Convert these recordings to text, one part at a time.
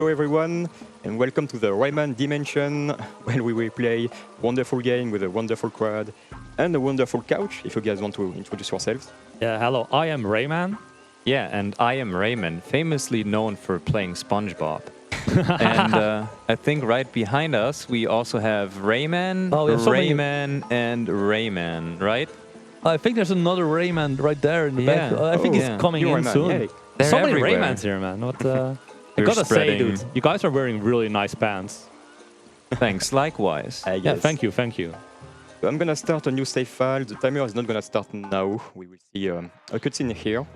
Hello everyone, and welcome to the Rayman Dimension, where we will play wonderful game with a wonderful crowd and a wonderful couch, if you guys want to introduce yourselves. Yeah, hello, I am Rayman. Yeah, and I am Rayman, famously known for playing SpongeBob. And I think right behind us, we also have Rayman, Rayman, and Rayman, right? I think there's another Rayman right there in the back. I think he's coming in soon. They're so many everywhere. Raymans here, man. What, I gotta say, dude, you guys are wearing really nice pants. Thanks, likewise. Yeah, thank you. So I'm gonna start a new save file. The timer is not gonna start now. We will see a cutscene here.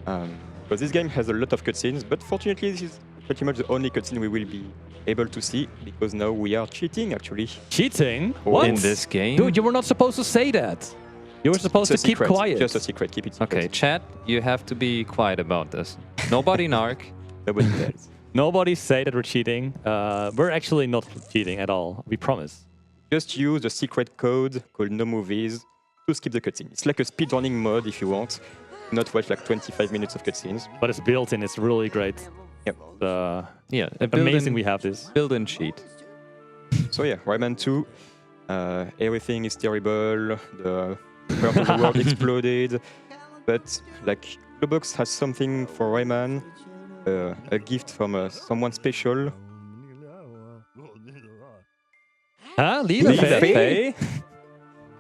Because this game has a lot of cutscenes, but fortunately this is pretty much the only cutscene we will be able to see, because now we are cheating, actually. Cheating? What? In this game? Dude, you were not supposed to say that. You were supposed to keep quiet. Just a secret, keep it secret. Okay, chat, you have to be quiet about this. Nobody narc. Nobody else. Nobody say that we're cheating. We're actually not cheating at all. We promise. Just use the secret code called No Movies to skip the cutscene. It's like a speedrunning mode if you want. Not watch like 25 minutes of cutscenes. But it's built in. It's really great. Yep. Yeah, amazing we have this. Built-in cheat. So yeah, Rayman 2. Everything is terrible. The part of the world exploded. But like, the box has something for Rayman. A gift from someone special. Huh? Lila Faye?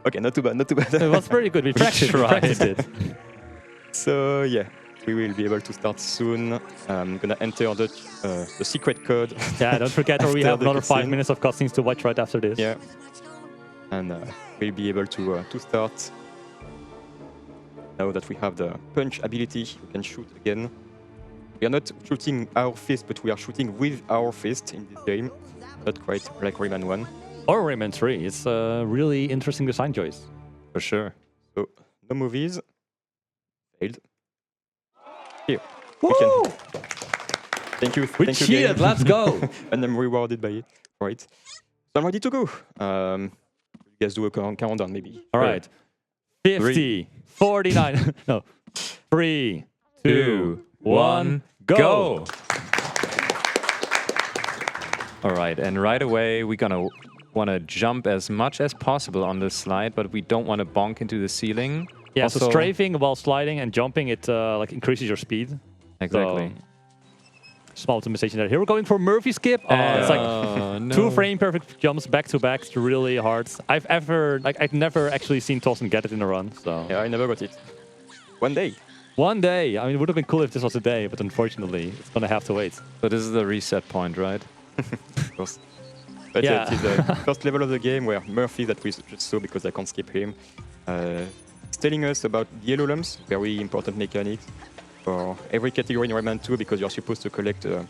Okay, not too bad, not too bad. It was pretty good. We practiced it. So yeah, we will be able to start soon. I'm gonna enter the secret code. Yeah, don't forget we have another 5 minutes of cutscenes to watch right after this. Yeah, and we'll be able to start. Now that we have the punch ability, we can shoot again. We are not shooting our fist, but we are shooting with our fist in this game. Not quite like Rayman 1. Or Rayman 3. It's a really interesting design choice. For sure. So, no movies. Failed. Here. Woo! Thank you. We cheated. Game. Let's go. And I'm rewarded by it. Right. So I'm ready to go. You guys do a countdown, maybe. All right. 50, 49. No. 3, 2, 1, go! All right, and right away we're gonna want to jump as much as possible on this slide, but we don't want to bonk into the ceiling. Yeah, also, so strafing while sliding and jumping, it like increases your speed. Exactly. So, small optimization there. Here we're going for Murphy skip. It's like 2 frame perfect jumps back to back. It's really hard. I've never actually seen Torsinn get it in a run. So yeah, I never got it. One day. One day. I mean, it would have been cool if this was a day, but unfortunately, it's gonna have to wait. So this is the reset point, right? Of course. But yeah, it is the first level of the game where Murphy, that we just saw because I can't skip him, is telling us about yellow lumps, very important mechanics for every category in Rayman 2, because you're supposed to collect a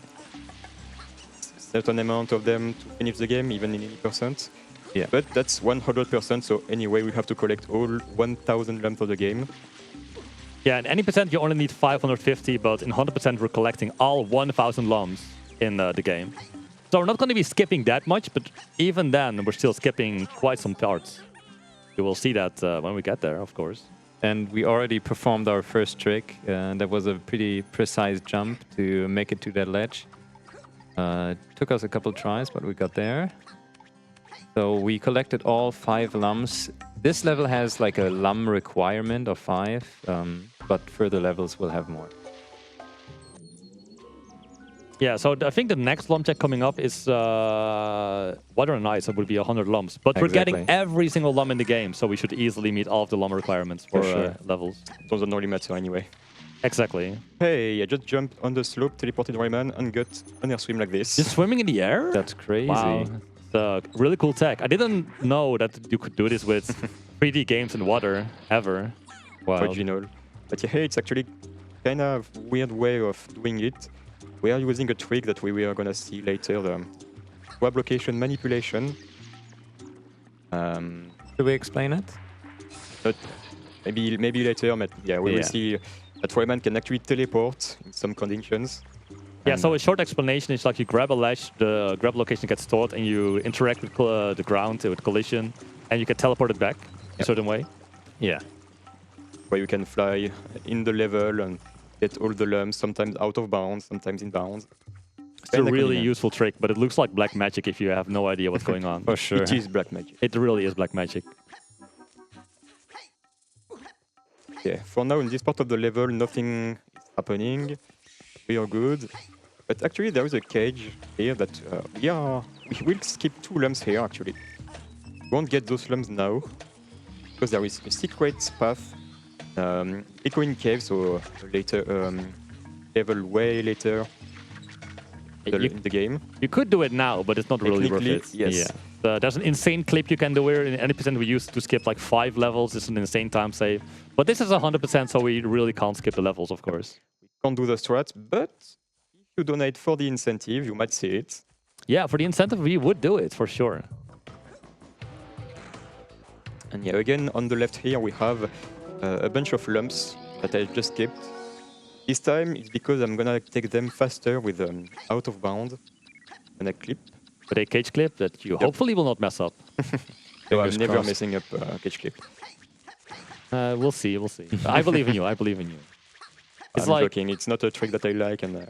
certain amount of them to finish the game, even in 80%. Yeah. But that's 100%, so anyway, we have to collect all 1,000 lumps of the game. Yeah, in any percent you only need 550, but in 100% we're collecting all 1,000 lumps in the game. So we're not going to be skipping that much, but even then we're still skipping quite some parts. You will see that when we get there, of course. And we already performed our first trick, and that was a pretty precise jump to make it to that ledge. Took us a couple tries, but we got there. So we collected all 5 lumps. This level has like a lum requirement of 5, but further levels will have more. Yeah, so I think the next lump check coming up is Water and Ice. It will be 100 lumps. But we're getting every single lump in the game, so we should easily meet all of the lump requirements for levels. Those don't really matter anyway. Exactly. Hey, I just jumped on the slope, teleported Rayman, and got an air swim like this. You're swimming in the air? That's crazy. Wow. It's a really cool tech. I didn't know that you could do this with 3D games in water, ever. Wow. Original. But yeah, it's actually kind of weird way of doing it. We are using a trick that we are gonna see later, the web location manipulation. Should we explain it? But maybe later, but yeah, we will see that Rayman can actually teleport in some conditions. Yeah, so a short explanation is like you grab a ledge, the grab location gets stored, and you interact with the ground with collision, and you can teleport it back in a certain way. Yeah. Where you can fly in the level and get all the lumps, sometimes out of bounds, sometimes in bounds. It's a really useful trick, but it looks like black magic if you have no idea what's going on. For sure. It is black magic. It really is black magic. Yeah, for now in this part of the level, nothing is happening. We are good. But actually there is a cage here that we will skip 2 lumps here actually. We won't get those lumps now because there is a secret path, echoing cave, so later level way later in the game. You could do it now, but it's not really worth it. Yes. Yeah. There's an insane clip you can do here. In any percent we used to skip like 5 levels. It's an insane time save. But this is 100%, so we really can't skip the levels, of course. We can't do the strat, but if you donate for the incentive, you might see it. Yeah, for the incentive, we would do it for sure. And yeah, again, on the left here, we have a bunch of lumps that I just skipped. This time, it's because I'm gonna take them faster with out of bound and a clip. But a cage clip that you hopefully will not mess up. So I'm never messing up cage clip. We'll see, we'll see. I believe in you, I believe in you. It's I'm joking, it's not a trick that I like, and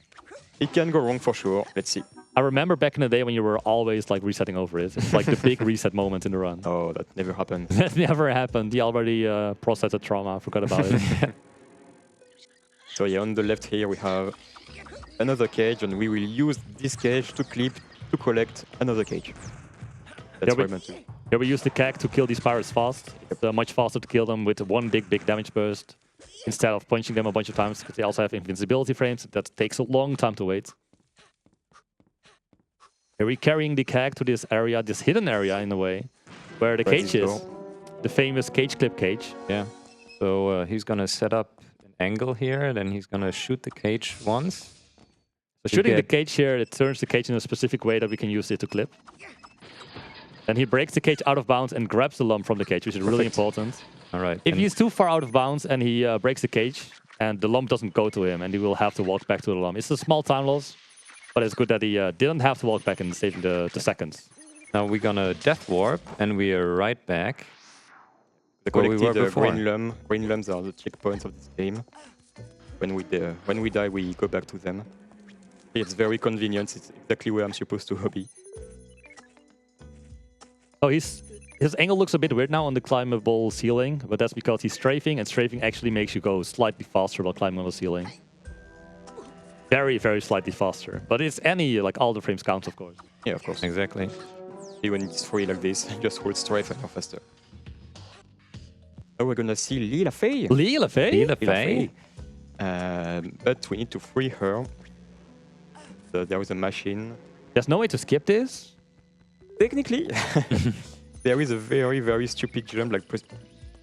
it can go wrong for sure. Let's see. I remember back in the day when you were always like resetting over it. It's like the big reset moment in the run. Oh, that never happened. That never happened. He already processed the trauma, I forgot about it. So yeah, on the left here we have another cage, and we will use this cage to clip to collect another cage. That's what I meant to. Here we use the keg to kill these pirates fast. It's much faster to kill them with one big damage burst instead of punching them a bunch of times, because they also have invincibility frames. That takes a long time to wait. Here we're carrying the keg to this area, this hidden area in a way, where the cage is. The famous cage clip cage. Yeah. So he's gonna set up an angle here, then he's gonna shoot the cage once. So shooting the cage here, it turns the cage in a specific way that we can use it to clip. Then he breaks the cage out of bounds and grabs the lump from the cage, which is really important. All right. If he's too far out of bounds and he breaks the cage and the lump doesn't go to him and he will have to walk back to the lump. It's a small time loss, but it's good that he didn't have to walk back and saving the seconds. Now we're gonna death warp and we are right back. Where we were before. Green lumps are the checkpoints of this game. When we die, we go back to them. It's very convenient. It's exactly where I'm supposed to be. Oh, his angle looks a bit weird now on the climbable ceiling, but that's because he's strafing, and strafing actually makes you go slightly faster while climbing on the ceiling. Very, very slightly faster. But it's any, like all the frames count, of course. Yeah, of course. Exactly. When it's free like this, just hold strafe and go faster. Oh, we're gonna see Lila Fey. Lila Fey? Lila Fey. But we need to free her. So there is a machine. There's no way to skip this? Technically, there is a very, very stupid jump, like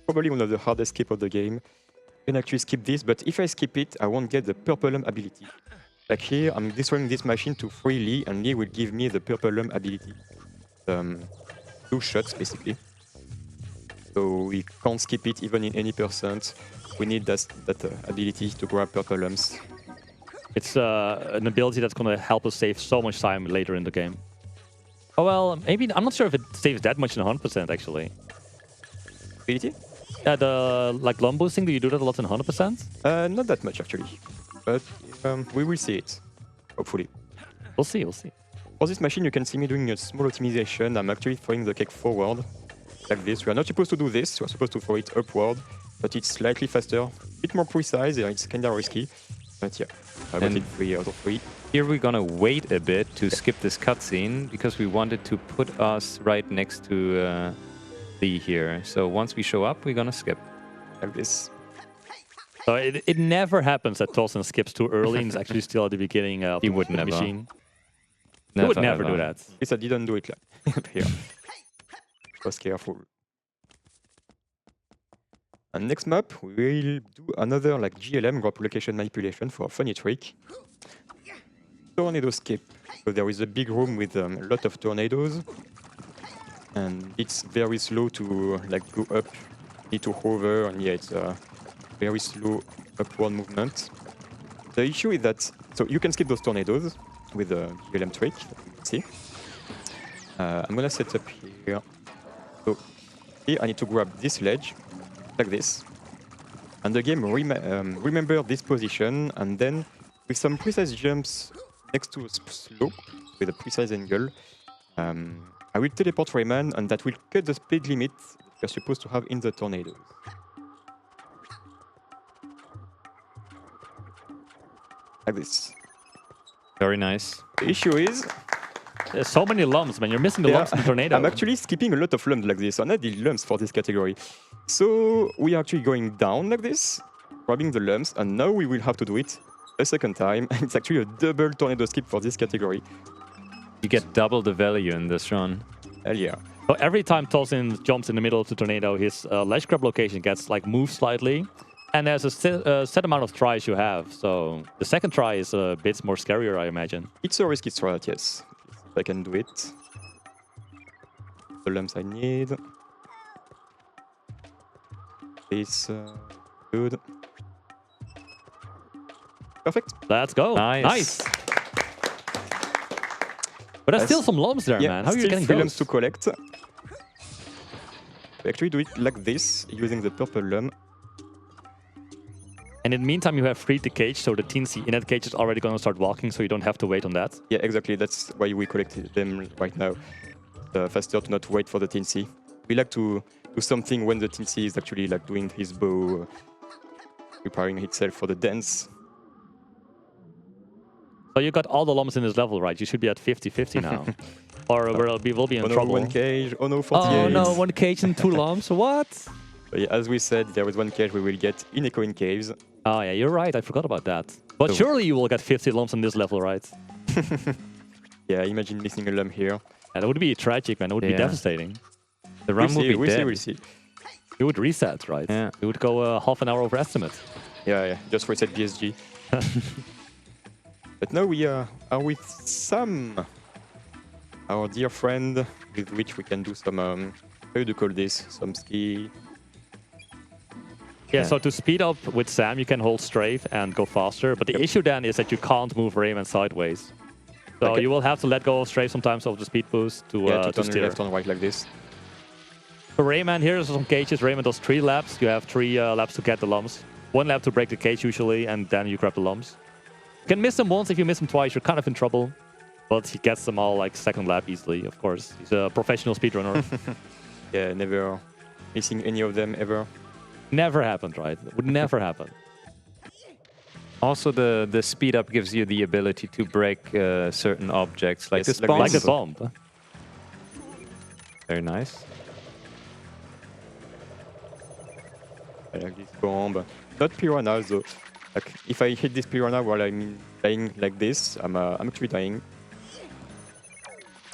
probably one of the hardest skip of the game. I can actually skip this, but if I skip it, I won't get the purple lump ability. Like here, I'm destroying this machine to free Lee, and Lee will give me the purple lump ability. 2 shots, basically. So we can't skip it even in any percent. We need that ability to grab purple lumps. It's an ability that's going to help us save so much time later in the game. Oh, well, maybe... I'm not sure if it saves that much in 100%, actually. Ability? Yeah, the like lump boosting, do you do that a lot in 100%? Not that much, actually. But we will see it, hopefully. We'll see, we'll see. For this machine, you can see me doing a small optimization. I'm actually throwing the cake forward, like this. We are not supposed to do this. We are supposed to throw it upward, but it's slightly faster, a bit more precise. It's kind of risky, but yeah, I got it 3 out of 3. Here we're gonna wait a bit to skip this cutscene because we wanted to put us right next to Lee here. So once we show up, we're gonna skip. Like this. So it never happens that Torsinn skips too early and is actually still at the beginning of the machine. He would never do that. At least I didn't do it like here. Was careful. And next map, we will do another like GLM, group location manipulation, for a funny trick. Tornado skip. So there is a big room with a lot of tornadoes, and it's very slow to like go up. Need to hover, and yeah, it's a very slow upward movement. The issue is that so you can skip those tornadoes with a GLM trick that you can see. I'm gonna set up here. So here I need to grab this ledge like this, and the game remember this position, and then with some precise jumps next to a slope with a precise angle. I will teleport Rayman, and that will cut the speed limit you're supposed to have in the tornadoes. Like this. Very nice. The issue is... There's so many lumps, man. You're missing the lumps in the tornado. I'm actually skipping a lot of lumps like this. I need the lumps for this category. So we are actually going down like this, grabbing the lumps, and now we will have to do it a second time. It's actually a double tornado skip for this category. You get double the value in this run. Hell yeah. So every time Torsinn jumps in the middle of the tornado, his ledge grab location gets like moved slightly. And there's a set amount of tries you have. So the second try is a bit more scarier, I imagine. It's a risky strat, yes. If I can do it. The lumps I need. This good. Perfect. Let's go. Nice. But there's still some lumps there, Yeah, man. How are you still getting 3 those? lumps to collect. We actually do it like this, using the purple lump. And in the meantime, you have freed the cage, so the teensy in that cage is already going to start walking, so you don't have to wait on that. Yeah, exactly. That's why we collected them right now. Faster to not wait for the teensy. We like to do something when the teensy is actually like doing his bow, preparing itself for the dance. So you got all the lumps in this level, right? You should be at 50-50 now. Or we'll be in Oh no, trouble. 1 cage. Oh no, 48. Oh no, 1 cage and 2 lumps. What? But yeah, as we said, there is 1 cage we will get in echoing caves. Oh yeah, you're right. I forgot about that. But surely you will get 50 lumps on this level, right? Yeah, imagine missing a lump here. Yeah, that would be tragic, man. It would be devastating. The run would be dead. We'll see. You would reset, right? Yeah. You would go half an hour over estimate. Yeah, just reset BSG. But now we are with Sam, our dear friend, with which we can do some, how do you call this? Some ski. Yeah, so to speed up with Sam, you can hold strafe and go faster. But the issue then is that you can't move Rayman sideways. So you will have to let go of strafe sometimes of the speed boost to turn steer. left and right like this. For Rayman, here's some cages. Rayman does 3 laps. You have 3 laps to get the lumps. 1 lap to break the cage usually, and then you grab the lumps. You can miss them once. If you miss them twice, you're kind of in trouble. But he gets them all like second lap easily, of course. He's a professional speedrunner. Yeah, never missing any of them ever. Never happened, right? It would never happen. Also, the speed up gives you the ability to break certain objects, like this bomb. Like a bomb. Very nice. I like this bomb. Not piranhas though. Like if I hit this piranha while I'm dying like this, I'm actually dying.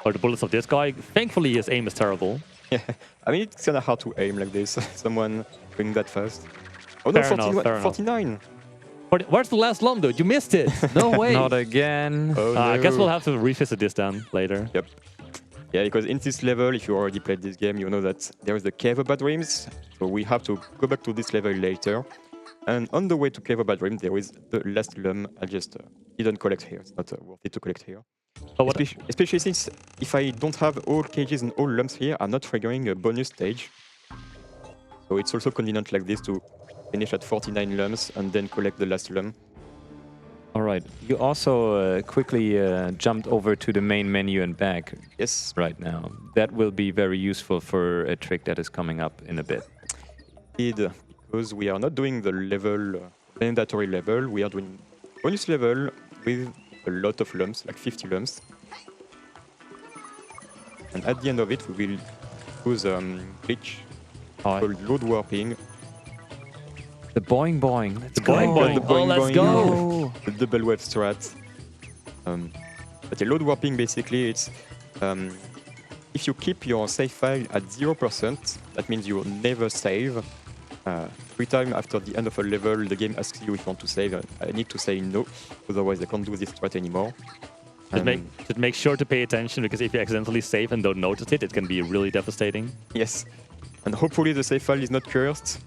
Or the bullets of this guy. Thankfully, his aim is terrible. Yeah, I mean it's kind of hard to aim like this. Someone going that fast. Oh no, Fair enough. 49. Where's the last lump, dude? You missed it. No way. Not again. Oh, no. I guess we'll have to revisit this then later. Yep. Yeah, because in this level, if you already played this game, you know that there is the Cave of Bad Dreams. So we have to go back to this level later. And on the way to Cave of Bad Dreams, there is the last lump. I just didn't collect here. It's not worth it to collect here. So Especially since if I don't have all cages and all lumps here, I'm not triggering a bonus stage. So it's also convenient like this to finish at 49 lumps and then collect the last lump. All right. You also quickly jumped over to the main menu and back. Yes. Right now. That will be very useful for a trick that is coming up in a bit. Indeed, because we are not doing the level, mandatory level. We are doing bonus level with a lot of lumps, like 50 lumps. And at the end of it, we will use glitch called load warping. The boing boing. Let's go. Boing boing. The boing Let's boing, go. The double wave strat. But the load warping basically it's if you keep your save file at 0%, that means you will never save. 3 times after the end of a level, the game asks you if you want to save. I need to say no, otherwise I can't do this strat anymore. Just make sure to pay attention, because if you accidentally save and don't notice it, it can be really devastating. Yes, and hopefully the save file is not cursed.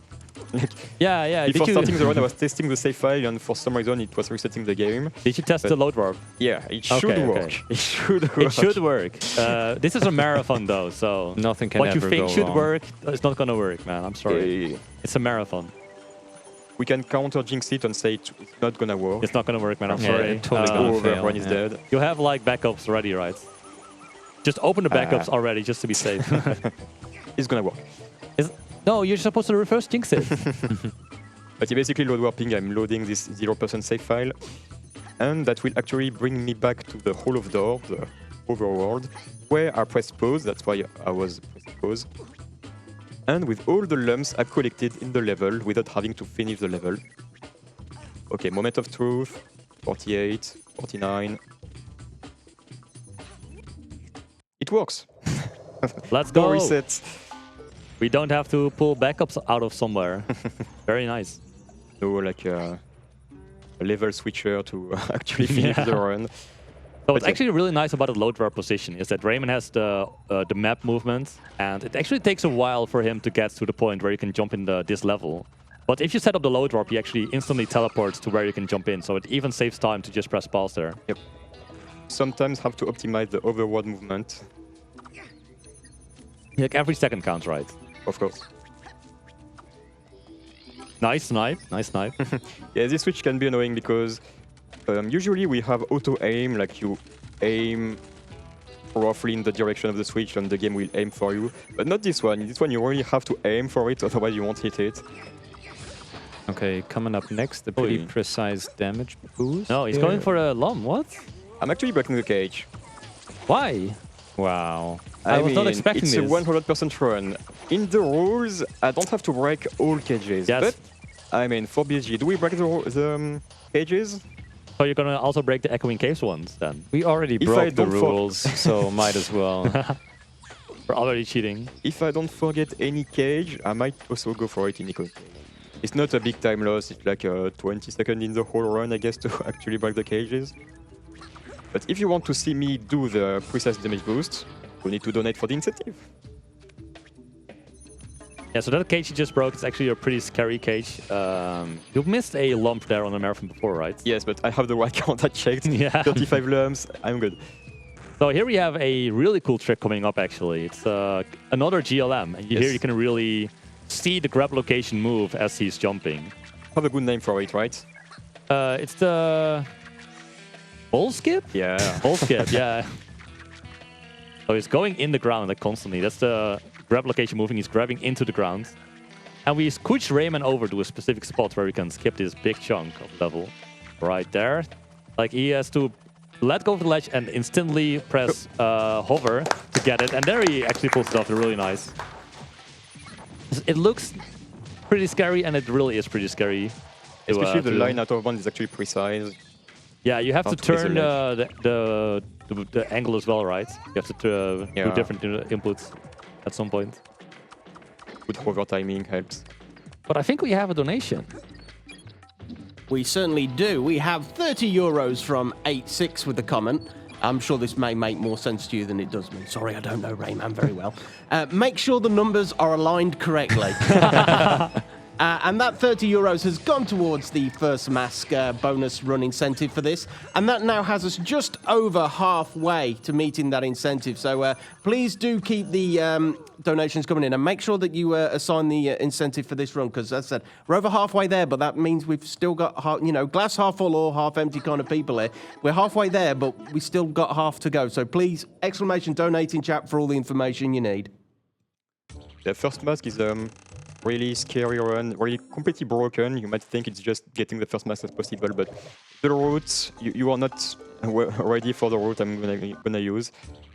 Yeah. Before starting the run, I was testing the save file, and for some reason it was resetting the game. Did you test the load warp? Yeah, it should work. Okay. It should work. It should work. This is a marathon, though, so nothing can what ever you think go should wrong. work is not going to work, man. I'm sorry. Yeah. It's a marathon. We can counter jinx it and say it's not gonna work. It's not gonna work, man. I'm Yeah, sorry. it totally gonna Over, fail, everyone is yeah. dead. You have like backups already, right? Just open the backups already, just to be safe. It's gonna work. No, you're supposed to reverse jinx it. But basically load warping, I'm loading this 0% save file. And that will actually bring me back to the Hall of Door, the overworld, where I pressed pause. That's why I was pressing pause. And with all the lumps I collected in the level without having to finish the level. Okay, moment of truth, 48, 49. It works. Let's No go. resets. We don't have to pull backups out of somewhere. Very nice. No, like a level switcher to actually finish the run. So what's actually really nice about the load warp position is that Rayman has the map movement, and it actually takes a while for him to get to the point where you can jump in this level. But if you set up the load warp, he actually instantly teleports to where you can jump in, so it even saves time to just press pause there. Yep. Sometimes have to optimize the overworld movement. Like every second counts, right? Of course. Nice snipe, nice snipe. Yeah, this switch can be annoying because usually we have auto-aim, like you aim roughly in the direction of the switch and the game will aim for you. But not this one. In this one you really have to aim for it, otherwise you won't hit it. Okay, coming up next, a pretty precise damage boost. No, he's going for a lump, what? I'm actually breaking the cage. Why? Wow. I was mean, not expecting it's this. a 100% run. In the rules, I don't have to break all cages. Yes. But, I mean, for BSG, do we break the cages? So you're gonna also break the Echoing Caves ones then? We already I broke the don't rules, so might as well. We're already cheating. If I don't forget any cage, I might also go for it in Echo. It's not a big time loss, it's like 20 seconds in the whole run, I guess, to actually break the cages. But if you want to see me do the precise damage boost, you need to donate for the incentive. Yeah, so that cage you just broke is actually a pretty scary cage. You missed a lump there on the marathon before, right? Yes, but I have the right count, I checked. Yeah. 35 lumps, I'm good. So here we have a really cool trick coming up, actually. It's another GLM. And here you can really see the grab location move as he's jumping. Have a good name for it, right? It's the... Ball skip? Yeah. Ball skip, yeah. So he's going in the ground like constantly. That's the grab location moving. He's grabbing into the ground. And we scooch Rayman over to a specific spot where we can skip this big chunk of level. Right there. Like he has to let go of the ledge and instantly press hover to get it. And there he actually pulls it off. Really nice. It looks pretty scary, and it really is pretty scary. Especially the line out of bounds is actually precise. Yeah, you have to Not to miss a turn ledge. the angle as well, right? You have to do different inputs at some point. Good hover timing helps. But I think we have a donation. We certainly do. We have 30 euros from 86 with the comment. I'm sure this may make more sense to you than it does me. Sorry, I don't know Rayman very well. Make sure the numbers are aligned correctly. And that 30 euros has gone towards the first mask bonus run incentive for this. And that now has us just over halfway to meeting that incentive. So please do keep the donations coming in and make sure that you assign the incentive for this run. Because as I said, we're over halfway there, but that means we've still got, glass half full or half empty kind of people here. We're halfway there, but we still got half to go. So please, exclamation donate in chat for all the information you need. The first mask is really scary run, really completely broken. You might think it's just getting the first mask as possible, but the route, you are not ready for the route I'm gonna use.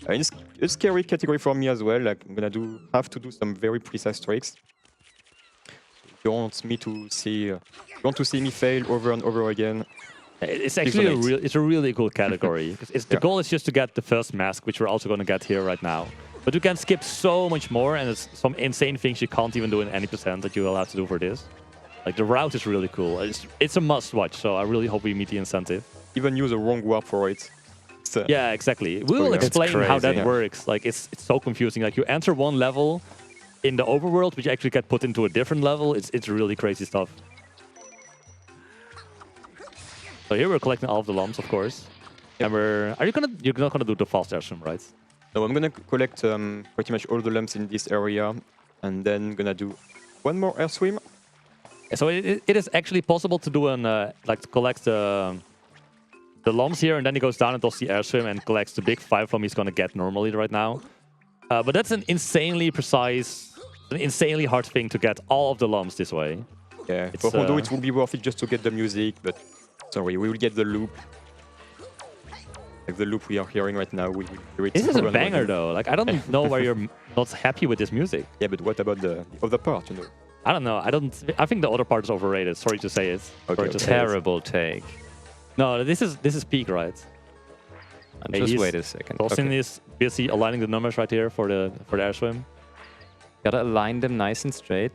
It's a scary category for me as well. Like I'm gonna have to do some very precise tricks. You want me to see, you want to see me fail over and over again. It's actually it's a really cool category. The goal is just to get the first mask, which we're also going to get here right now. But you can skip so much more, and it's some insane things you can't even do in any percent that you're allowed to do for this. Like, the route is really cool. It's a must-watch, so I really hope we meet the incentive. Even use a wrong warp for it. Yeah, exactly. We will explain how that works. Like, it's so confusing. Like, you enter one level in the overworld, but you actually get put into a different level. It's really crazy stuff. So here we're collecting all of the lumps, of course. And you're not gonna do the fast air swim, right? No, I'm gonna collect pretty much all the lumps in this area, and then gonna do one more air swim. So it is actually possible to do an like to collect the lumps here, and then he goes down and does the air swim and collects the big 5 lump he's gonna get normally right now. But that's an insanely precise, an insanely hard thing to get all of the lumps this way. Yeah, for Hondo it would be worth it just to get the music, but sorry, we will get the loop. Like the loop we are hearing right now, we will hear it. This is a banger though. Like I don't know why you're not happy with this music. Yeah, but what about the other part, you know? I don't know. I think the other part is overrated. Sorry to say it. Okay, Terrible take. No, this is peak, right? Just wait a second. Torsinn is busy aligning the numbers right here for the air swim. Gotta align them nice and straight.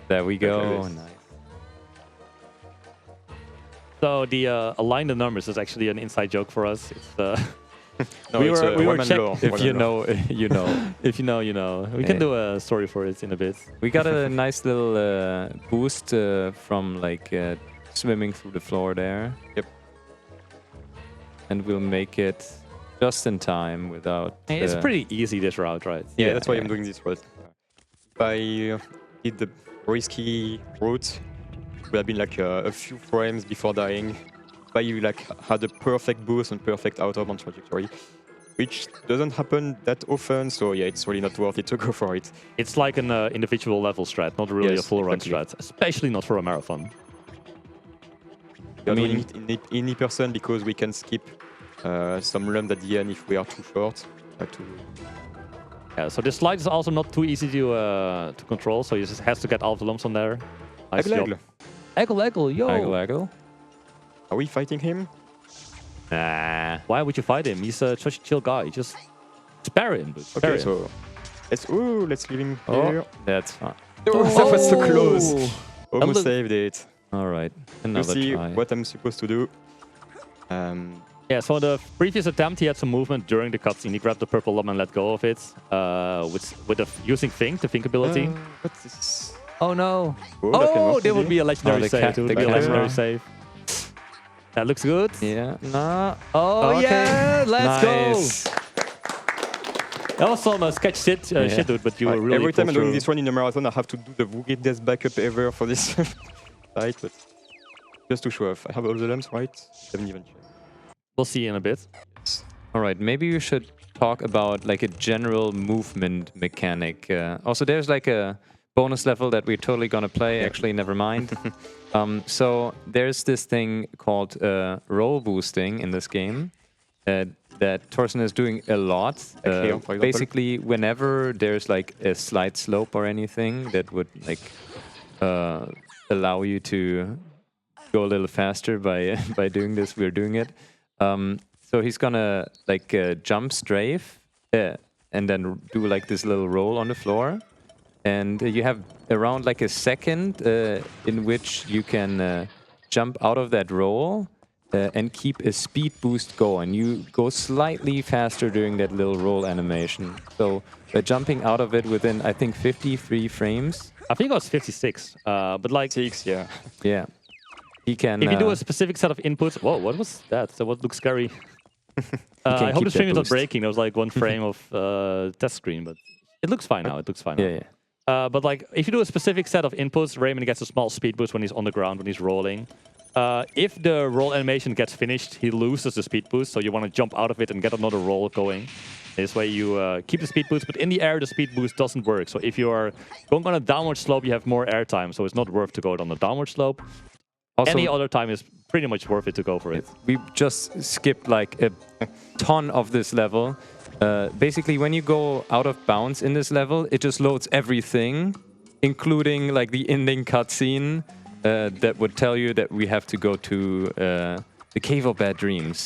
There we go. Okay, Nice. So the align the numbers is actually an inside joke for us. It's No, we it's were Rayman check lore. If you know, you know. if you know, you know. We can do a story for it in a bit. We got a nice little boost from like swimming through the floor there. Yep. And we'll make it just in time without... Hey, it's pretty easy this route, right? Yeah, that's why I'm doing this route. If I did the risky route, it would have been like a few frames before dying. If I like had a perfect boost and perfect out-of-bounds trajectory, which doesn't happen that often, so yeah, it's really not worth it to go for it. It's like an individual level strat, not really a full run exactly. strat, especially not for a marathon. We are doing it in e-person because we can skip some lumps at the end if we are too short. Yeah, so this slide is also not too easy to control, so you just has to get all the lumps on there. Nice job. Eggle, yo! Eggle. Are we fighting him? Nah. Why would you fight him? He's such a chill guy. Just spare him. Dude. Spare Okay, him. so let's leave him here. That's fine. Oh, that was so close. Almost look- saved it. All right, We'll another see try. what I'm supposed to do. Yeah, so the previous attempt, he had some movement during the cutscene. He grabbed the purple lump and let go of it using Think, the Think ability. What's this? Oh no! Oh, that can work there would indeed. be a legendary the save. It would the be a legendary camera. save. That looks good. Yeah, nah. Oh Okay. yeah, let's Nice. go! That was some sketch shit, dude, but you were really Every time I'm pulled doing through. this one in a marathon, I have to do the weirdest backup ever for this fight, but just to show off. I have all the lumps, right? Haven't even checked. We'll see in a bit. All right, maybe you should talk about like a general movement mechanic. Also, there's like a bonus level that we're totally gonna play. Actually, never mind. So there's this thing called roll boosting in this game that Torsinn is doing a lot. Like here, for example. Basically, whenever there's like a slight slope or anything that would like allow you to go a little faster by doing this, we're doing it. So he's gonna like jump strafe and then do like this little roll on the floor. And you have around like a second in which you can jump out of that roll and keep a speed boost going. You go slightly faster during that little roll animation. So jumping out of it within, I think, 53 frames. I think it was 56, but like... 6, yeah. Yeah. He can... If you do a specific set of inputs... Whoa, what was that? That what looks scary. I hope the stream is not breaking. There was like one frame of test screen, but it looks fine now. It looks fine now. Yeah, yeah. But like, if you do a specific set of inputs, Rayman gets a small speed boost when he's on the ground, when he's rolling. If the roll animation gets finished, he loses the speed boost, so you want to jump out of it and get another roll going. This way you keep the speed boost, but in the air, the speed boost doesn't work. So if you are going on a downward slope, you have more air time, so it's not worth to go on the downward slope. Also, Any other time is pretty much worth it to go for it. we just skipped like a ton of this level. Basically, when you go out of bounds in this level, it just loads everything, including like the ending cutscene that would tell you that we have to go to the Cave of Bad Dreams.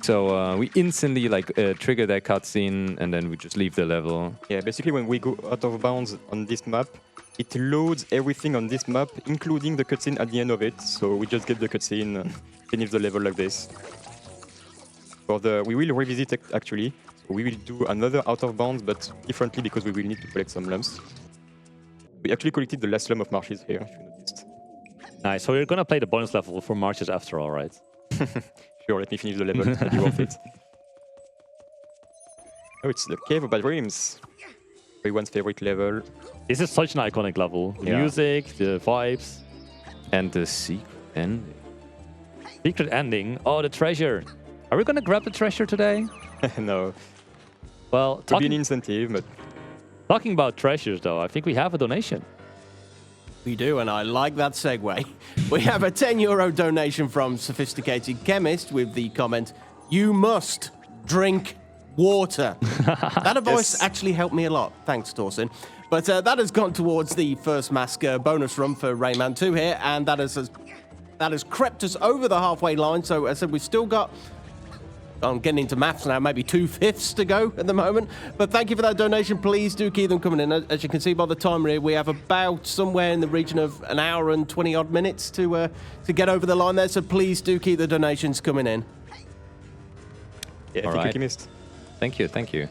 So we instantly like trigger that cutscene, and then we just leave the level. Yeah, basically when we go out of bounds on this map, it loads everything on this map, including the cutscene at the end of it. So we just get the cutscene and finish the level like this. We will revisit it actually. So we will do another out of bounds, but differently because we will need to collect some lumps. We actually collected the last lump of marshes here, if you noticed. Nice. So we're gonna play the bonus level for marches after all, right? Sure, let me finish the level. It's really worth it. Oh, it's the Cave of Bad Dreams. everyone's favorite level. This is such an iconic level. The Yeah. music, the vibes. And the secret ending. Secret ending. Oh, the treasure. Are we going to grab the treasure today? No, Well, could be an incentive, but talking about treasures, though, I think we have a donation. We do, and I like that segue. We have a €10 donation from Sophisticated Chemist with the comment, "You must drink water." That advice actually helped me a lot. Thanks, Torsinn. But that has gone towards the first mask bonus run for Rayman 2 here, and that has crept us over the halfway line. So as I said, we've still got, I'm getting into maths now, maybe 2/5 to go at the moment. But thank you for that donation. Please do keep them coming in. As you can see by the timer here, we have about somewhere in the region of an hour and 20 odd minutes to get over the line there. So please do keep the donations coming in. yeah, All thank you, right. Chemist. Thank you, thank you.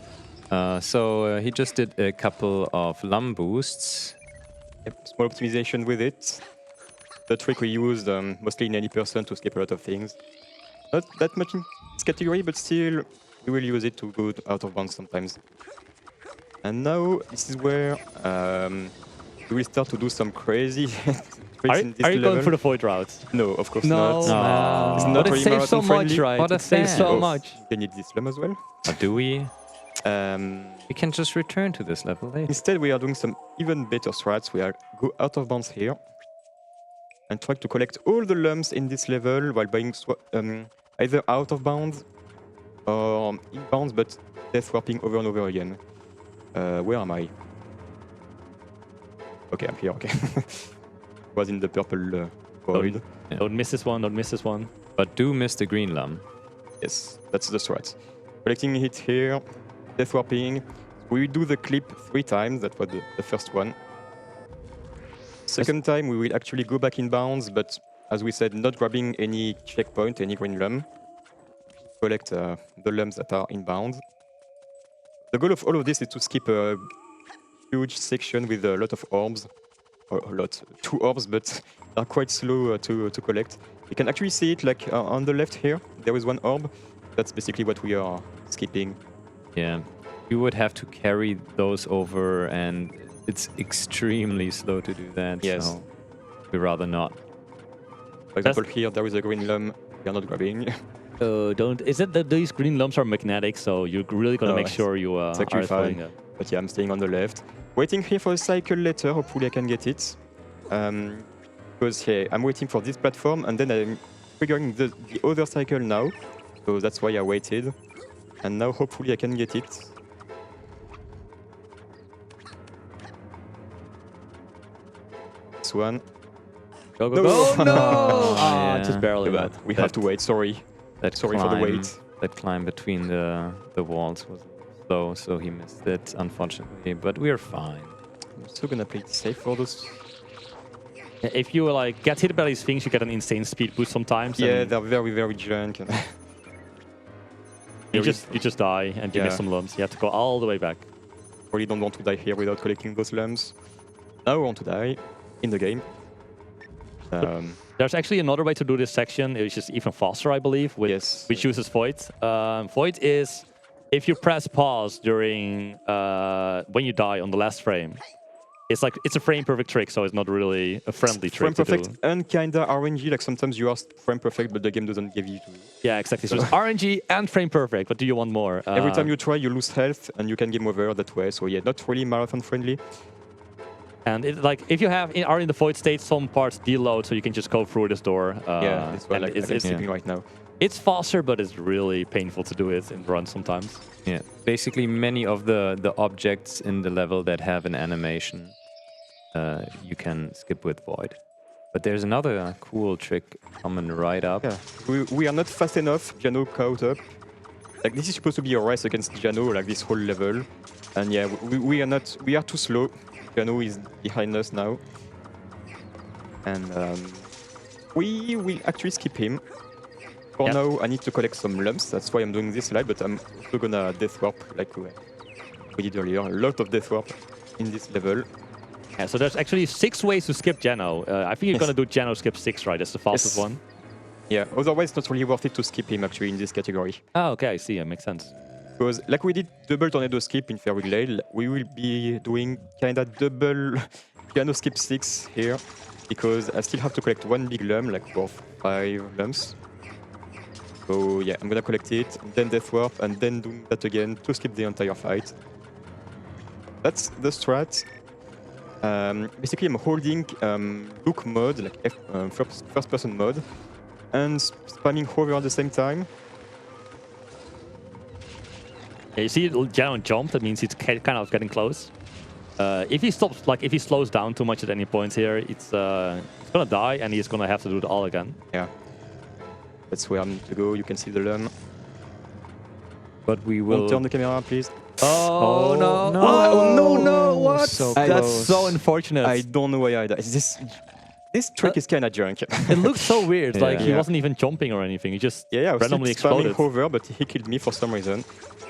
So he just did a couple of lum boosts. Yep, small optimization with it. The trick we used mostly in 80% to skip a lot of things. Not that much in this category, but still we will use it to go out of bounds sometimes. And now this is where we will start to do some crazy tricks in this Are you level. going for the void route? No, of course No, not. man. It's not But it really saves so marathon much, friendly. right? What a It saves so fan. much. You need this slum as well. Or do we? Um, We can just return to this level later. Instead, we are doing some even better strats. We are go out of bounds here and try to collect all the lumps in this level while being either out of bounds or in bounds, but death warping over and over again. Where am I? Okay, I'm here. Okay, was in the purple void. Yeah. Don't miss this one. Don't miss this one. But do miss the green lum. Yes, that's the strat. Collecting it here, death warping. We will do the clip 3 times. That was the first one. Second time, we will actually go back in bounds, but as we said, not grabbing any checkpoint, any green lum. Collect the lums that are in bounds. The goal of all of this is to skip a huge section with a lot of orbs. Or a lot, 2 orbs, but are quite slow to collect. You can actually see it like on the left here. There is 1 orb. That's basically what we are skipping. Yeah. You would have to carry those over, and it's extremely slow to do that. Yes. So we'd rather not. For example, here there is a green lum we are not grabbing. Don't. Is it that these green lumps are magnetic? So you're really gonna No, make sure you it's actually are throwing fine. it. But yeah, I'm staying on the left. Waiting here for a cycle later. Hopefully I can get it. Because yeah, I'm waiting for this platform and then I'm triggering the other cycle now. So that's why I waited. And now hopefully I can get it. This one. Go, go, No. go! Oh, no! Yeah. Just barely. Too bad. We have to wait. Sorry. That Sorry for the climb- wait. That climb between the walls was slow, so he missed it, unfortunately. But we're fine. I'm still gonna play it safe for those. If you like get hit by these things, you get an insane speed boost sometimes. Yeah, and they're very, very junk. you just die and you miss Yeah. some lumps. You have to go all the way back. Really don't want to die here without collecting those lumps. Now I want to die in the game. There's actually another way to do this section, which is even faster, I believe, Yes. which uses Void. Void is if you press pause during when you die on the last frame. It's a frame perfect trick, so it's not really a friendly Frame trick to perfect do. and kinda RNG. Like sometimes you are frame perfect, but the game doesn't give you to. Yeah, exactly. So it's RNG and frame perfect. What do you want more? Every time you try, you lose health, and you can game over that way. So yeah, not really marathon friendly. And if you are in the void state, some parts deload, so you can just go through this door. Yeah, that's why and like, it's, I'm it's, sleeping right now. it's faster, but it's really painful to do it in run sometimes. Yeah. Basically, many of the objects in the level that have an animation, you can skip with Void. But there's another cool trick coming right up. Yeah, we are not fast enough. Jano caught up. Like this is supposed to be a race against Jano, like this whole level. And yeah, we are not. We are too slow. Jano is behind us now. And we will actually skip him. For Yeah. now, I need to collect some lumps. That's why I'm doing this slide. But I'm also gonna death warp like we did earlier. A lot of death warp in this level. Yeah, so there's actually 6 ways to skip Jano. I think you're Yes. gonna do Jano skip 6, right? That's the fastest Yes. one. Yeah. Otherwise, it's not really worth it to skip him actually in this category. Oh, okay, I see. It makes sense. Because like we did double tornado skip in Fairy Glade, we will be doing kinda double piano skip 6 here. Because I still have to collect one big lump, like for 5 lumps. So yeah, I'm gonna collect it, then Death Warp, and then do that again to skip the entire fight. That's the strat. Basically, I'm holding look mode, like first person mode, and spamming hover at the same time. Yeah, you see Janon jump, that means he's kind of getting close. If he stops, like if he slows down too much at any point here, it's gonna die and he's gonna have to do it all again. Yeah. That's where I need to go. You can see the lump. But we will... Don't turn the camera, please. Oh, no. no. Oh, no, what? So That's close. so unfortunate. I don't know why I died. This trick is kind of junk. It looks so weird. Like he Yeah. wasn't even jumping or anything. He just I was randomly still spamming exploded. hover, but he killed me for some reason.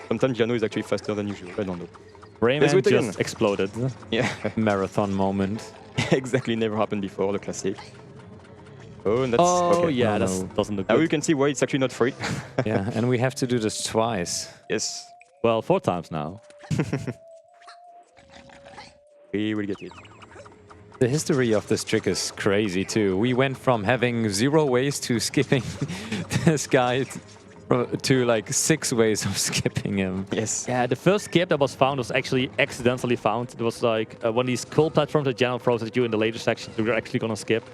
Sometimes Jano is actually faster than usual. I don't know. Rayman Let's do it just again. exploded. Yeah, Marathon moment. exactly. Never happened before. The classic. Oh, and that's Oh, okay. yeah, No, that no. doesn't look Now you good. can see why it's actually not free. Yeah, and we have to do this twice. Yes, Well, 4 times now. we will get it. The history of this trick is crazy too. We went from having 0 ways to skipping this guy to like 6 ways of skipping him. Yes. Yeah, the first skip that was found was actually accidentally found. It was like one of these cool platforms that Janon throws at you in the later section you're actually gonna skip.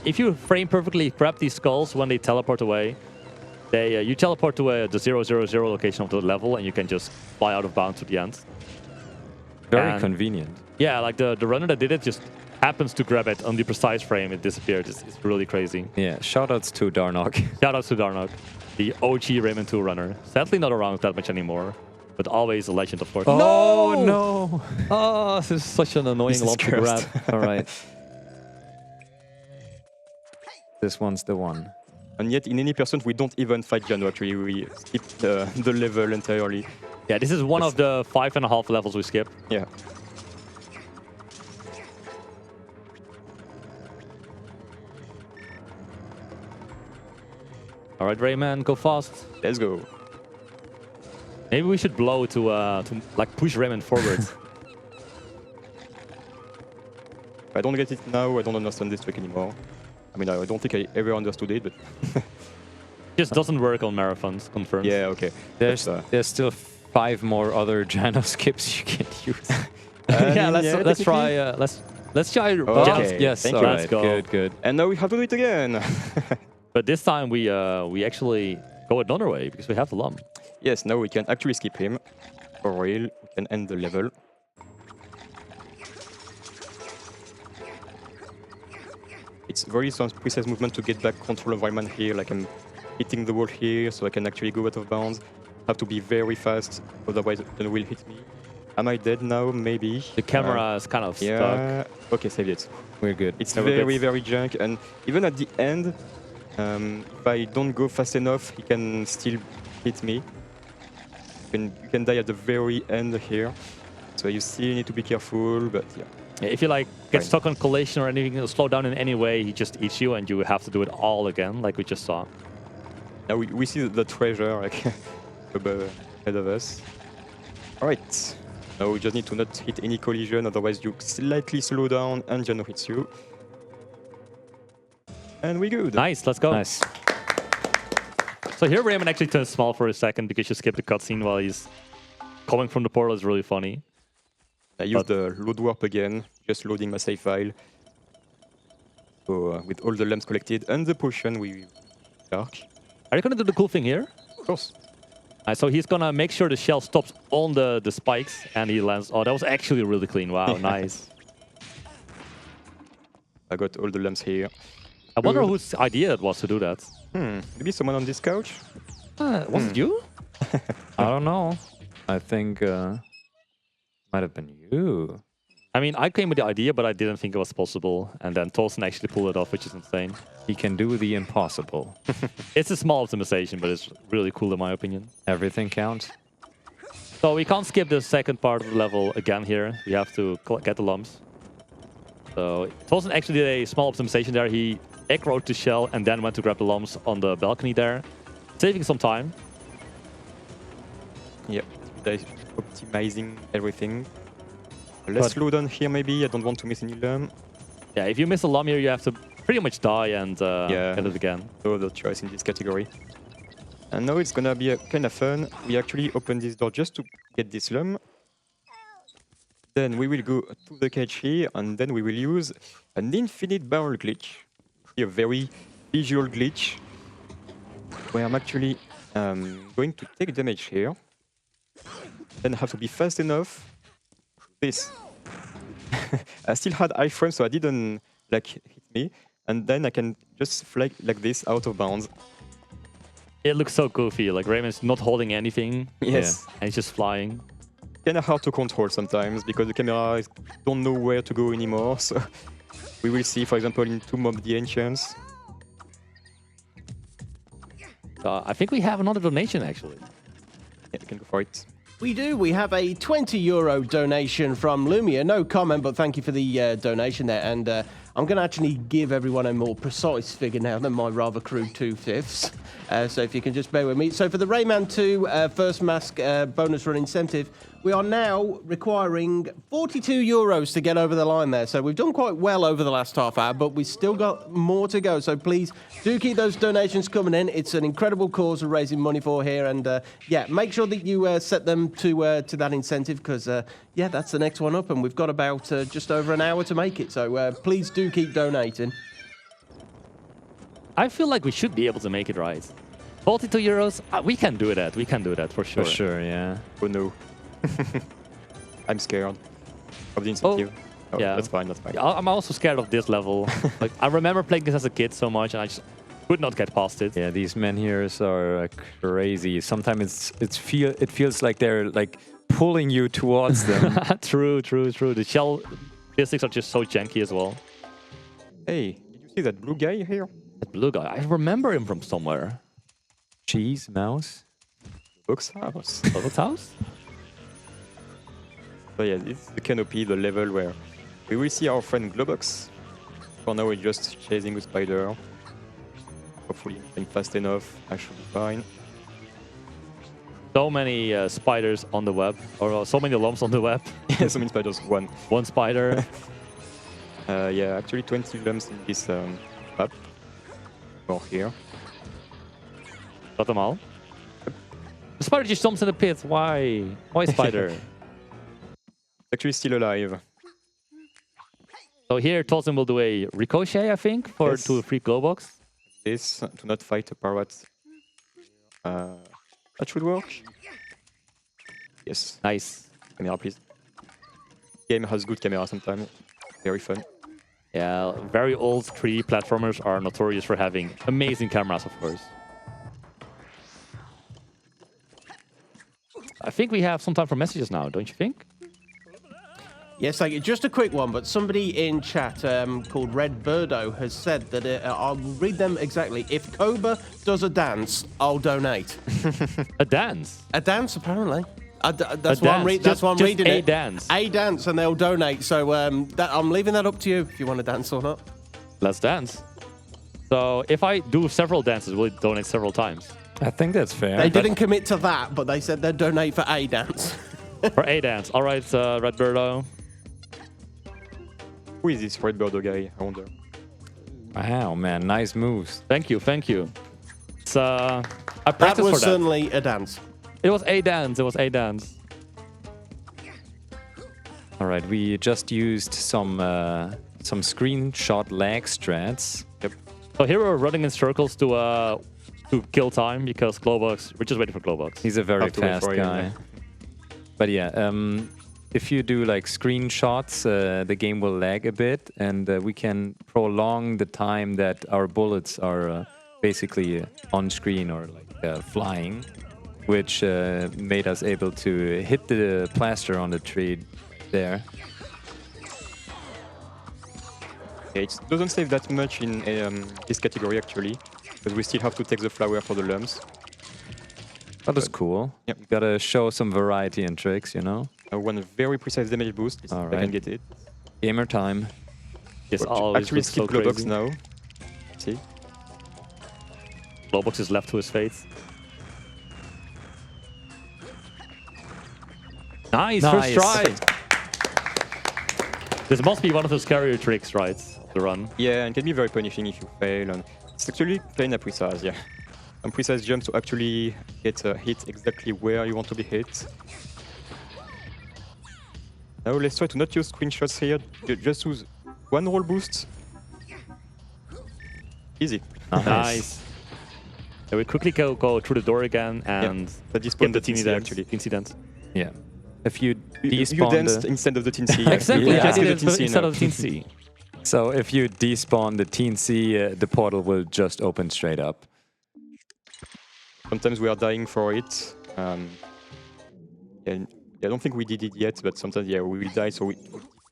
If you frame perfectly, grab these skulls when they teleport away. You teleport to the 000 location of the level and you can just fly out of bounds to the end. Very And- convenient. Yeah, like the runner that did it just happens to grab it on the precise frame. It disappeared. It's really crazy. Yeah, shoutouts to Darnok. Shout out to Darnok, the OG Rayman 2 runner. Sadly not around that much anymore, but always a legend, of course. Oh no! Oh, this is such an annoying This is lump to grab. cursed. All right. This one's the one. And yet, in any percent, we don't even fight Jano. Actually, we skip the level entirely. Yeah, this is one of the 5.5 levels we skip. Yeah. All right, Rayman, go fast. Let's go. Maybe we should blow to like push Rayman forward. If I don't get it now, I don't understand this trick anymore. I mean, I don't think I ever understood it, but Just doesn't work on marathons, confirmed. yeah, okay. There's But, there's still 5 more other Jano skips you can use. Yeah, let's technically. try. Let's try. Okay. Janos- Yes, Thank all you. right, Let's go. good, good. And now we have to do it again. But this time we actually go another way because we have the lump. Yes, now we can actually skip him. For real, we can end the level. It's very some precise movement to get back control of Rayman here. Like I'm hitting the wall here, so I can actually go out of bounds. Have to be very fast, otherwise it will hit me. Am I dead now? Maybe. The camera is kind of stuck. Yeah. Okay, saved it. We're good. It's Never very, bits. very junk. And even at the end, if I don't go fast enough, he can still hit me. You can die at the very end here. So you still need to be careful, but yeah. Yeah, if you like get Fine. stuck on collision or anything, it'll slow down in any way, he just eats you and you have to do it all again, like we just saw. Now we see the treasure like above ahead of us. Alright. Now we just need to not hit any collision, otherwise you slightly slow down and Jano hits you. And we good. Nice, let's go. Nice. So here Rayman actually turns small for a second because you skip the cutscene while he's coming from the portal is really funny. I used the load warp again, just loading my save file. So with all the lamps collected and the potion we dark. Are you gonna do the cool thing here? Of course. So he's gonna make sure the shell stops on the spikes and he lands. Oh, that was actually really clean. Wow, nice. I got all the lamps here. I wonder Good. whose idea it was to do that. Maybe someone on this couch? Was it you? I don't know. I think might have been you. I mean, I came with the idea, but I didn't think it was possible. And then Torsinn actually pulled it off, which is insane. He can do the impossible. It's a small optimization, but it's really cool in my opinion. Everything counts. So we can't skip the second part of the level again here. We have to get the lumps. So Torsinn actually did a small optimization there. He aggroed the shell and then went to grab the lumps on the balcony there, saving some time. Yep, they're optimizing everything. Let's slow down here maybe, I don't want to miss any lump. Yeah, if you miss a lump here, you have to pretty much die and Yeah. get it again. No other choice in this category. And now it's gonna be kind of fun. We actually open this door just to get this lump. Then we will go to the cage here, and then we will use an infinite barrel glitch. A very visual glitch, where I'm actually going to take damage here. Then have to be fast enough. This. I still had iframe, so I didn't like hit me. And then I can just fly like this out of bounds. It looks so goofy. Like Rayman's not holding anything. Yes. And he's just flying. Kind of hard to control sometimes because the camera don't know where to go anymore. So we will see, for example, in Tomb of the Ancients. I think we have another donation actually. Yeah, you can go for it. We do. We have a €20 donation from Lumia. No comment, but thank you for the donation there. And I'm going to actually give everyone a more precise figure now than my rather crude 2/5. So if you can just bear with me. So for the Rayman 2 first mask bonus run incentive, we are now requiring €42 to get over the line there. So we've done quite well over the last half hour, but we've still got more to go. So please do keep those donations coming in. It's an incredible cause we're raising money for here. And yeah, make sure that you set them to that incentive because, yeah, that's the next one up. And we've got about just over an hour to make it. So please do keep donating. I feel like we should be able to make it right. €42, we can do that. We can do that for sure. For sure, yeah. Oh no. I'm scared of the incentive. Oh, yeah. That's fine, that's fine. I'm also scared of this level. Like I remember playing this as a kid so much, and I just could not get past it. Yeah, these menhirs are crazy. Sometimes it feels like they're like pulling you towards them. True. The shell physics are just so janky as well. Hey, did you see that blue guy here? That blue guy, I remember him from somewhere. Cheese, mouse. Box house. Total's house? So yeah, this is the canopy, the level where we will see our friend Globox. For now, we're just chasing a spider. Hopefully, I'm fast enough. I should be fine. So many spiders on the web, or so many lumps on the web. Yeah, so many spiders. One spider. Yeah, actually 20 lumps in this map. Or here. Got them all. The spider just jumps in the pit. Why? Why spider? Actually still alive. So here Torsinn will do a ricochet, I think, for Yes. to free Globox. This to not fight a parrot. That should work. Yes. Nice. Camera, please. Game has good camera sometimes. Very fun. Yeah, very old 3D platformers are notorious for having amazing cameras, of course. I think we have some time for messages now, don't you think? Yes, thank you. Just a quick one, but somebody in chat called Red Birdo has said that I'll read them exactly. If Koba does a dance, I'll donate. A dance? A dance, apparently. That's A why I'm, dance. that's why I'm Just reading a it. dance. A dance, and they'll donate. So I'm leaving that up to you if you want to dance or not. Let's dance. So if I do several dances, will you donate several times? I think that's fair. They didn't commit to that, but they said they'd donate for a dance. For a dance. All right, Red Birdo. Who is this Red Birdo guy? I wonder. Wow, man, nice moves. Thank you. It's I That practiced was for that. certainly a dance. It was a dance. All right, we just used some screenshot lag strats. Yep. So here we're running in circles to kill time because Globox. We're just waiting for Globox. He's a very Have to wait fast for him, guy. yeah. But yeah, if you do like screenshots, the game will lag a bit, and we can prolong the time that our bullets are basically on screen or like flying, which made us able to hit the plaster on the tree there. Yeah, it doesn't save that much in this category actually, because we still have to take the flower for the lumps. That was cool. Yep. You gotta show some variety and tricks, you know? One very precise damage boost, if I can get it. Gamer time. Yes, But always actually looks so skip Globox crazy. now. See? Globox is left to his fate. Nice, Nice. first try. This must be one of those carrier tricks, right? The run. Yeah, and can be very punishing if you fail. And it's actually kind of precise, yeah. Some precise jumps to actually get hit exactly where you want to be hit. Now let's try to not use screenshots here. Just use one roll boost. Easy. Nice. Yeah, we quickly go through the door again and That despawned the the TNC incident. actually. Incident. Yeah. If you You despawn danced instead of the TNC. Exactly, Yeah. I did Just it the TNC instead now. of the TNC. So if you despawn the TNC, the portal will just open straight up. Sometimes we are dying for it. Yeah, I don't think we did it yet, but sometimes we will die, so we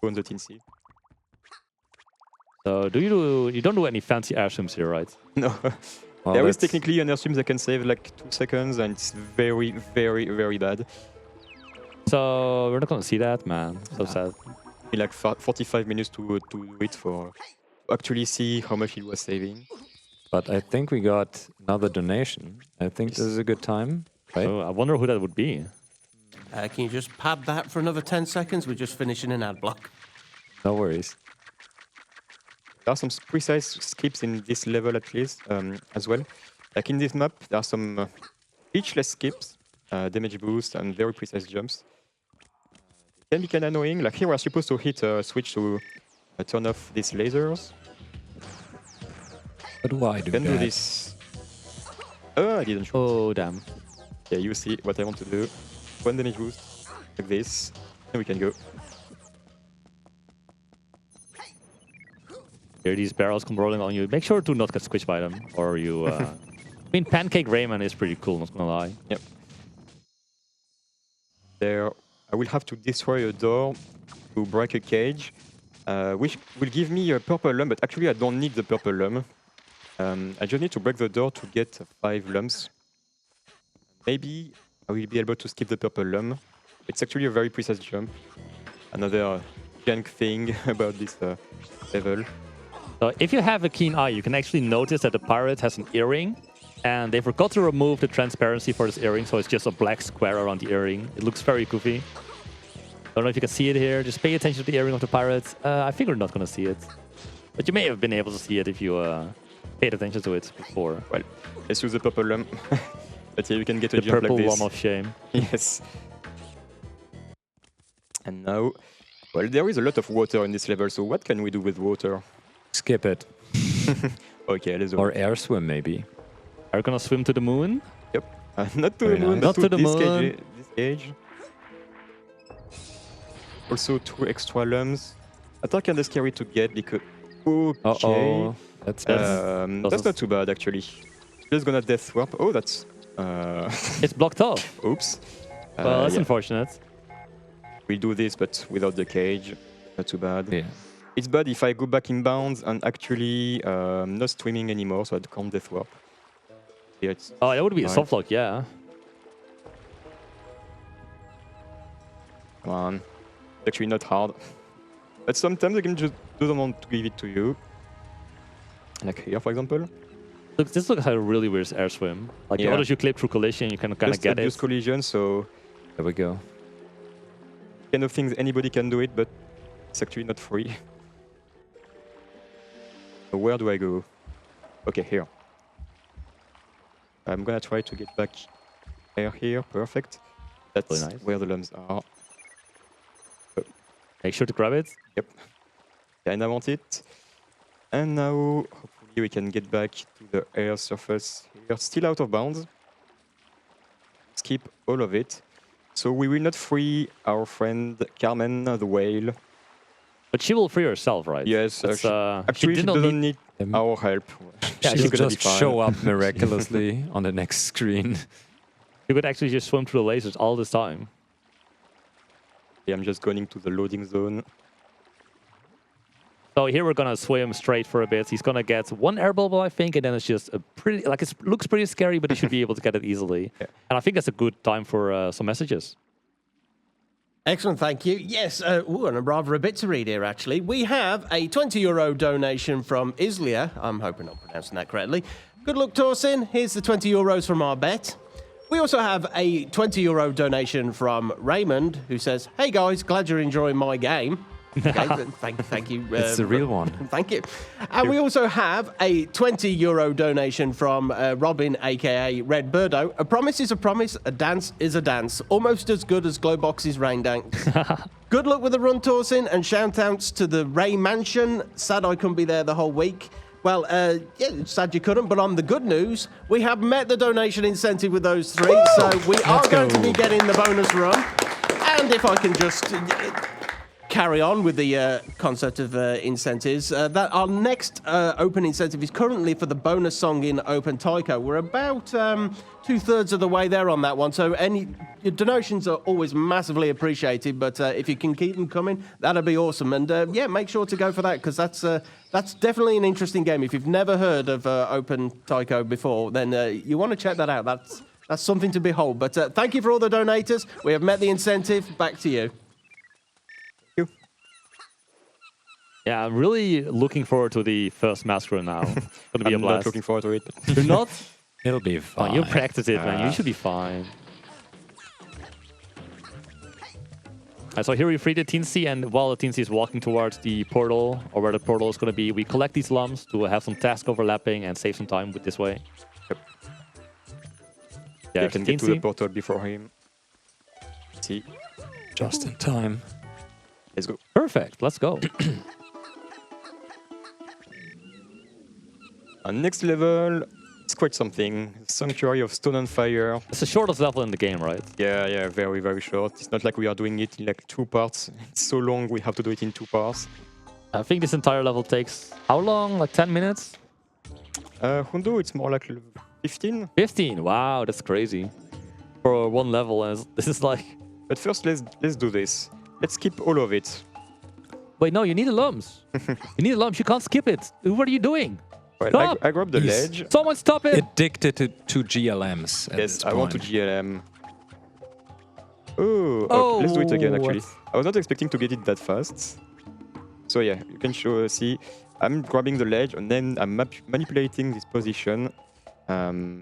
go on the TNC. So you don't do any fancy air swims here, right? No. Well, There is that's- technically an air swim that can save like 2 seconds, and it's very, very, very bad. So we're not gonna see that, man. So sad. In like 45 minutes to do it to actually see how much it was saving. But I think we got another donation. I think this is a good time, right? Oh, I wonder who that would be. Can you just pad that for another 10 seconds? We're just finishing an ad block. No worries. There are some precise skips in this level at least as well. Like in this map, there are some speechless skips, damage boost, and very precise jumps. It can be kind of annoying. Like here, we're supposed to hit a switch to turn off these lasers. But why do Can that? do this. Oh, I didn't shoot. Oh, damn. Yeah, you see what I want to do. One damage boost, like this, and we can go. Here these barrels come rolling on you. Make sure to not get squished by them, or you... I mean, Pancake Rayman is pretty cool, not gonna lie. Yep. There, I will have to destroy a door to break a cage, which will give me a purple lump, but actually I don't need the purple lump. I just need to break the door to get 5 lumps. Maybe I will be able to skip the purple lump. It's actually a very precise jump. Another junk thing about this level. So if you have a keen eye, you can actually notice that the pirate has an earring, and they forgot to remove the transparency for this earring, so it's just a black square around the earring. It looks very goofy. Don't know if you can see it here. Just pay attention to the earring of the pirate. I think we're not going to see it. But you may have been able to see it if you paid attention to it before. Well, let's use the purple lump. But yeah, you can get a The jump purple like this. lump of shame. Yes. And now, well, there is a lot of water in this level, so what can we do with water? Skip it. Okay, let's go. Or air swim, maybe. Are we going to swim to the moon? Yep. Not to Very the moon, nice. but Not to the this moon. cage. This cage. Also, 2 extra lumps. Attack kinda scary to get because... Okay. Uh-oh. That's That's not too bad, actually. Just gonna death swap. Oh, that's... It's blocked off. Oops. Well, that's yeah. unfortunate. We'll do this, but without the cage. Not too bad. yeah. It's bad if I go back in bounds and actually not swimming anymore, so I can't death warp. Yeah, it's Oh, that would be a Fine. soft lock, yeah. come on. It's actually not hard. But sometimes the game just doesn't want to give it to you. Like here, for example. Look, this looks like a really weird air swim. Like the Yeah. others you clip through collision, you can kind of Just get abuse it. collision, so There we go. kind of things anybody can do it, but it's actually not free. So where do I go? Okay, here. I'm gonna try to get back here. Perfect. That's Really nice. where the lumps are. Make sure to grab it. Yep. Yeah, and I want it. And now, hopefully, we can get back to the air surface here. Still out of bounds. Skip all of it. So we will not free our friend Carmen, the whale. But she will free herself, right? Yes, That's, actually, she did not doesn't need... need our help. Yeah, She's She'll gonna be just fine. show up miraculously on the next screen. You could actually just swim through the lasers all this time. Yeah, I'm just going into the loading zone. So here we're gonna swim straight for a bit. He's gonna get 1 air bubble, I think, and then it's just a pretty, like it looks pretty scary, but he should be able to get it easily. Yeah. And I think that's a good time for some messages. Excellent, thank you. Yes, and rather a bit to read here, actually. We have a €20 donation from Islia. I'm hoping I'm pronouncing that correctly. Good luck, Torsinn. Here's the €20 from our bet. We also have a €20 donation from Raymond, who says, "Hey guys, glad you're enjoying my game." Okay, thank you. It's the real one. Thank you. And we also have a €20 donation from Robin, aka Red Birdo. A promise is a promise, a dance is a dance. Almost as good as Glowbox's Rain Dance. Good luck with the run, Torsinn, and shout-outs to the Ray Mansion. Sad I couldn't be there the whole week. Well, yeah, sad you couldn't, but on the good news, we have met the donation incentive with those three, so we are going to be getting the bonus run. And if I can just carry on with the concept of incentives, that our next open incentive is currently for the bonus song in Open Taiko. We're about 2/3 of the way there on that one, so your donations are always massively appreciated, but if you can keep them coming, that'd be awesome. And yeah, make sure to go for that, because that's definitely an interesting game. If you've never heard of Open Taiko before, then you want to check that out. That's something to behold. But thank you for all the donators. We have met the incentive. Back to you. Yeah, I'm really looking forward to the first massacre now. Gonna be a I'm blast. not looking forward to it. You're not? It'll be fine. Oh, you practice it, man. You should be fine. So here we free the Teensy, and while the Teensy is walking towards the portal, or where the portal is going to be, we collect these lumps to have some task overlapping and save some time with this way. Yep. Yeah, you can get to the portal before him. See. Just in time. Let's go. Perfect. Let's go. Next level, it's quite something. Sanctuary of Stone and Fire. It's the shortest level in the game, right? Yeah, very, very short. It's not like we are doing it in like 2 parts. It's so long, we have to do it in 2 parts. I think this entire level takes how long? Like 10 minutes? Hundo, it's more like 15. 15. Wow, that's crazy. For one level, and this is like... But first, let's do this. Let's skip all of it. Wait, no, you need the lumps. You need the lumps. You can't skip it. What are you doing? Well, I grabbed the ledge. Someone stop it! Addicted to GLMs. Yes, I want to GLM. Oh, let's do it again, actually. I was not expecting to get it that fast. So yeah, you can see, I'm grabbing the ledge, and then I'm manipulating this position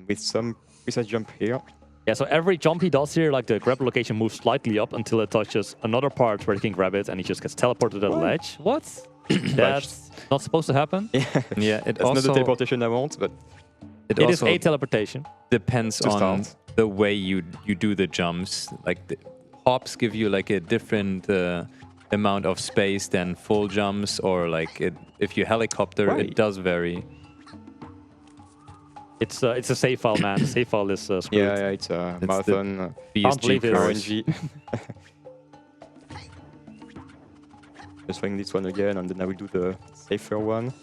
with some precise jump here. Yeah, so every jump he does here, like the grab location moves slightly up until it touches another part where he can grab it, and he just gets teleported to the ledge. What? That's not supposed to happen? Yeah, That's not the teleportation I want, but... It is a teleportation. Depends on the way you do the jumps. Like, the hops give you like a different amount of space than full jumps, or like if you helicopter, it does vary. It's a save file, man. The save file is screwed. Yeah, it's a marathon. BSG RNG. Just trying this one again, and then I will do the safer one.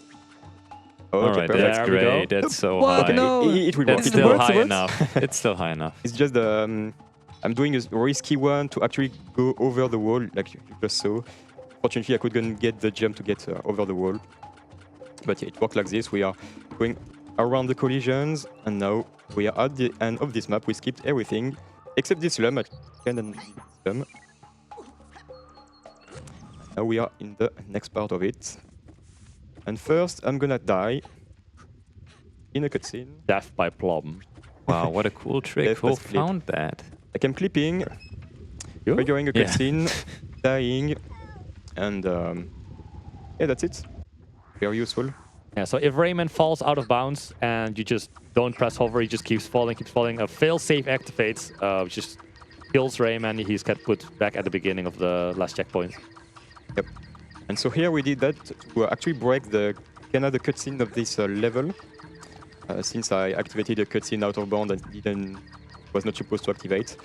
Oh, all right, perfect. that's great. That's so What? high. No. It will That's work. still high enough. It's still high enough. It's just I'm doing a risky one to actually go over the wall, like you just saw. Fortunately, I couldn't get the jump to get over the wall. But yeah, it worked like this. We are going around the collisions, and now we are at the end of this map. We skipped everything except this slum. Slum. Now we are in the next part of it. And first, I'm gonna die in a cutscene. Death by plum. Wow, what a cool trick. Who found that? Like I'm clipping, triggering a cutscene, dying, and yeah, that's it. Very useful. Yeah, so if Rayman falls out of bounds and you just don't press hover, he just keeps falling. A fail-safe activates, which just kills Rayman. He's got put back at the beginning of the last checkpoint. Yep. And so here we did that to actually break the cutscene of this level. Since I activated a cutscene out of bound and was not supposed to activate.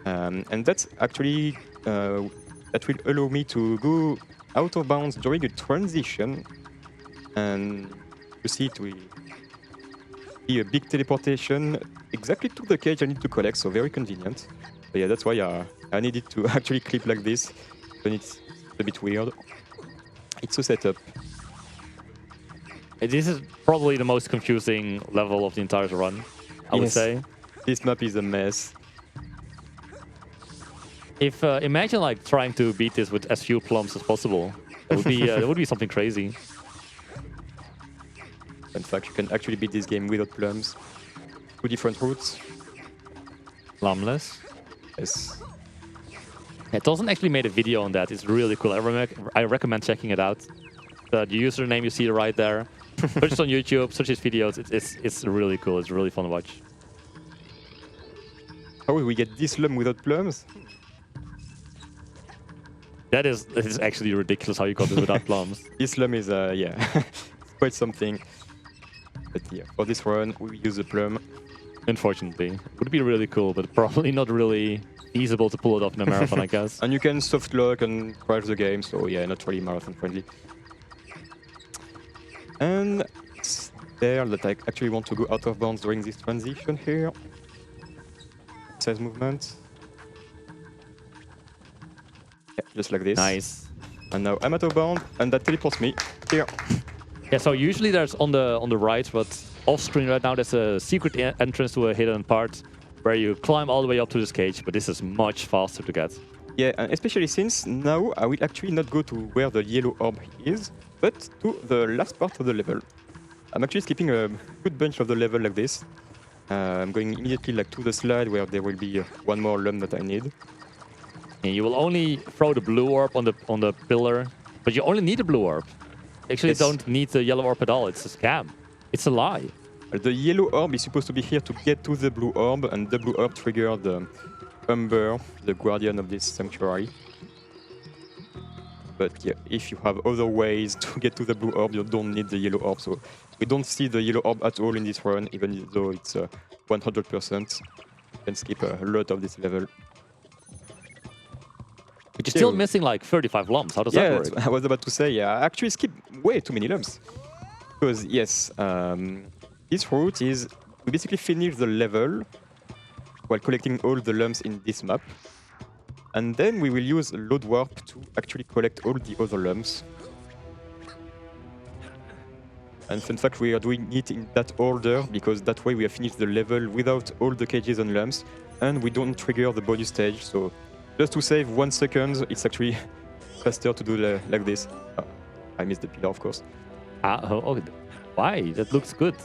And that's actually, that will allow me to go out of bounds during a transition. And you see it will be a big teleportation exactly to the cage I need to collect, so very convenient. But yeah, that's why I needed to actually clip like this, when it's a bit weird. It's a setup. This is probably the most confusing level of the entire run, I would say. This map is a mess. If imagine like trying to beat this with as few plums as possible. That would be something crazy. In fact, you can actually beat this game without plums. 2 different routes. Lumless. Yes. Yeah, Torsinn actually made a video on that. It's really cool. I recommend checking it out. The username you see right there. Search it on YouTube. Search his videos. It's really cool. It's really fun to watch. How will we get this lum without plums? That is actually ridiculous how you got this without plums. This lum is, yeah, it's quite something. But yeah, for this run, we use a plum. Unfortunately. Would be really cool, but probably not really feasible to pull it off in a marathon, I guess. And you can soft lock and crash the game, so yeah, not really marathon friendly. And it's there that I actually want to go out of bounds during this transition here. Size movement. Yeah, just like this. Nice. And now I'm out of bound, and that teleports me here. Yeah, so usually there's on the right, but off screen right now there's a secret entrance to a hidden part where you climb all the way up to this cage, but this is much faster to get. Yeah, and especially since now I will actually not go to where the yellow orb is, but to the last part of the level. I'm actually skipping a good bunch of the level like this. I'm going immediately like to the slide where there will be one more lum that I need. And you will only throw the blue orb on the pillar, but you only need the blue orb. Actually, Yes. don't need the yellow orb at all. It's a scam. It's a lie. The yellow orb is supposed to be here to get to the blue orb, and the blue orb triggered the Umber, the guardian of this sanctuary. But yeah, if you have other ways to get to the blue orb, you don't need the yellow orb. So we don't see the yellow orb at all in this run, even though it's 100%. You can skip a lot of this level. But you're still missing like 35 lumps. How does that work? I was about to say, yeah, I actually skipped way too many lumps. Because, yes, this route is we basically finish the level while collecting all the lumps in this map. And then we will use load warp to actually collect all the other lumps. And fun fact, we are doing it in that order because that way we have finished the level without all the cages and lumps, and we don't trigger the bonus stage. So just to save 1 second, it's actually faster to do like this. Oh, I missed the pillar, of course. Why? That looks good.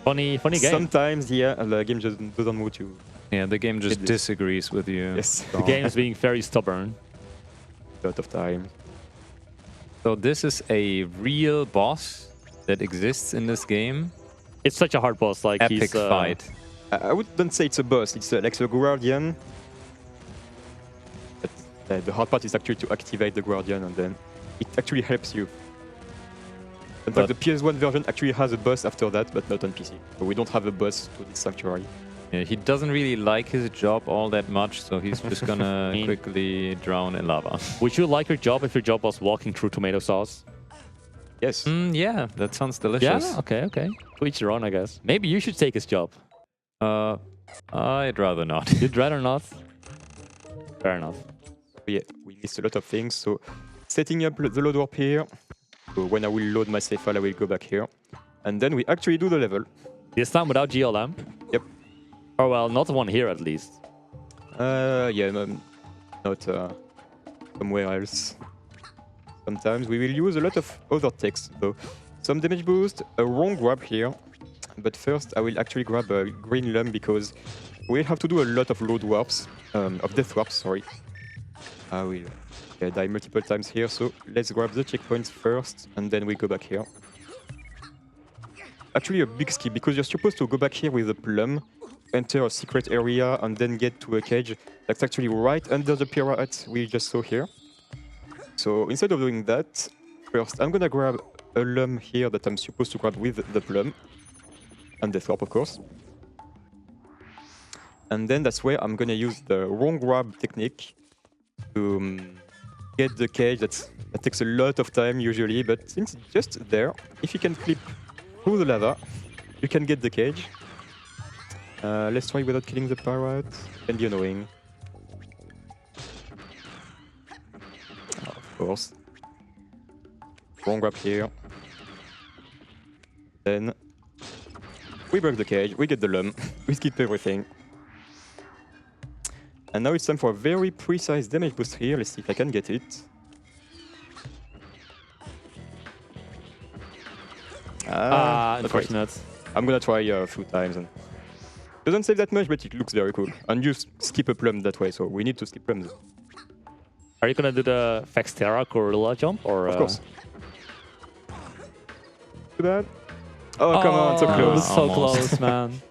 funny game. Sometimes, yeah, the game just doesn't want you. Yeah, the game just disagrees with you. Yes. The game is being very stubborn. A lot of time. So this is a real boss that exists in this game. It's such a hard boss. Like Epic fight. I wouldn't say it's a boss. It's like the guardian. But the hard part is actually to activate the guardian, and then it actually helps you. In fact, the PS1 version actually has a boss after that, but not on PC. So we don't have a boss to this sanctuary. Yeah, he doesn't really like his job all that much, so he's just gonna quickly drown in lava. Would you like your job if your job was walking through tomato sauce? Yes. Yeah, that sounds delicious. Yeah, okay. To each your own, I guess. Maybe you should take his job. I'd rather not. You'd rather not? Fair enough. Yeah, we missed a lot of things. So setting up the load warp here. So when I will load my save file, I will go back here. And then we actually do the level. This time without GLM? Yep. Or well, not the one here at least. Yeah, not somewhere else. Sometimes we will use a lot of other text though. Some damage boost, a wrong grab here. But first I will actually grab a green lum because we'll have to do a lot of load warps, of death warps, sorry. I will die multiple times here, so let's grab the checkpoints first and then we go back here. Actually a big skip because you're supposed to go back here with a plum, enter a secret area and then get to a cage that's actually right under the pirate we just saw here. So instead of doing that, first I'm gonna grab a lum here that I'm supposed to grab with the plum. And the warp, of course. And then that's where I'm gonna use the wrong grab technique to get the cage. That takes a lot of time usually, but since it's just there, if you can clip through the lava, you can get the cage. Let's try without killing the pirate. It can be annoying. Of course. Wrong grab here. Then we break the cage, we get the lum, we skip everything. And now it's time for a very precise damage boost here. Let's see if I can get it. Unfortunate. I'm gonna try a few times and Doesn't save that much, but it looks very cool. And you skip a plum that way, so we need to skip plums. Are you gonna do the Vexterra Gorilla jump or? Of course. Too bad. Oh, come on, so close. So close, man.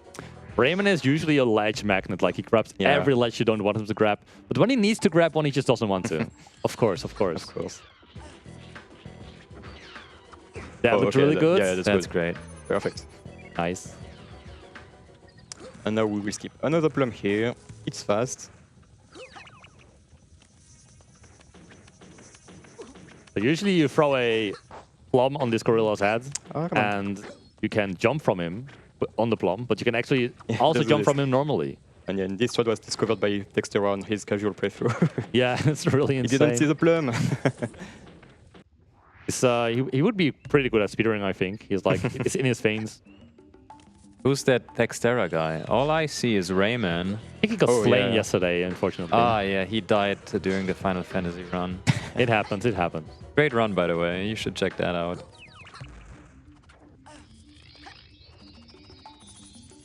Rayman is usually a ledge magnet. Like he grabs every ledge you don't want him to grab. But when he needs to grab one, he just doesn't want to. Of course, of course. Of course. That looked really good. Yeah, That's great. Perfect. Nice. And now we will skip another plum here. It's fast. So usually you throw a plum on this gorilla's head, come on. and you can jump from him on the plum, but you can actually also do jump this. from him normally. And then this shot was discovered by Textera on his casual playthrough. Yeah, it's really He insane. didn't see the plum. He would be pretty good at speedrunning, I think. He's like, it's in his veins. Who's that Textera guy? All I see is Rayman. I think he got slain yesterday, unfortunately. Ah, yeah, he died during the Final Fantasy run. It happens, it happens. Great run, by the way. You should check that out.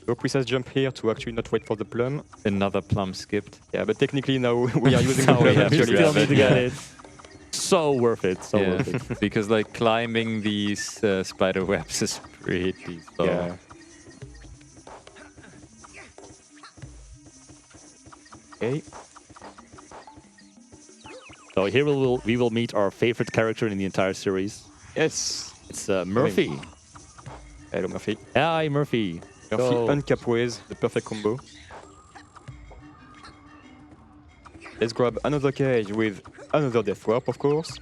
So precise jump here to actually not wait for the plum. Another plum skipped. Yeah, but technically now we are using the Now we plum have to We actually. still grab need to it, get yeah. it. So worth it, so worth it. Because like climbing these spider webs is pretty slow. Yeah. Okay. So here we will meet our favorite character in the entire series. Yes. It's Murphy. Hello, Murphy. Hi, Murphy. Murphy Go. and Capways, the perfect combo. Let's grab another cage with another death warp, of course.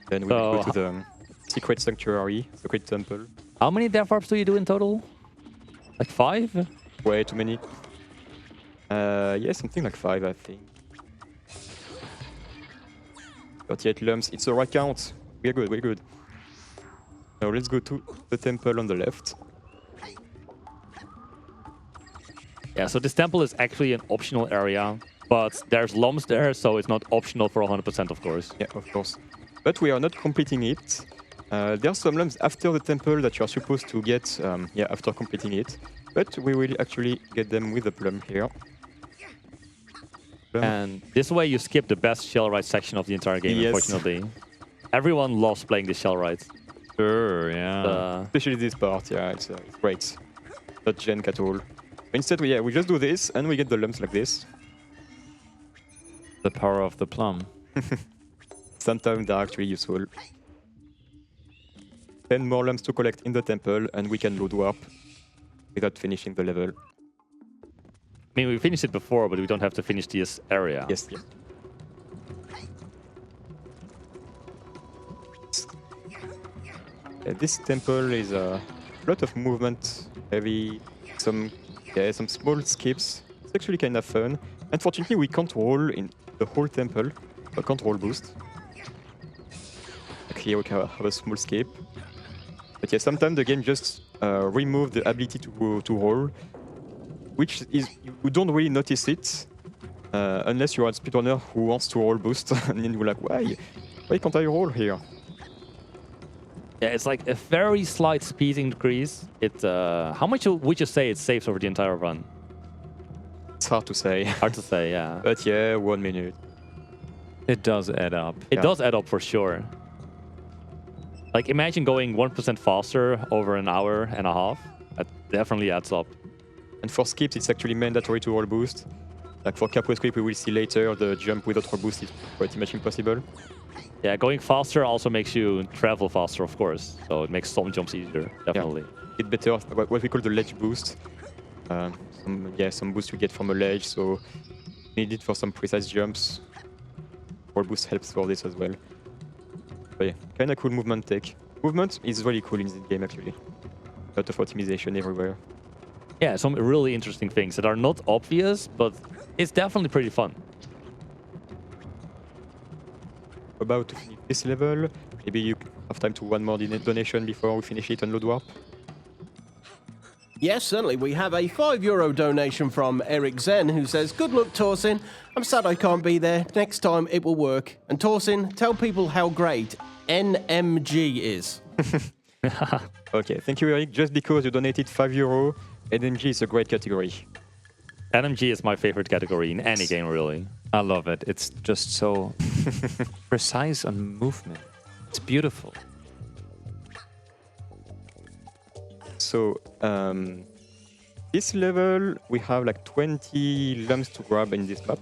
Then we'll go to the secret sanctuary, secret temple. How many death warps do you do in total? Like 5? Way too many. Yeah, something like 5, I think. 38 lumps, it's the right count. We're good, we're good. Now let's go to the temple on the left. Yeah, so this temple is actually an optional area, but there's lumps there, so it's not optional for 100%, of course. Yeah, of course. But we are not completing it. There are some lumps after the temple that you are supposed to get after completing it. But we will actually get them with the plum here. Plum. And this way you skip the best shell ride section of the entire game, Yes. unfortunately. Everyone loves playing the shell ride. Sure, yeah. Especially this part, yeah, it's great. Not jank at all. Instead, we just do this and we get the lumps like this. The power of the plum. Sometimes they're actually useful. 10 more lumps to collect in the temple and we can load warp without finishing the level. I mean, we finished it before, but we don't have to finish this area. Yes, yes. This temple is a lot of movement, heavy, some small skips. It's actually kind of fun. Unfortunately, we can't roll in the whole temple. We can't roll boost. Like here we can have a small skip. But yeah, sometimes the game just remove the ability to roll, which is you don't really notice it unless you're a speedrunner who wants to roll boost, and then you're like, why can't I roll here? Yeah, it's like a very slight speed increase. How much would you say it saves over the entire run? It's hard to say. Hard to say, yeah. But yeah, 1 minute. It does add up. It does add up for sure. Like, imagine going 1% faster over an hour and a half. That definitely adds up. And for skips, it's actually mandatory to roll boost. Like for Capway script, we will see later, the jump without roll boost is pretty much impossible. Yeah, going faster also makes you travel faster, of course. So it makes some jumps easier, definitely. Yeah. It's better, what we call the ledge boost. Some boost you get from a ledge, so you need it for some precise jumps. Roll boost helps for this as well. But yeah, kind of cool movement tech. Movement is really cool in this game, actually. A lot of optimization everywhere. Yeah, some really interesting things that are not obvious, but it's definitely pretty fun. About to finish this level. Maybe you have time to one more donation before we finish it and load warp. Yes, certainly. We have a €5 donation from Eric Zen, who says, "Good luck, Torsinn. I'm sad I can't be there. Next time it will work. And Torsinn, tell people how great NMG is." Okay, thank you, Eric. Just because you donated €5, NMG is a great category. NMG is my favorite category in any game, really. I love it. It's just so precise on movement. It's beautiful. So, this level, we have like 20 lumps to grab in this map.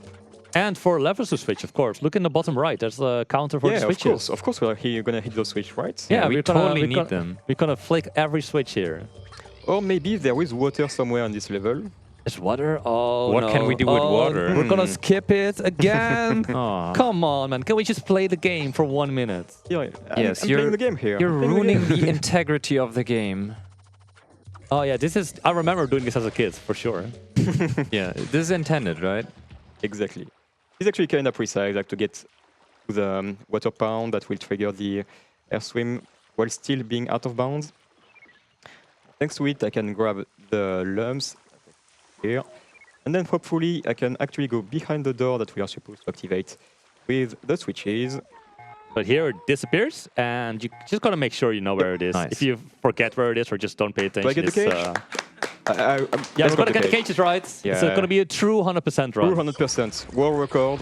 And for levers to switch, of course. Look in the bottom right. There's a counter for the switches. Of course, we're gonna hit those switch, right? Yeah, we totally need them. We're gonna flick every switch here. Or maybe there is water somewhere on this level. There's water? Oh, What no. can we do with water? We're gonna skip it again. Aw. Come on, man. Can we just play the game for 1 minute? Yeah, Yes, I'm playing the game here. You're I'm playing the ruining game. the integrity of the game. Oh, yeah. This is... I remember doing this as a kid, for sure. Yeah, this is intended, right? Exactly. It's actually kind of precise, like to get to the water pound that will trigger the air swim while still being out of bounds. Thanks to it, I can grab the lumps here. And then hopefully I can actually go behind the door that we are supposed to activate with the switches. But here it disappears, and you just gotta make sure you know where it is. Nice. If you forget where it is or just don't pay attention, Do I get the cage? Yeah, we're gonna get the cages right. Yeah. It's gonna be a true 100% run. 200%. World record.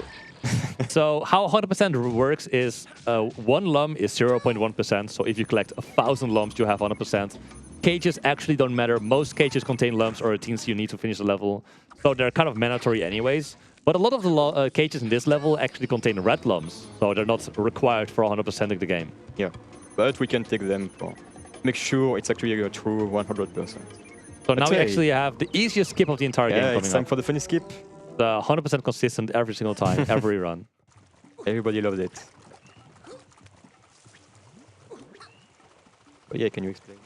So how 100% works is one lum is 0.1%. So if you collect 1,000 lumps, you have 100%. Cages actually don't matter. Most cages contain lumps or a teensy you need to finish the level. So they're kind of mandatory anyways. But a lot of the cages in this level actually contain red lumps. So they're not required for 100%ing the game. Yeah, but we can take them for make sure it's actually a true 100%. So now we actually have the easiest skip of the entire game Yeah, coming it's time up. for the funny skip. The 100% consistent every single time, every run. Everybody loves it. But yeah, can you explain?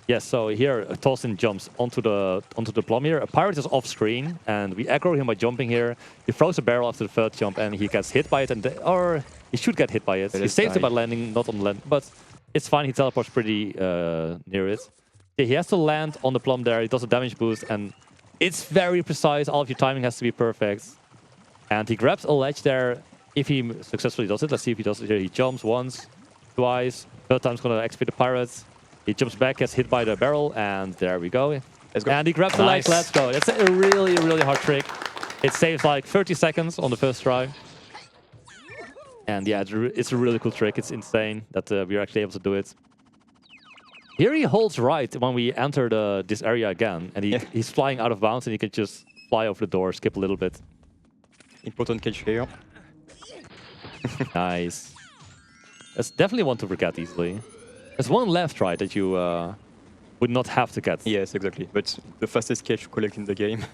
Yes, so here Torsinn jumps onto the plum here. A pirate is off screen, and we aggro him by jumping here. He throws a barrel after the third jump, and he gets hit by it, or he should get hit by it. He saves it by landing, not on the land, but it's fine. He teleports pretty near it. Yeah, he has to land on the plum there. He does a damage boost, and it's very precise. All of your timing has to be perfect. And he grabs a ledge there. If he successfully does it, let's see if he does it here. He jumps once, twice. Third time's gonna XP the pirate. He jumps back, gets hit by the barrel, and there we go. Let's go. And he grabs the ledge. Let's go. That's a really, really hard trick. It saves like 30 seconds on the first try. And yeah, it's a really cool trick. It's insane that we're actually able to do it. Here he holds right when we enter this area again, and he's flying out of bounds, and he can just fly over the door, skip a little bit. Important cage here. Nice. That's definitely one to forget easily. There's one left, right, that you would not have to get. Yes, exactly. But the fastest cage to collect in the game.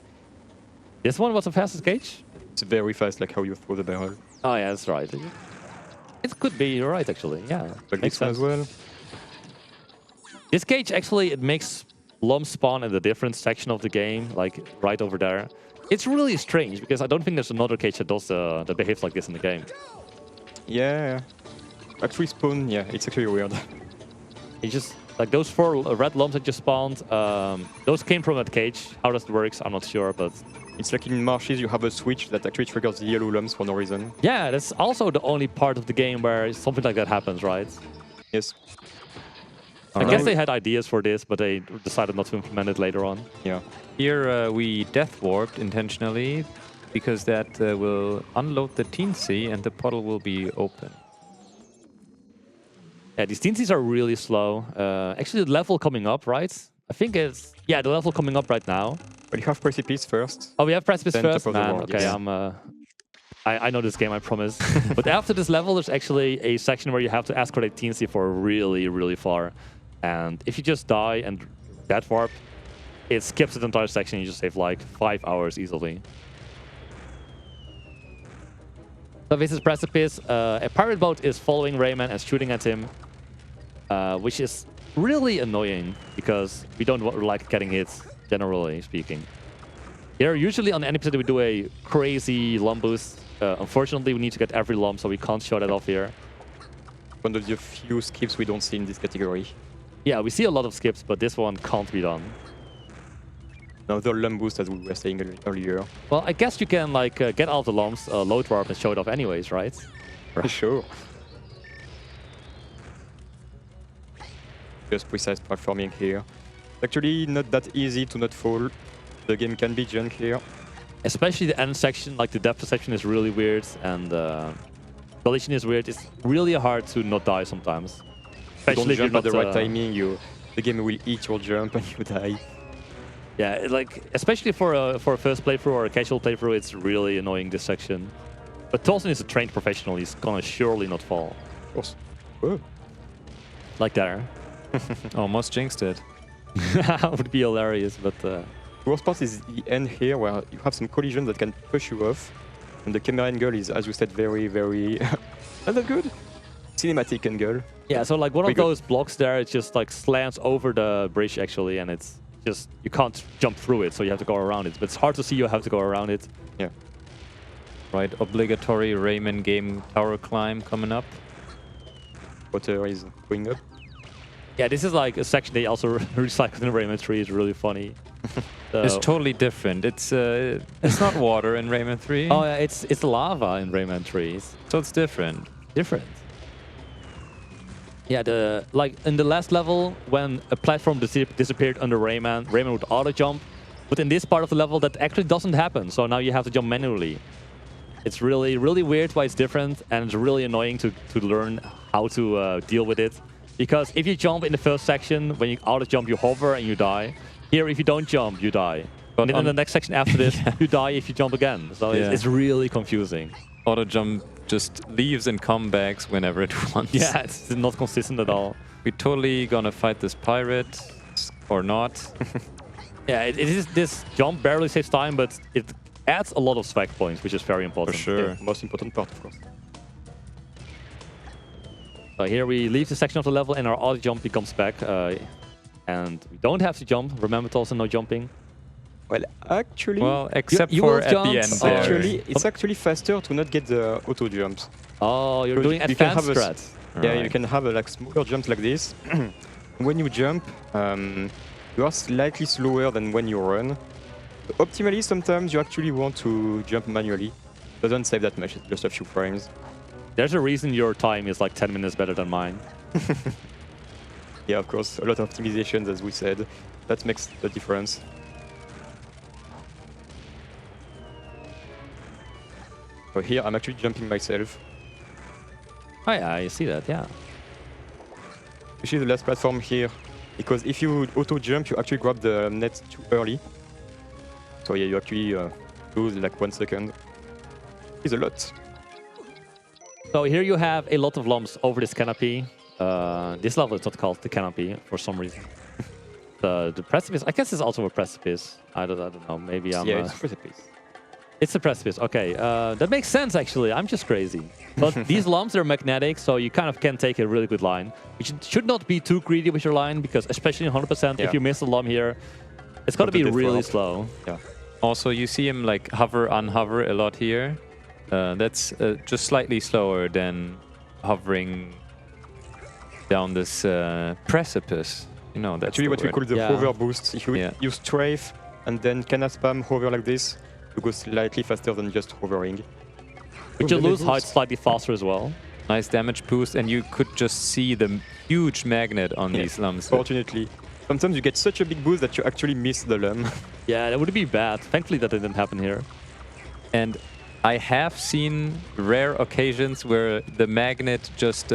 This one was the fastest cage? It's very fast, like how you throw the barrel. Oh yeah, that's right. It could be, you're right, actually. Yeah, Like makes this one sense. as well. This cage, actually, it makes lumps spawn in a different section of the game, like right over there. It's really strange, because I don't think there's another cage that does that behaves like this in the game. Yeah. Actually spawn, yeah, it's actually weird. It's just, like those 4 red lumps that just spawned, those came from that cage. How that works, I'm not sure, but... It's like in marshes, you have a switch that actually triggers the yellow lumps for no reason. Yeah, that's also the only part of the game where something like that happens, right? Yes. I guess they had ideas for this, but they decided not to implement it later on. Yeah. Here we death warped intentionally because that will unload the teensy and the portal will be open. Yeah, these teensies are really slow. Actually, the level coming up, right? I think it's... Yeah, the level coming up right now. But you have Precipice first. Oh, we have Precipice Then first? Top of the Man, World, okay, yes. I know this game, I promise. But after this level, there's actually a section where you have to escort a teensy for really, really far. And if you just die and death warp, it skips the entire section. You just save like 5 hours easily. So this is Precipice. A pirate boat is following Rayman and shooting at him, which is really annoying because we don't like getting hit, generally speaking. Here, usually on any episode, we do a crazy lump boost. Unfortunately, we need to get every lump, so we can't show that off here. One of the few skips we don't see in this category. Yeah, we see a lot of skips, but this one can't be done. Another lump boost, as we were saying earlier. Well, I guess you can like get all the lumps, load warp, and show it off anyways, right? Sure. just precise platforming here. It's actually not that easy to not fall. The game can be junk here. Especially the end section, like the depth perception is really weird, and collision is weird. It's really hard to not die sometimes. Especially if you if don't you're jump at the not, right timing, the game will eat your jump and you die. Yeah, like especially for a first playthrough or a casual playthrough, it's really annoying this section. But Torsinn is a trained professional. He's gonna surely not fall. Of course. Oh. Like there. Almost jinxed it. That would be hilarious, but... The worst part is the end here, where you have some collisions that can push you off. And the camera angle is, as you said, very, very... not that good. Cinematic angle. Yeah, so like one of those blocks there, it just like slants over the bridge actually, and it's just... You can't jump through it, so you have to go around it. But it's hard to see you have to go around it. Yeah. Right, obligatory Rayman game tower climb coming up. Water is going up. Yeah, this is like a section they also recycled in Rayman 3. It's really funny. It's totally different. It's not water in Rayman 3. Oh yeah, it's lava in Rayman 3. So it's different. Different. Yeah, like in the last level, when a platform disappeared under Rayman, Rayman would auto jump. But in this part of the level, that actually doesn't happen. So now you have to jump manually. It's really, really weird why it's different, and it's really annoying to learn how to deal with it. Because if you jump in the first section, when you auto jump, you hover and you die. Here, if you don't jump, you die. But then in the next section after this, you die if you jump again. So it's really confusing. Auto jump just leaves and comes back whenever it wants. Yeah, it's not consistent at all. We're totally gonna fight this pirate, or not. Yeah, this jump barely saves time, but it adds a lot of swag points, which is very important. For sure. Yeah, most important part, of course. So here we leave the section of the level and our auto jump becomes back. And we don't have to jump. Remember, it's also no jumping. Well, actually... Well, except you for will at jump. the end there. Actually, it's actually faster to not get the auto jumps. Oh, you're So doing you can advanced have strats. Yeah, Right. you can have like smaller jumps like this. When you jump, you are slightly slower than when you run. Optimally, sometimes you actually want to jump manually. Doesn't save that much, it's just a few frames. There's a reason your time is like 10 minutes better than mine. Yeah, of course, a lot of optimizations, as we said. That makes the difference. So here, I'm actually jumping myself. Oh yeah, I see that, yeah. Especially the last platform here. Because if you auto-jump, you actually grab the net too early. So yeah, you actually lose like 1 second. It's a lot. So here you have a lot of lumps over this canopy. This level is not called the canopy for some reason. The precipice, I guess it's also a precipice. I don't know, maybe I'm... Yeah, it's a precipice. It's a precipice, okay. That makes sense, actually. I'm just crazy. But these lumps are magnetic, so you kind of can take a really good line. You should not be too greedy with your line, because especially in 100%, if you miss a lump here, it's going to be really slow. Yeah. Also, you see him like hover, unhover a lot here. That's just slightly slower than hovering down this precipice. You know, that's actually what we call the hover boost. If you strafe and then can spam hover like this, you go slightly faster than just hovering. But you lose height slightly faster as well. Nice damage boost, and you could just see the huge magnet on these lumps. Fortunately. Sometimes you get such a big boost that you actually miss the lump. Yeah, that would be bad. Thankfully that didn't happen here. And I have seen rare occasions where the magnet just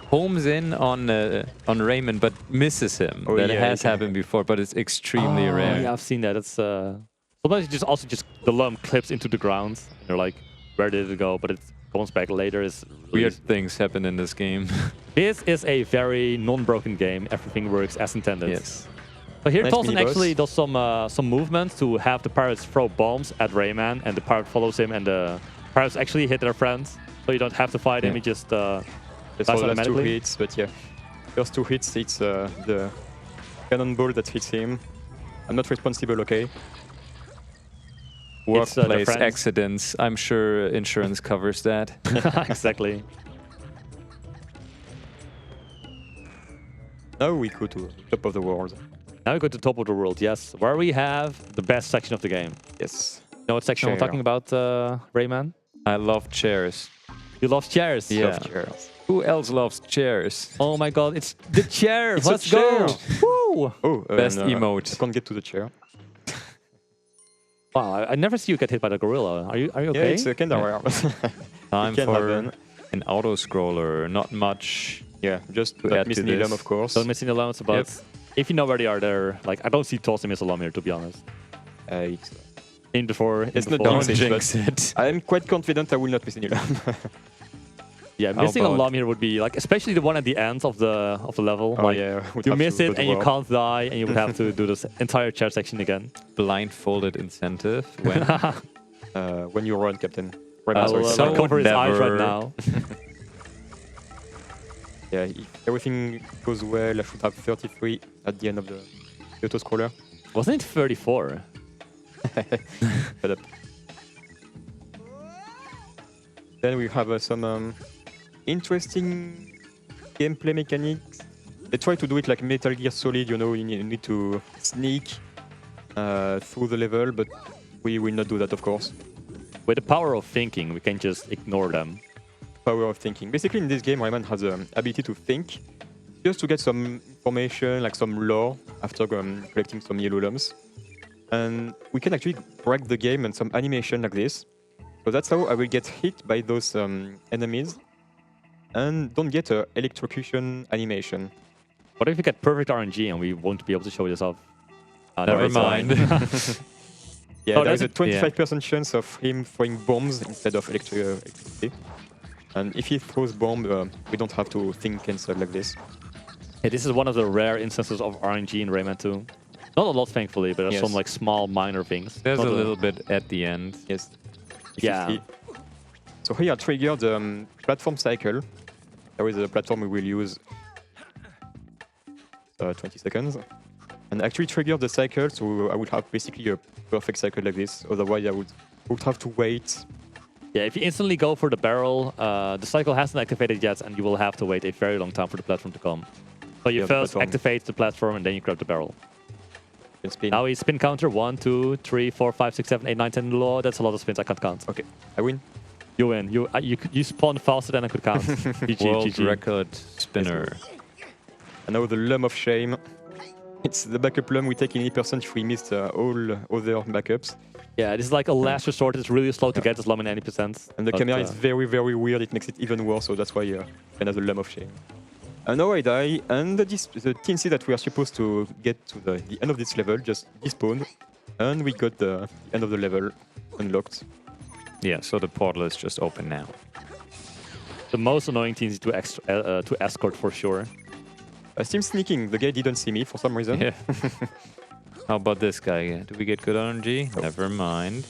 homes in on Rayman but misses him. Oh, that yeah, has happened before, but it's extremely rare. Yeah, I've seen that. It's sometimes just the lump clips into the ground. And you're like, where did it go? But it comes back later. It's really Weird things happen in this game. This is a very non-broken game. Everything works as intended. Yes. So here Nice Torsinn mini-boss. actually does some movements to have the pirates throw bombs at Rayman, and the pirate follows him, and the pirates actually hit their friends. So you don't have to fight him. He just That's dies all the last 2 automatically. hits, but yeah. First 2 hits, it's the cannonball that hits him. I'm not responsible, okay? Workplace accidents. I'm sure insurance covers that. Exactly. Now we go to top of the world. Now we go to top of the world, yes, where we have the best section of the game. Yes. You know what section I'm Chair. talking about, Rayman? I love chairs. You love chairs. Yeah. Love chairs. Who else loves chairs? Oh my god, it's the chair! It's a Let's go! chair. Woo! Oh, Best and, emote. I can't get to the chair. Wow, I never see you get hit by the gorilla. Are you Yeah, okay? it's kind of rare. Time can for happen. an auto scroller. Not much. Yeah, just To not add to missing them, this. of course. Don't miss any alarms, but if you know where they are, there. Like I don't see Torsinn miss alarm here, to be honest. It's, In before, in It's not before. down. Don't jinx it. I'm quite confident I will not miss any lamp. Yeah, How missing about- alarm here would be like, especially the one at the end of the level. Oh, like, yeah, would you have to miss go it to and you warp. can't die, and you would have to do this entire chair section again. Blindfolded incentive. When you run, Captain. I Rayman, will sorry. so like, cover his eyes right never- now. Yeah, if everything goes well, I should have 33 at the end of the auto scroller. Wasn't it 34? Shut up. Then we have some interesting gameplay mechanics. They try to do it like Metal Gear Solid, you know, you need to sneak through the level, but we will not do that, of course. With the power of thinking, we can just ignore them. Power of thinking. Basically, in this game, Rayman has the ability to think, just to get some information, like some lore, after collecting some yellow lumps. And we can actually break the game and some animation like this. So that's how I will get hit by those enemies and don't get a electrocution animation. What if we get perfect RNG and we won't be able to show this off? Never it's fine. mind. Yeah, Oh, there is that's a 25% chance of him throwing bombs instead of electricity. And if he throws bomb, we don't have to think cancel like this. Yeah, this is one of the rare instances of RNG in Rayman 2. Not a lot, thankfully, but there's Yes. some like small minor things. There's Not a little bit at the end. Yes. If Yeah. you see. So here I triggered the platform cycle. There is a platform we will use 20 seconds. And actually trigger the cycle, so I would have basically a perfect cycle like this. Otherwise I would have to wait. Yeah, if you instantly go for the barrel, the cycle hasn't activated yet, and you will have to wait a very long time for the platform to come. So you Yeah, first platform. activate the platform, and then you grab the barrel. And spin. Now we spin counter 1, 2, 3, 4, 5, 6, 7, 8, 9, 10 in the law. That's a lot of spins. I can't count. Okay, I win. You win. You spawned faster than I could count. GG, World GG. record spinner. And now the lump of shame. It's the backup lump we take in 80% if we missed all other backups. Yeah, this is like a last resort. It's really slow to get this lump in any percent. And the But, camera is very, very weird. It makes it even worse, so that's why it has a lump of shame. And now I die, and the TNC that we are supposed to get to the end of this level just despawned, and we got the end of the level unlocked. Yeah, so the portal is just open now. the most annoying things to escort for sure. Still sneaking. The guy didn't see me for some reason. Yeah. How about this guy? Do we get good RNG? Nope. Never mind.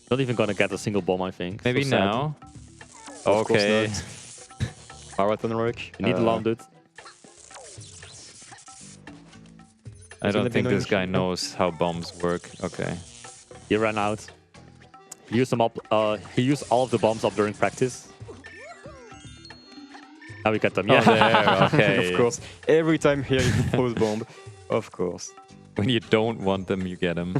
Not even gonna get a single bomb, I think. Maybe So sad. now. Of course Okay. not. Marathon rock. You need to land it. I Isn't don't it think this annoying? guy knows how bombs work. Okay. He ran out. He used them up. He used all of the bombs up during practice. Now we get them. Oh, Yeah. there. Okay. Of course. Every time here you pose bomb. Of course. When you don't want them, you get them.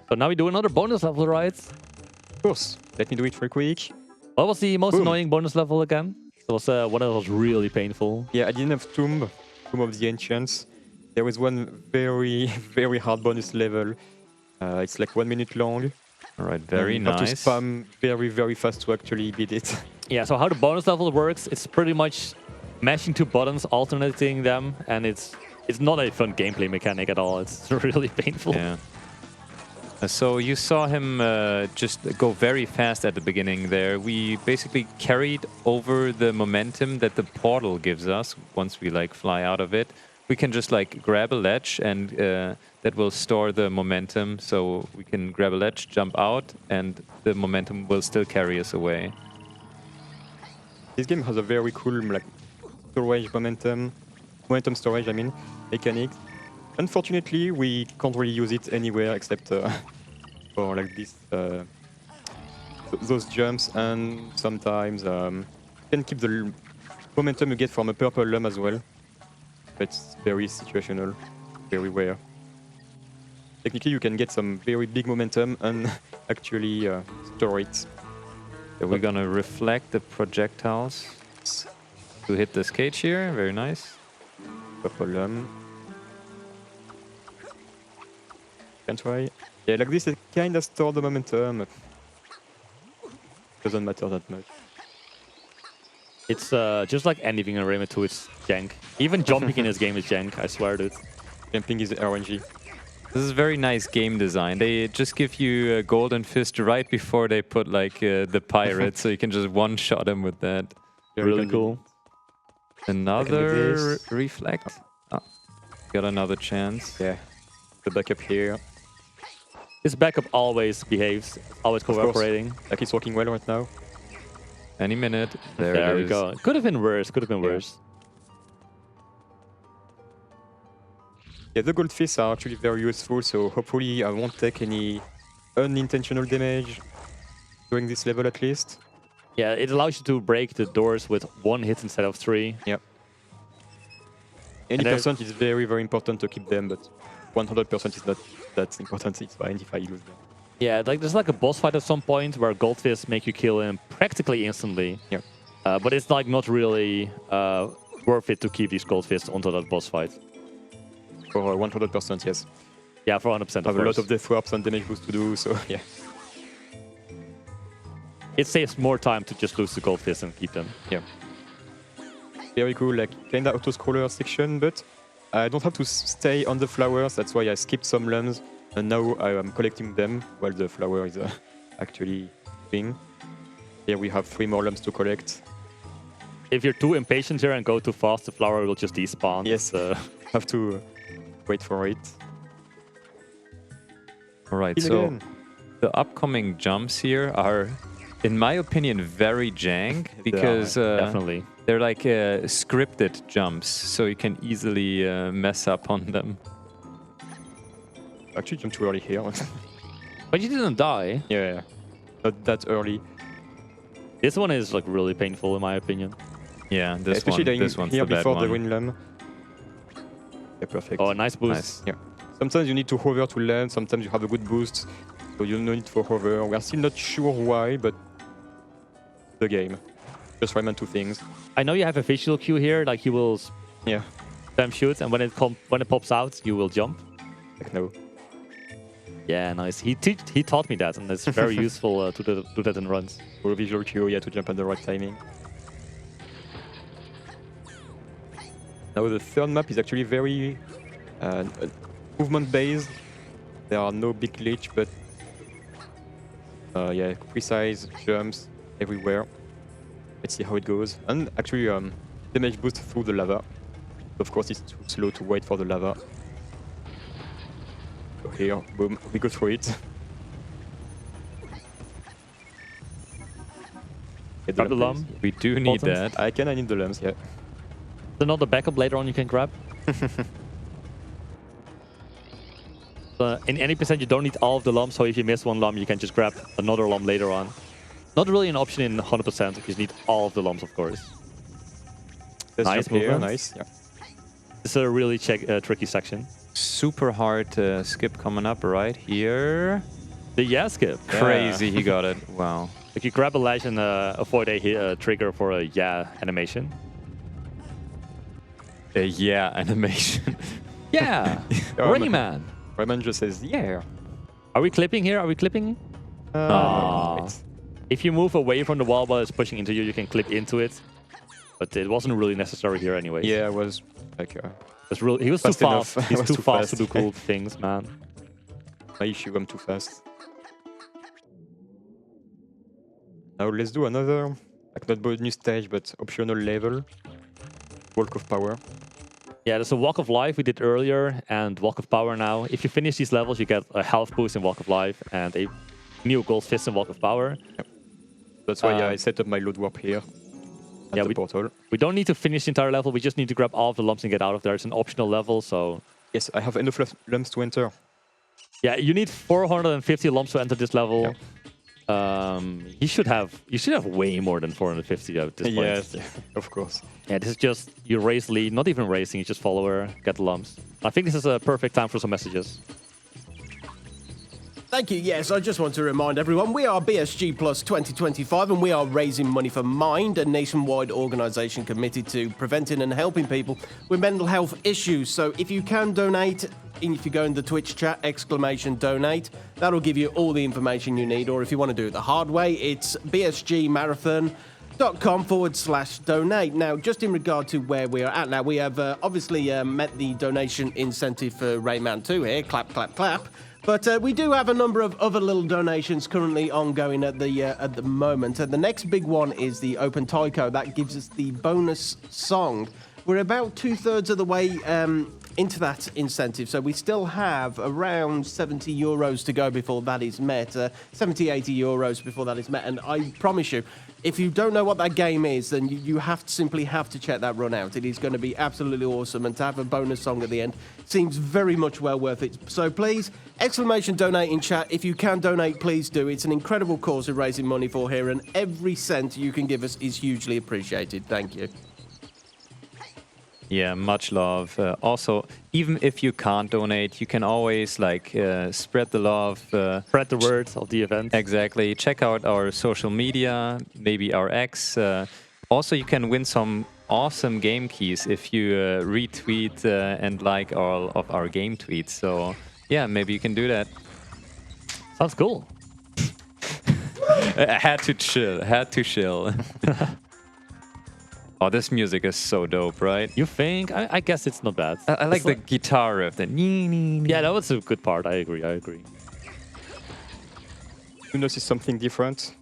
So now we do another bonus level, right? Of course. Let me do it real quick. What was the most Boom. annoying bonus level again? It was one that was really painful. Yeah, I didn't have Tomb of the Ancients. There was one very, very hard bonus level. It's like 1 minute long. All right. Very You have to nice. spam very, very fast to actually beat it. Yeah, so how the bonus level works, it's pretty much mashing two buttons, alternating them, and it's not a fun gameplay mechanic at all. It's really painful. Yeah. So you saw him just go very fast at the beginning there. We basically carried over the momentum that the portal gives us once we like fly out of it. We can just like grab a ledge and that will store the momentum. So we can grab a ledge, jump out, and the momentum will still carry us away. This game has a very cool like storage momentum storage, I mean, mechanics. Unfortunately, we can't really use it anywhere except for like this, those jumps, and sometimes you can keep the momentum you get from a purple lump as well. But it's very situational, very rare. Technically, you can get some very big momentum and actually store it. So we're gonna reflect the projectiles to hit this cage here. Very nice. Purple Can try. Yeah, like this, it kind of store the momentum. Doesn't matter that much. It's just like anything in Rayman 2, it's jank. Even jumping in this game is jank, I swear, dude. Jumping is RNG. This is very nice game design. They just give you a golden fist right before they put like the pirate, so you can just one-shot them with that. Really cool. Another reflect. Oh, got another chance. Yeah. The backup here. This backup always behaves, always cooperating. Like it's working well right now. Any minute. There it we is. go. Could have been worse, could have been worse. Yeah, the gold fists are actually very useful, so hopefully I won't take any unintentional damage during this level at least. Yeah, it allows you to break the doors with 1 hit instead of 3. Yep. Any percent is very, very important to keep them, but 100% is not that important. It's fine if I lose them. Yeah, like there's like a boss fight at some point where gold fists make you kill him practically instantly. Yeah. But it's like not really worth it to keep these gold fists onto that boss fight. For 100%, yes. Yeah, for 100%. I have a lot of death warps and damage boost to do, so yeah. It saves more time to just lose the gold fists and keep them. Yeah. Very cool, like kinda auto-scroller section, but I don't have to stay on the flowers. That's why I skipped some lumps, and now I am collecting them while the flower is actually being. Here we have 3 more lumps to collect. If you're too impatient here and go too fast, the flower will just despawn. Yes, have to wait for it. All right, so the upcoming jumps here are, in my opinion, very jank because definitely they're like scripted jumps, so you can easily mess up on them. Actually, jumped too early here. But you didn't die. Yeah, not that early. This one is like really painful in my opinion. Yeah, this especially one's here the bad before one. the wind lamb. Yeah, perfect. Oh, nice boost. Nice. Yeah. Sometimes you need to hover to land. Sometimes you have a good boost, so you no need for hover. We are still not sure why, but the game. Just Rayman 2 things. I know you have a visual cue here, like you will spam shoot, and when it pops out, you will jump. Like no. Yeah, nice. He taught me that, and it's very useful to do that in runs. For a visual cue, yeah, to jump at the right timing. Now the third map is actually very movement-based. There are no big glitch, but yeah, precise jumps everywhere. Let's see how it goes. And actually, damage boost through the lava. Of course, it's too slow to wait for the lava. So here, boom, we go through it. Grab the lump. We do need that. I need the lumps, yeah. There's another backup later on you can grab. In any percent, you don't need all of the lumps, so if you miss one lump, you can just grab another lump later on. Not really an option in 100%, you just need all of the lumps, of course. Nice movement. Nice, yeah. This is a really tricky section. Super hard skip coming up right here. The skip. Crazy, he got it. Wow. Like you grab a ledge and avoid a trigger for a animation. Animation. Yeah, Rayman. Rayman just says, yeah. Are we clipping here? Are we clipping? If you move away from the wall while it's pushing into you, you can clip into it. But it wasn't really necessary here anyway. Yeah, it was like... he was too fast. Enough. He's too fast to do cool things, man. My issue, I'm too fast. Now let's do another, like not bonus stage, but optional level. Walk of Power. Yeah, there's a Walk of Life we did earlier, and Walk of Power now. If you finish these levels, you get a health boost in Walk of Life, and a new gold fist in Walk of Power. Yep. That's why I set up my load warp here. At the portal. We don't need to finish the entire level, we just need to grab all of the lumps and get out of there. It's an optional level, so... Yes, I have enough lumps to enter. Yeah, you need 450 lumps to enter this level. Yeah. You should have way more than 450 at this point. Yes, yeah, of course. Yeah, this is just, you race lead, not even racing, you just follow her, get the lumps. I think this is a perfect time for some messages. Thank you. Yes, I just want to remind everyone we are BSG Plus 2025 and we are raising money for Mind, a nationwide organisation committed to preventing and helping people with mental health issues. So if you can donate, if you go in the Twitch chat, !donate, that'll give you all the information you need. Or if you want to do it the hard way, it's bsgmarathon.com/donate. Now, just in regard to where we are at now, we have obviously met the donation incentive for Rayman 2 here. Clap, clap, clap. But we do have a number of other little donations currently ongoing at the moment. And the next big one is the Open Taiko. That gives us the bonus song. We're about 2/3 of the way into that incentive. So we still have around 70 euros to go before that is met. 70, 80 euros before that is met. And I promise you, if you don't know what that game is, then you simply have to check that run out. It is going to be absolutely awesome. And to have a bonus song at the end seems very much well worth it. So please, !donate in chat. If you can donate, please do. It's an incredible cause we're raising money for here. And every cent you can give us is hugely appreciated. Thank you. Yeah, much love. Also, even if you can't donate, you can always like spread the love. Spread the word of the event. Exactly. Check out our social media, maybe our X. Also, you can win some awesome game keys if you retweet and like all of our game tweets. So yeah, maybe you can do that. Sounds cool. Had to chill. Oh, this music is so dope, right? You think? I guess it's not bad. I like the guitar riff. Yeah, that was a good part. I agree. You notice something different?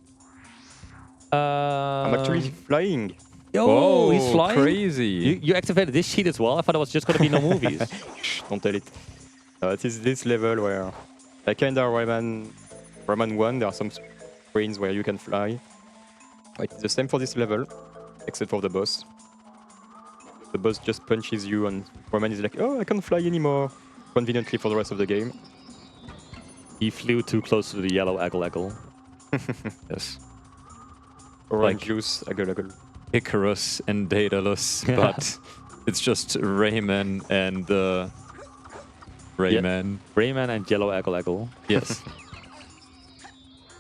I'm actually flying. Oh, he's flying? Crazy. You activated this sheet as well? I thought it was just going to be no movies. Shh, don't tell it. It is this level where, like kind of Rayman 1, there are some screens where you can fly. It's the same for this level, except for the boss. The boss just punches you and Rayman is like, oh, I can't fly anymore. Conveniently for the rest of the game. He flew too close to the yellow eggle. Yes. Orange Like juice, aggle. Icarus and Daedalus, but it's just Rayman and Rayman. Yeah. Rayman and yellow eggle. Yes.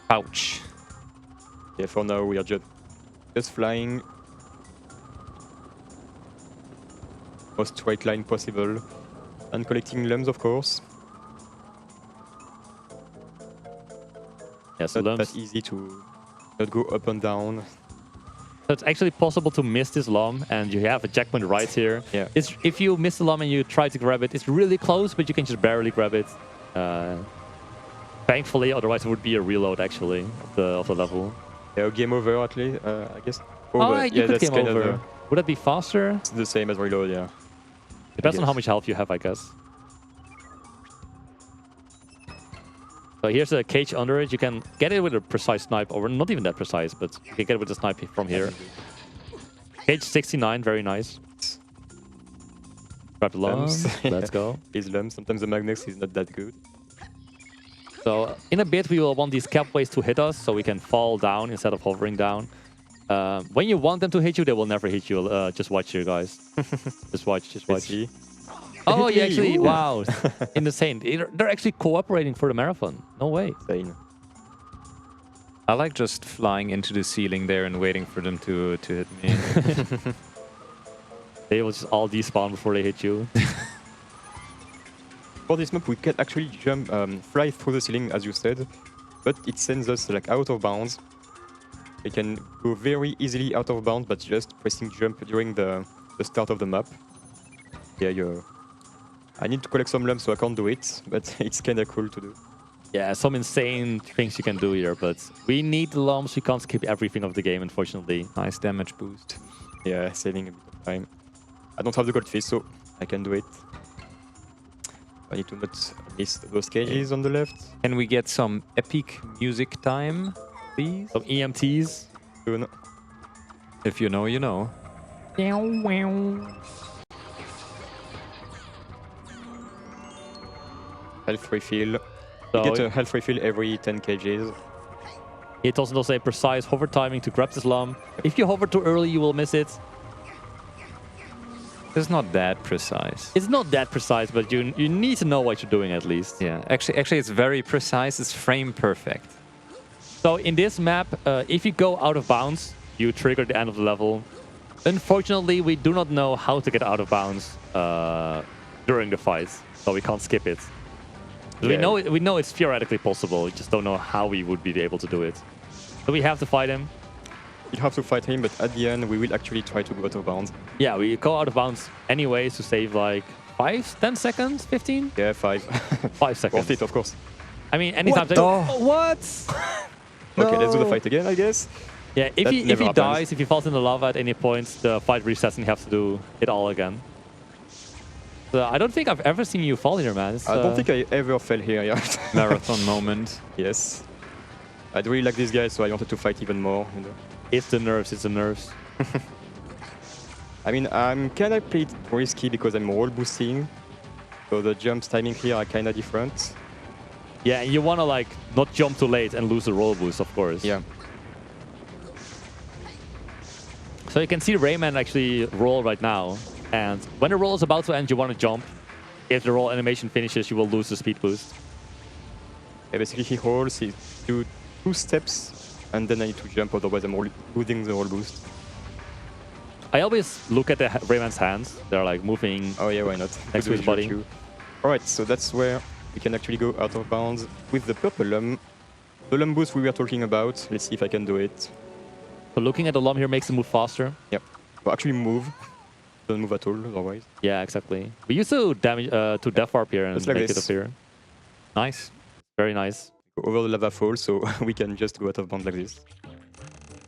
Ouch. Yeah, for now we are just flying. Most straight line possible. And collecting lumps, of course. Yeah, so not lumps. that easy to not go up and down. So it's actually possible to miss this lump, and you have a checkpoint right here. Yeah. If you miss the lump and you try to grab it, it's really close, but you can just barely grab it. Thankfully, otherwise it would be a reload actually of the level. Yeah, game over at least, I guess. But you yeah, could that's game kind over. of Would that be faster? it's the same as reload, yeah. Depends on how much health you have, I guess. So here's a cage under it. You can get it with a precise snipe, or not even that precise, but you can get it with a snipe from here. Cage 69, very nice. Grab the lumps. Let's go. His lumps. Sometimes the Magnus is not that good. So in a bit, we will want these capways to hit us, so we can fall down instead of hovering down. When you want them to hit you, they will never hit you. Just watch here, guys. Just watch. Let's see. Oh, you actually, wow. Insane. They're actually cooperating for the marathon. No way. Insane. I like just flying into the ceiling there and waiting for them to hit me. They will just all despawn before they hit you. For this map, we can actually jump, fly through the ceiling, as you said, but it sends us like out of bounds. We can go very easily out of bounds, but just pressing jump during the start of the map. Yeah, I need to collect some lumps, so I can't do it, but it's kind of cool to do. Yeah, some insane things you can do here, but we need the lumps. We can't skip everything of the game, unfortunately. Nice damage boost. Yeah, saving a bit of time. I don't have the goldfish, so I can do it. I need to not miss those cages on the left. Can we get some epic music time, please? Some EMTs. Soon. If you know, you know. Health refill. So You get a health refill every 10 kgs. it also does a precise hover timing to grab this lump. If you hover too early, you will miss it. It's not that precise. It's not that precise, but you need to know what you're doing at least. Yeah, actually, it's very precise. It's frame perfect. So in this map, if you go out of bounds, you trigger the end of the level. Unfortunately, we do not know how to get out of bounds during the fight, so we can't skip it. Yeah. We know it's theoretically possible. We just don't know how we would be able to do it. So we have to fight him. You have to fight him, but at the end, we will actually try to go out of bounds. Yeah, we go out of bounds anyways to save like 5, 10 seconds, 15? Yeah, 5. 5 seconds. Worth it, of course. I mean, anytime. What? Okay, let's do the fight again, I guess. Yeah, if That he never happens. dies, if he falls in the lava at any point, the fight resets and you have to do it all again. So I don't think I've ever seen you fall here, man. I don't think I ever fell here yet. Marathon moment. Yes. I really like this guy, so I wanted to fight even more. You know. It's the nerves, it's the nerves. I mean, I'm kind of played risky because I'm wall boosting. So the jumps timing here are kind of different. Yeah, and you want to like not jump too late and lose the roll boost, of course. Yeah. So you can see Rayman actually roll right now. And when the roll is about to end, you want to jump. If the roll animation finishes, you will lose the speed boost. Yeah, basically he rolls, he do 2 steps, and then I need to jump, otherwise I'm losing the roll boost. I always look at the Rayman's hands. They're like moving. Oh yeah, why not? Next to his body. Alright, so that's where we can actually go out of bounds with the purple lump. The lump boost we were talking about. Let's see if I can do it. So looking at the lump here makes it move faster. Yep. Well, actually move. Don't move at all, otherwise. Yeah, exactly. We used to damage to death warp here and Just like make this. it appear. Nice. Very nice. Go over the lava fall, so we can just go out of bounds like this.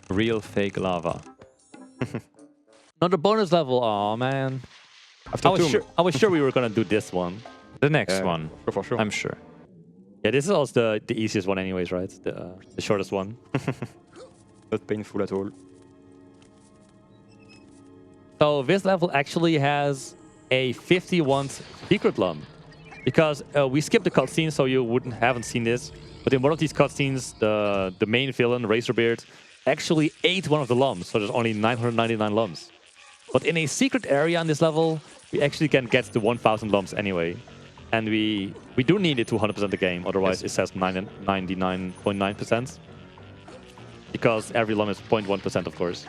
Real fake lava. Another bonus level. Oh man. After I was sure we were gonna do this one. The next one. Sure, for sure. I'm sure. Yeah, this is also the easiest one, anyways, right? The shortest one. Not painful at all. So this level actually has a 51 secret lump. Because we skipped the cutscene, so you haven't seen this. But in one of these cutscenes, the main villain, Razorbeard, actually ate one of the lumps. So there's only 999 lumps. But in a secret area on this level, we actually can get to 1,000 lumps anyway. And we do need it to 100% the game. Otherwise, it says 99.9%. Because every lump is 0.1%, of course.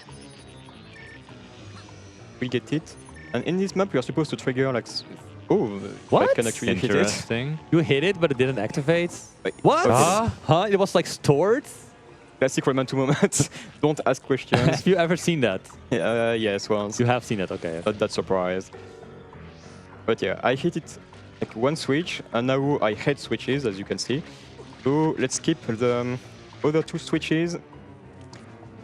We get it. And in this map, we are supposed to trigger like... Oh, What? I can actually hit it. Interesting. You hit it, but it didn't activate. Wait, What? okay. Huh? It was like stored? Classic Rayman 2 moment. Don't ask questions. Have you ever seen that? Yes, once. You have seen it, okay. Not that surprised. But yeah, I hit it like one switch, and now I hate switches, as you can see. So let's skip the other 2 switches.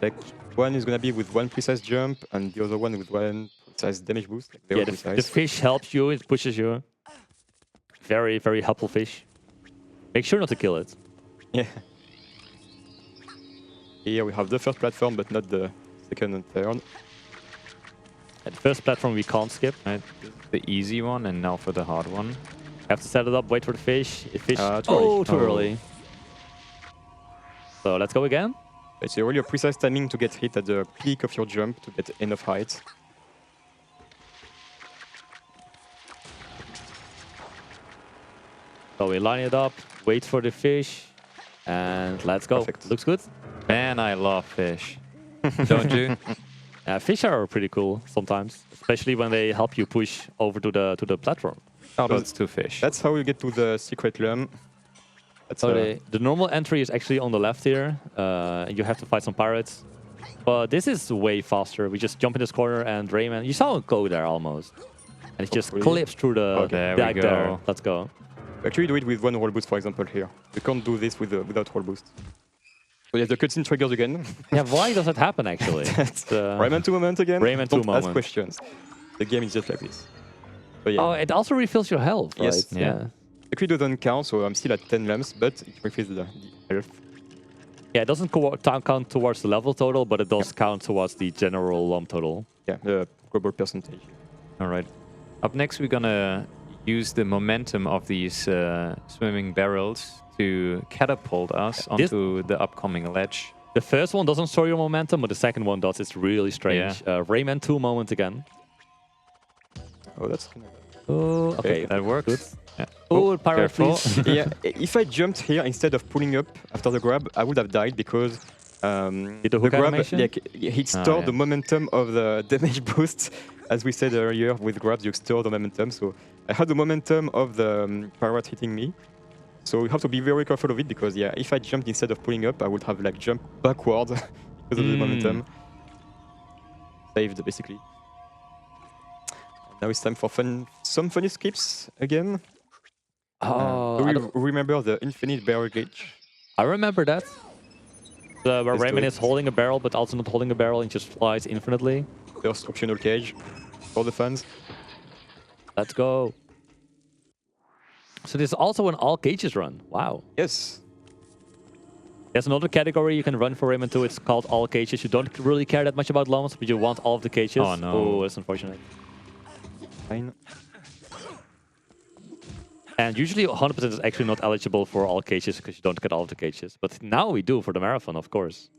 Like one is gonna be with 1 precise jump, and the other one with 1 precise damage boost. Like very Yeah, the precise. fish helps you, it pushes you. Very, very helpful fish. Make sure not to kill it. Yeah. Here we have the first platform, but not the second and third. At the first platform we can't skip. Right. The easy one, and now for the hard one. Have to set it up, wait for the fish. If fish... Too early. Oh, too Oh. early. So let's go again. It's really a precise timing to get hit at the peak of your jump to get enough height. So we line it up, wait for the fish, and let's go. Perfect. Looks good. Man, I love fish. Don't you? Fish are pretty cool sometimes, especially when they help you push over to the platform. Shout outs to fish. That's how you get to the secret lump. That's So the normal entry is actually on the left here. You have to fight some pirates. But this is way faster. We just jump in this corner and Rayman... You saw him go there almost. And it just Hopefully. clips through the There we deck go. there. Let's go. Actually, do it with 1 roll boost, for example, here. You can't do this without roll boost. So yeah, the cutscene triggers again. Yeah, why does that happen actually? That's It's, Rayman 2 moment again. Rayman 2 Don't ask moment. questions. The game is just like this. So yeah, Oh, it also refills your health, right? Yes. Yeah. actually doesn't count, so I'm still at 10 lamps, but it refills the health. Yeah, it doesn't count towards the level total, but it does count towards the general lump total. Yeah, the global percentage. All right. Up next, we're gonna use the momentum of these swimming barrels to catapult us onto the upcoming ledge. The first one doesn't store your momentum, but the second one does. It's really strange. Rayman 2 moment again. Oh, that's kind of... Oh, okay, that works. Good. Yeah. Oh, pirate, careful. please. Yeah, if I jumped here instead of pulling up after the grab, I would have died because Did the the hook grab, animation? like, it stored yeah. the momentum of the damage boost. As we said earlier, with grabs you store the momentum. So I had the momentum of the pirate hitting me. So you have to be very careful of it because yeah, if I jumped instead of pulling up, I would have like jumped backward because of the momentum. Saved basically. Now it's time for some funny skips again. Oh, Do I you don't- remember the infinite barrel glitch? I remember that. Where Let's do Rayman it. is holding a barrel, but also not holding a barrel and just flies infinitely. First optional cage for the fans. Let's go. So this is also an all cages run. Wow. Yes. There's another category you can run for Rayman 2. It's called all cages. You don't really care that much about lumps, but you want all of the cages. Oh, no. Oh, that's unfortunate. Fine. And usually 100% is actually not eligible for all cages because you don't get all of the cages. But now we do for the marathon, of course.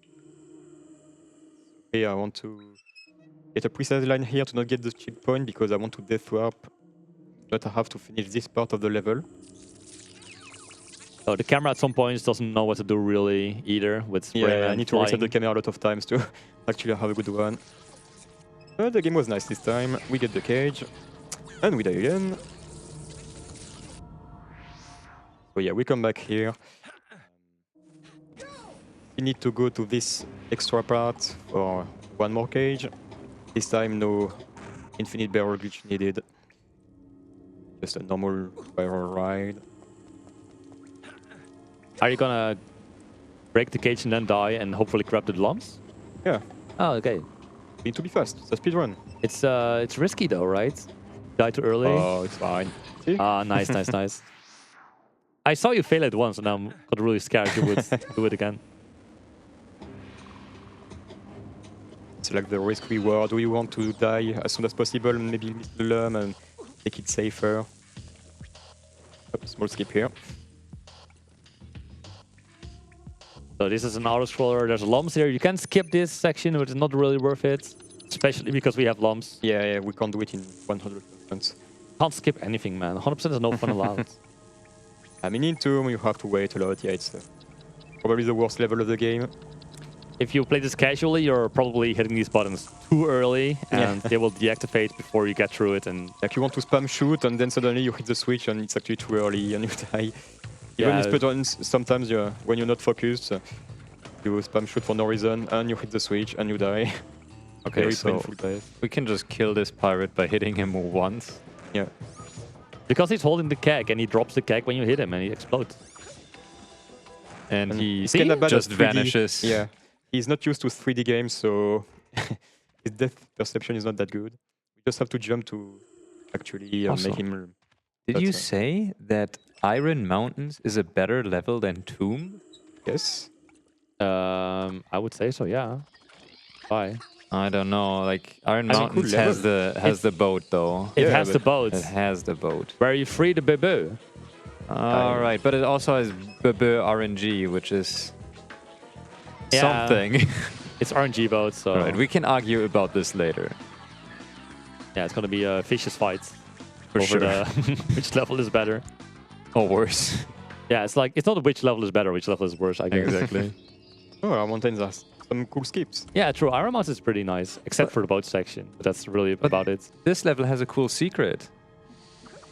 Okay, I want to get a precise line here to not get the checkpoint because I want to death warp, but I have to finish this part of the level. So the camera at some points doesn't know what to do really either with Yeah, Rayman I need to reset flying. the camera a lot of times to actually have a good one. But the game was nice this time. We get the cage, and we die again. So yeah, we come back here. We need to go to this extra part for one more cage. This time no infinite barrel glitch needed. Just a normal barrel ride. Are you gonna break the cage and then die and hopefully grab the lumps? Yeah, Oh, okay. we need to be fast. It's a speedrun. It's risky though, right? Die too early. Oh, it's fine. See? Ah, nice, nice, nice. I saw you fail it once, and I got really scared you would do it again. It's like the risk reward. Do you want to die as soon as possible? Maybe miss the lump and make it safer. Small skip here. So this is an auto-scroller. There's lumps here. You can skip this section, but it's not really worth it. Especially because we have lumps. Yeah, we can't do it in 100%. Can't skip anything, man. 100% is no fun allowed. I mean, in Tomb, you have to wait a lot. Yeah, it's probably the worst level of the game. If you play this casually, you're probably hitting these buttons too early, and they will deactivate before you get through it. And Like, you want to spam shoot, and then suddenly you hit the switch, and it's actually too early, and you die. Even Yeah. in speedruns, sometimes when you're not focused, you spam shoot for no reason, and you hit the switch, and you die. Okay, Very so painful death. we can just kill this pirate by hitting him once. Yeah. because he's holding the keg, and he drops the keg when you hit him, and he explodes. And he He's kinda bad at just 3D. vanishes. Yeah. He's not used to 3D games, so his depth perception is not that good. We just have to jump to actually Also, make him... Did you That's say that Iron Mountains is a better level than Tomb? Yes. I would say so, yeah. Why? I don't know. Like Iron I mean, Mountains cool has the boat though. It Yeah, has but the boats, It has the boat. where you free the boo. All right, but it also has BB RNG, which is Yeah. something. It's RNG boats, so All right, we can argue about this later. yeah, it's gonna be a vicious fight For over sure. the which level is better. Or worse. Yeah, it's like it's not which level is better, which level is worse. I guess. Exactly. Oh, our mountains are some cool skips. Yeah, true. Iron Mountain is pretty nice, except for the boat section. But that's really about it. This level has a cool secret.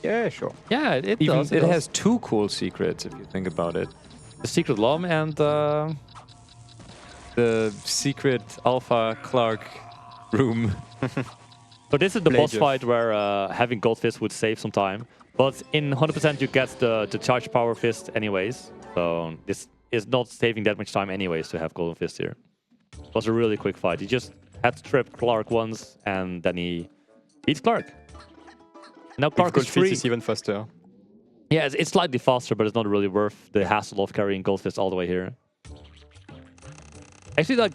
Yeah, sure. Yeah, it Even does. it does. has two cool secrets if you think about it. the secret lom and The secret Alpha Clark room. so this is the boss Plague. fight where having Gold Fist would save some time. But in 100% you get the charge power fist anyways. So this is not saving that much time anyways to have Golden Fist here. It was a really quick fight. He just had to trip Clark once and then he beats Clark. Now With Clark Gold is Fist free. is even faster. Yeah, it's slightly faster, but it's not really worth the hassle of carrying Gold Fist all the way here. Actually, like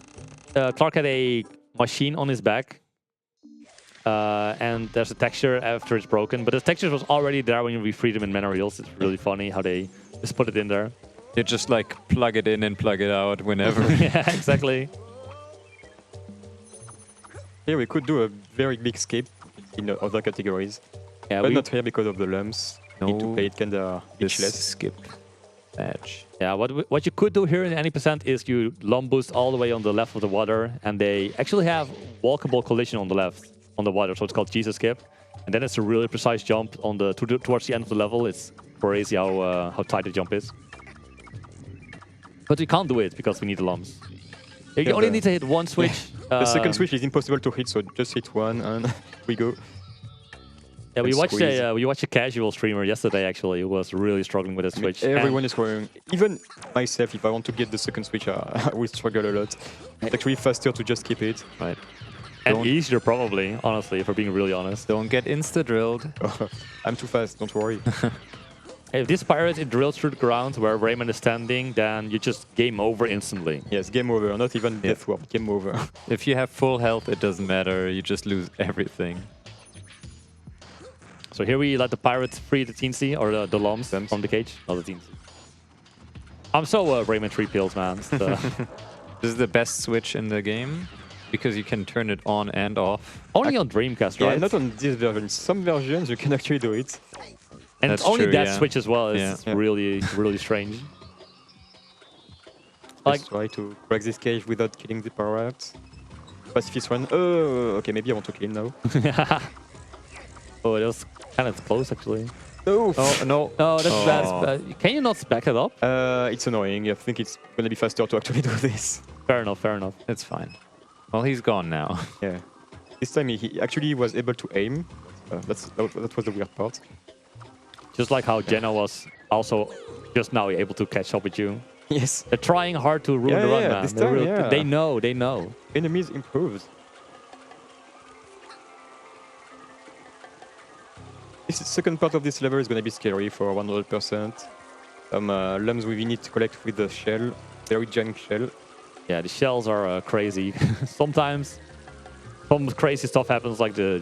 Clark had a machine on his back, and there's a texture after it's broken. But the texture was already there when we freed him in Manor Hills. It's really funny how they just put it in there. You just like plug it in and plug it out whenever. Yeah, exactly. Here we could do a very big skip in the other categories. Yeah, but not here because of the lumps. Need to play it kind of This glitchless. skip edge. Yeah, what you could do here in any percent is you lump boost all the way on the left of the water, and they actually have walkable collision on the left on the water, so it's called Jesus skip. And then it's a really precise jump on the towards the end of the level. It's crazy how tight the jump is. But we can't do it because we need the lumps. You only need to hit one switch. The second switch is impossible to hit, so just hit one and we go. Yeah, we watched a casual streamer yesterday actually who was really struggling with the switch. Everyone is going. Even myself, if I want to get the second switch, I will struggle a lot. It's actually faster to just keep it. Right. And easier probably, honestly, if we're being really honest. Don't get insta-drilled. I'm too fast, don't worry. If this pirate it drills through the ground where Rayman is standing, then you just game over instantly. Yes, game over. Not even death warp. Game over. If you have full health, it doesn't matter. You just lose everything. So here we let the pirates free the teensy, or the lumps from the cage. Not the teensy. I'm so Rayman 3 pills, man. This is the best switch in the game because you can turn it on and off. Only on Dreamcast, right? Yeah, not on this version. Some versions you can actually do it. And That's it's only true, that yeah. switch as well. It's really, really strange. Let's try to crack this cage without killing the pirate. Pacifist run. Oh, okay, maybe I want to kill him now. Oh, it was kind of close actually. No! Oh, no. Oh, that's bad. Can you not back it up? It's annoying. I think it's going to be faster to actually do this. Fair enough, fair enough. It's fine. Well, he's gone now. Yeah. This time he actually was able to aim. That was the weird part. Just like how Jenna was also just now able to catch up with you. Yes. They're trying hard to ruin the run, man. This time, They know. Enemies improved. This second part of this level is going to be scary for 100%. Some lumps we need to collect with the shell. Very giant shell. Yeah, the shells are crazy. Sometimes some crazy stuff happens, like the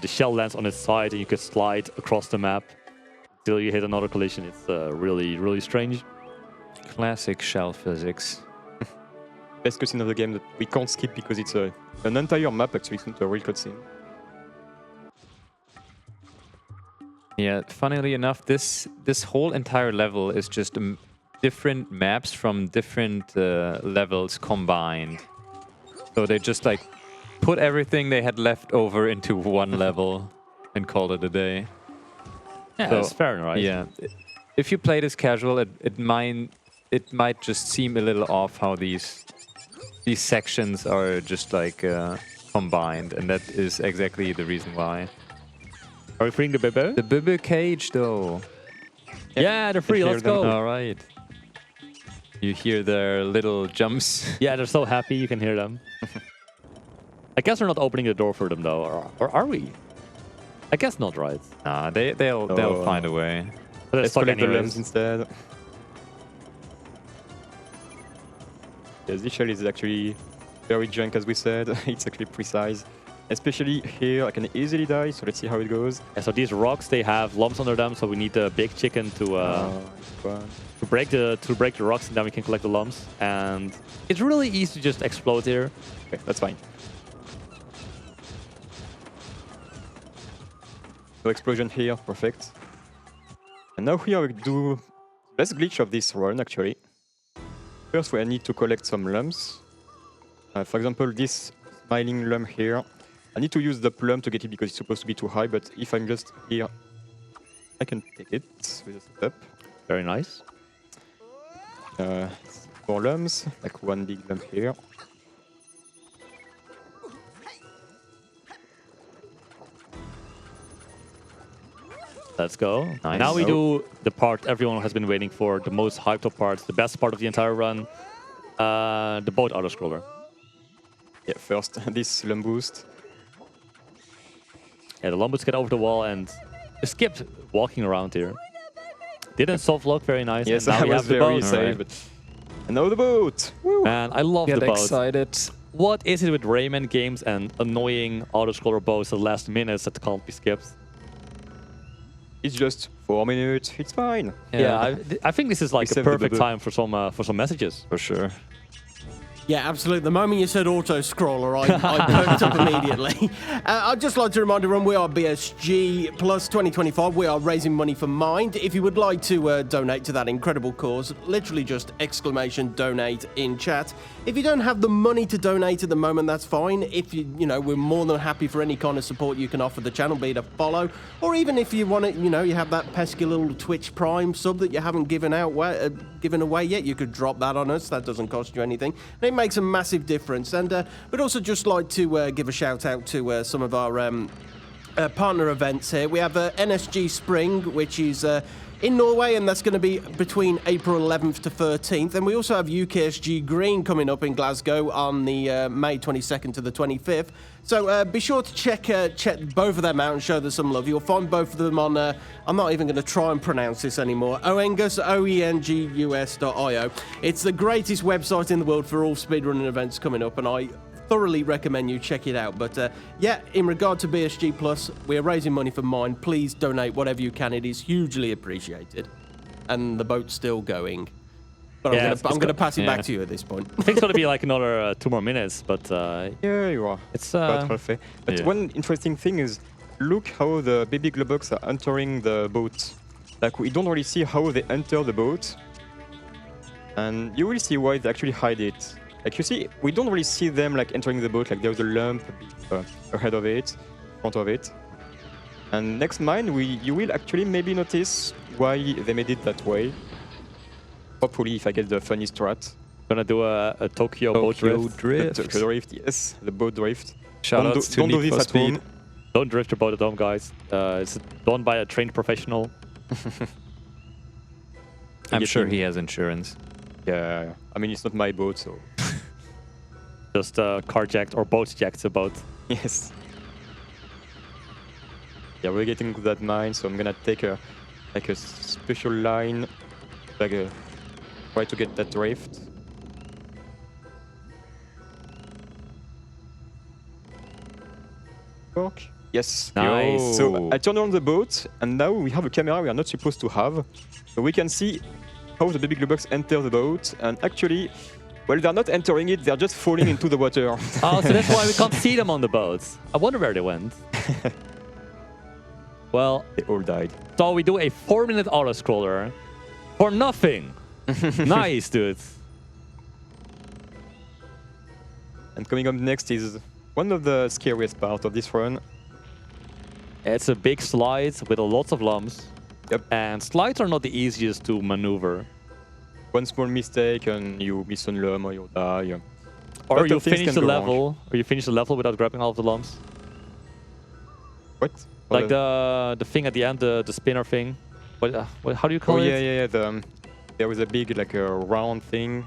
shell lands on its side and you can slide across the map until you hit another collision. It's really, really strange. Classic shell physics. Best cutscene of the game that we can't skip because it's an entire map, actually. It's not a real cutscene. Yeah, funnily enough, this whole entire level is just different maps from different levels combined. So they just like put everything they had left over into one level and called it a day. Yeah, So, that's fair, right? Yeah, if you play this casual, it might just seem a little off how these sections are just like combined, and that is exactly the reason why. Are we freeing the Bebe? The Bebe cage, though. Yeah, they're free. Let's go. All right. You hear their little jumps. Yeah, they're so happy. You can hear them. I guess we're not opening the door for them, though. Or are we? I guess not, right? Nah, they'll find a way. But Let's collect the lumps instead. Yeah, this shell is actually very junk, as we said. It's actually precise. Especially here, I can easily die, so let's see how it goes. Yeah, so these rocks, they have lumps under them, so we need the big chicken to break the rocks, and then we can collect the lumps. And it's really easy to just explode here. Okay, that's fine. No explosion here, perfect. And now here we do best glitch of this run, actually. First, we need to collect some lumps. For example, this smiling lump here. I need to use the plum to get it because it's supposed to be too high, but if I'm just here, I can take it with a step. Very nice. More lumps, like one big lump here. Let's go. Nice. Now we do the part everyone has been waiting for, the most hyped up part, the best part of the entire run, the boat auto-scroller. Yeah, first, this lump boost. Yeah, the lumps get over the wall and skipped walking around here. Didn't soft lock, very nice. Yes, and now I we was have the very boat. safe, but... And now the boat! Woo! Man, I love Get the boat. excited. What is it with Rayman games and annoying auto-scroller boats at the last minutes that can't be skipped? It's just 4 minutes, it's fine. Yeah, I think this is like a saved the perfect bubble. time for some messages. For sure. Yeah, absolutely. The moment you said auto-scroller, I perked up immediately. I'd just like to remind everyone, we are BSG Plus 2025. We are raising money for Mind. If you would like to donate to that incredible cause, literally just exclamation donate in chat. If you don't have the money to donate at the moment, that's fine. If we're more than happy for any kind of support you can offer the channel, be it a follow, or even if you want it, you have that pesky little Twitch Prime sub that you haven't given away yet, you could drop that on us. That doesn't cost you anything. And it makes a massive difference. And we'd also just like to give a shout out to some of our partner events here. We have NSG Spring, which is in Norway, and that's going to be between April 11th to 13th. And we also have UKSG Green coming up in Glasgow on the May 22nd to the 25th. So be sure to check both of them out and show them some love. You'll find both of them on, I'm not even going to try and pronounce this anymore, Oengus, OENGUS.io. It's the greatest website in the world for all speedrunning events coming up, and I thoroughly recommend you check it out. But yeah, in regard to BSG Plus, we're raising money for Mine. Please donate whatever you can. It is hugely appreciated. And the boat's still going. But yeah, I'm going to pass it back to you at this point. I think it's going to be like another 2 more minutes, but yeah, you are. It's about halfway. But one interesting thing is, look how the baby globucks are entering the boat. Like, we don't really see how they enter the boat. And you will see why they actually hide it. Like, you see, we don't really see them like entering the boat, like there's a lump ahead of it, in front of it. And next mine, you will actually maybe notice why they made it that way. Hopefully, if I get the funny strat. Gonna do a Tokyo boat drift. Tokyo drift, yes, the boat drift. Shoutouts to don't do Need this for at home. Speed. Don't drift your boat at home, guys. It's done by a trained professional. I'm sure he has insurance. Yeah, I mean, it's not my boat, so... Just carjacked or boat-jacked a boat. Yes. Yeah, we're getting to that mine, so I'm gonna take a special line, try to get that drift. Work? Yes. Nice. So I turn on the boat, and now we have a camera we are not supposed to have, so we can see how the baby globucks enter the boat, and actually. Well, they're not entering it, they're just falling into the water. Oh, so that's why we can't see them on the boats. I wonder where they went. Well, they all died. So we do a 4-minute auto-scroller for nothing. Nice, dude. And coming up next is one of the scariest parts of this run. It's a big slide with lots of lumps. Yep. And slides are not the easiest to maneuver. One small mistake and you miss on lump or you die. Or you finish the level, without grabbing all of the lumps. What? Like the thing at the end, the spinner thing. How do you call it? Yeah. There was a big like a round thing.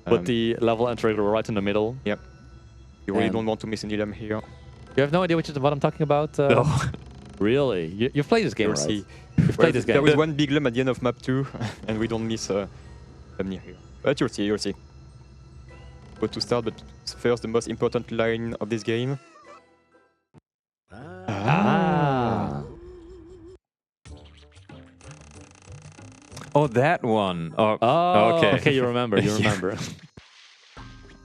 With the level entry right in the middle. Yep. You really don't want to miss any lump here. You have no idea what I'm talking about? No. Really? You've played this game, right? See. You've played this game. There was one big lump at the end of map 2, and we don't miss lump near here. But you'll see. Go to start, but first the most important line of this game. Oh, that one. Oh, okay. You remember.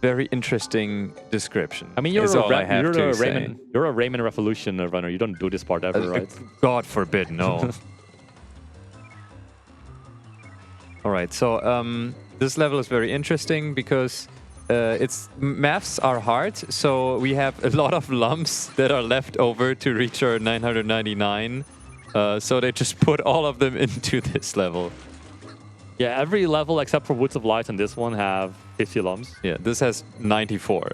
Very interesting description. I mean, you're a Rayman Revolution runner. You don't do this part ever, right? God forbid, no. All right, so this level is very interesting because maths are hard, so we have a lot of lumps that are left over to reach our 999. So they just put all of them into this level. Yeah, every level except for Woods of Light and this one have 50 lumps. Yeah, this has 94.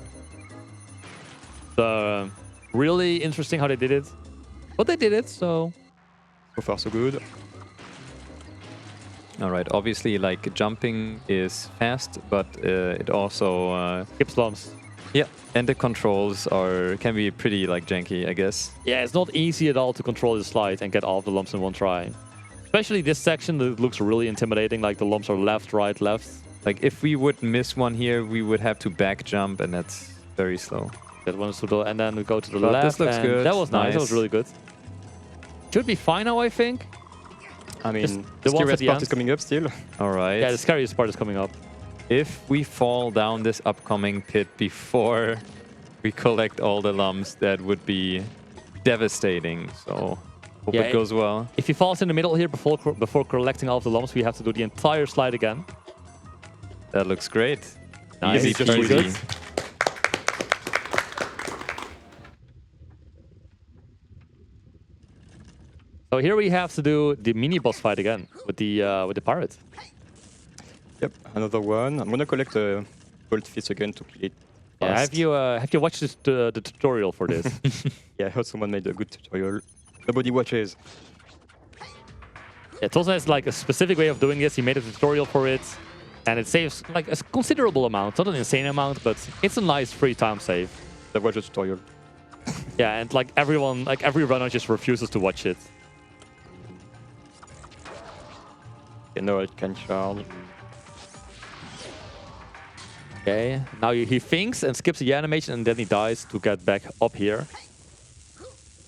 So really interesting how they did it. But they did it, so... So far, so good. All right, obviously, like, jumping is fast, but it also... skips lumps. Yeah, and the controls can be pretty, like, janky, I guess. Yeah, it's not easy at all to control the slide and get all of the lumps in one try. Especially this section that looks really intimidating, like the lumps are left, right, left. Like, if we would miss one here, we would have to back jump, and that's very slow. That one's to the, and then we go to the left. This looks good. That was nice. That was really good. Should be fine now, I think. I mean, the scariest part end is coming up still. All right. Yeah, the scariest part is coming up. If we fall down this upcoming pit before we collect all the lumps, that would be devastating. So hope Yeah, it goes well. If he falls in the middle here before collecting all of the lumps, we have to do the entire slide again. That looks great. Nice. Easy Very peasy. good. So here we have to do the mini boss fight again with the pirate. Yep, another one. I'm gonna collect a goldfish again to kill it. Yeah, fast. have you watched the tutorial for this? Yeah, I heard someone made a good tutorial. Nobody watches. Yeah, Torsinn has like a specific way of doing this. He made a tutorial for it, and it saves like a considerable amount. Not an insane amount, but it's a nice free time save. I watched a tutorial. Yeah, and like everyone, like every runner just refuses to watch it. Okay, now I can charge. Okay, now he thinks and skips the animation, and then he dies to get back up here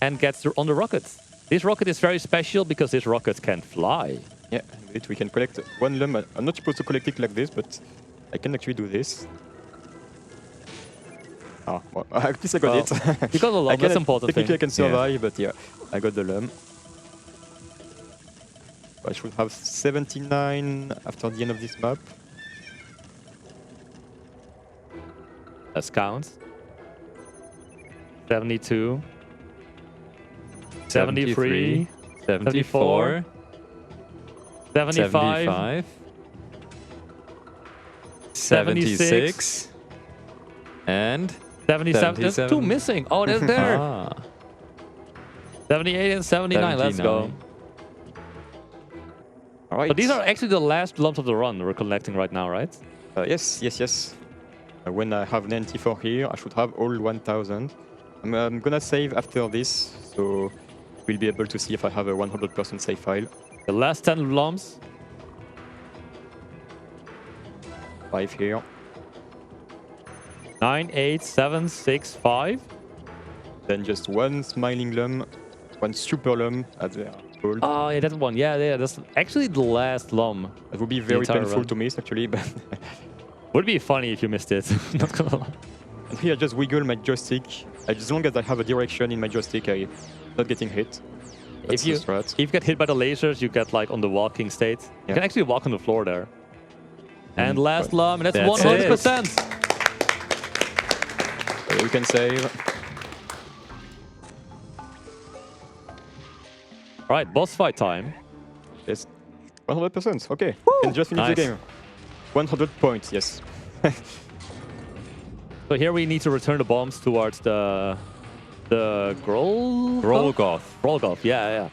and gets on the rocket. This rocket is very special because this rocket can fly. Yeah, we can collect one lump. I'm not supposed to collect it like this, but I can actually do this. Ah, well, at least I got it. You got a lump, that's important Technically, thing. I can survive, but yeah, I got the lump. I should have 79 after the end of this map. Let's count. 72. 73. 74. 75. 76. And 77. There's 2 missing. Oh, they're there. Ah. 78 and 79. Let's go. All right. So these are actually the last lumps of the run we're collecting right now, right? Yes. When I have 94 here, I should have all 1000. I'm gonna save after this, so we'll be able to see if I have a 100% save file. The last 10 lumps. 5 here. 9, 8, 7, 6, 5. Then just one smiling lump, one super lump at the goal. Oh, yeah, that one. Yeah, that's actually the last lump. That would be very entire painful run. to miss, actually, but Would be funny if you missed it. Not gonna lie. and here I just wiggle my joystick. As long as I have a direction in my joystick, I'm not getting hit. That's If you the strat. if you get hit by the lasers, you get like on the walking state. You Yeah. can actually walk on the floor there. And last but lump, and that's that's 100%. We can save. Right, boss fight time. Yes, 100%. Okay, and just finish the Nice. game. 100 points. Yes. So here we need to return the bombs towards the Grolgoth. Grolgoth, yeah.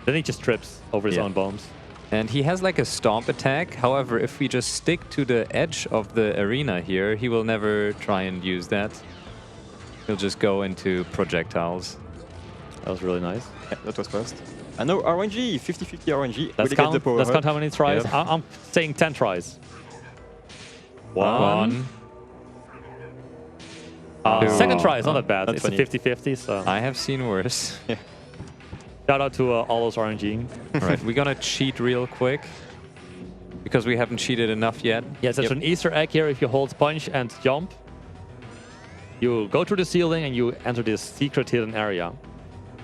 Then he just trips over his Yeah. own bombs. And he has like a stomp attack. However, if we just stick to the edge of the arena here, he will never try and use that. He'll just go into projectiles. That was really nice. Yeah, that was fast. And now RNG, 50-50 RNG. Let's Really get the count. power Let's up. count how many tries. Yeah. I'm saying 10 tries. One. Second try is not that bad. That's It's a funny. 50-50, so I have seen worse. shout out to all those RNG. All right, we're gonna cheat real quick because we haven't cheated enough yet. Yes, there's an Easter egg here. If you hold punch and jump, you go through the ceiling and you enter this secret hidden area,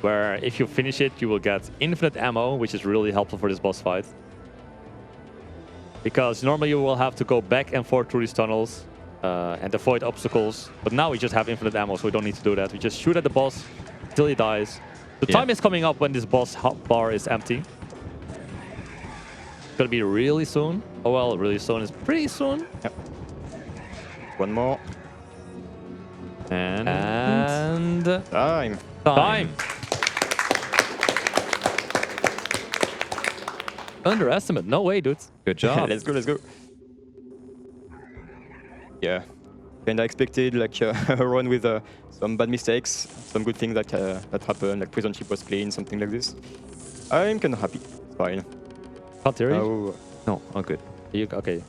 where if you finish it, you will get infinite ammo, which is really helpful for this boss fight. Because normally you will have to go back and forth through these tunnels and avoid obstacles. But now we just have infinite ammo, so we don't need to do that. We just shoot at the boss until he dies. The time is coming up when this boss bar is empty. It's gonna be really soon. Oh well, really soon is pretty soon. Yep. One more. And Time. Time. Underestimate. No way, dude. Good job. Let's go. Yeah. And I expected like a run with some bad mistakes, some good things that happened, like prison ship was clean, something like this. I'm kind of happy. It's fine. Can't hear you. Oh, No, all good. Okay.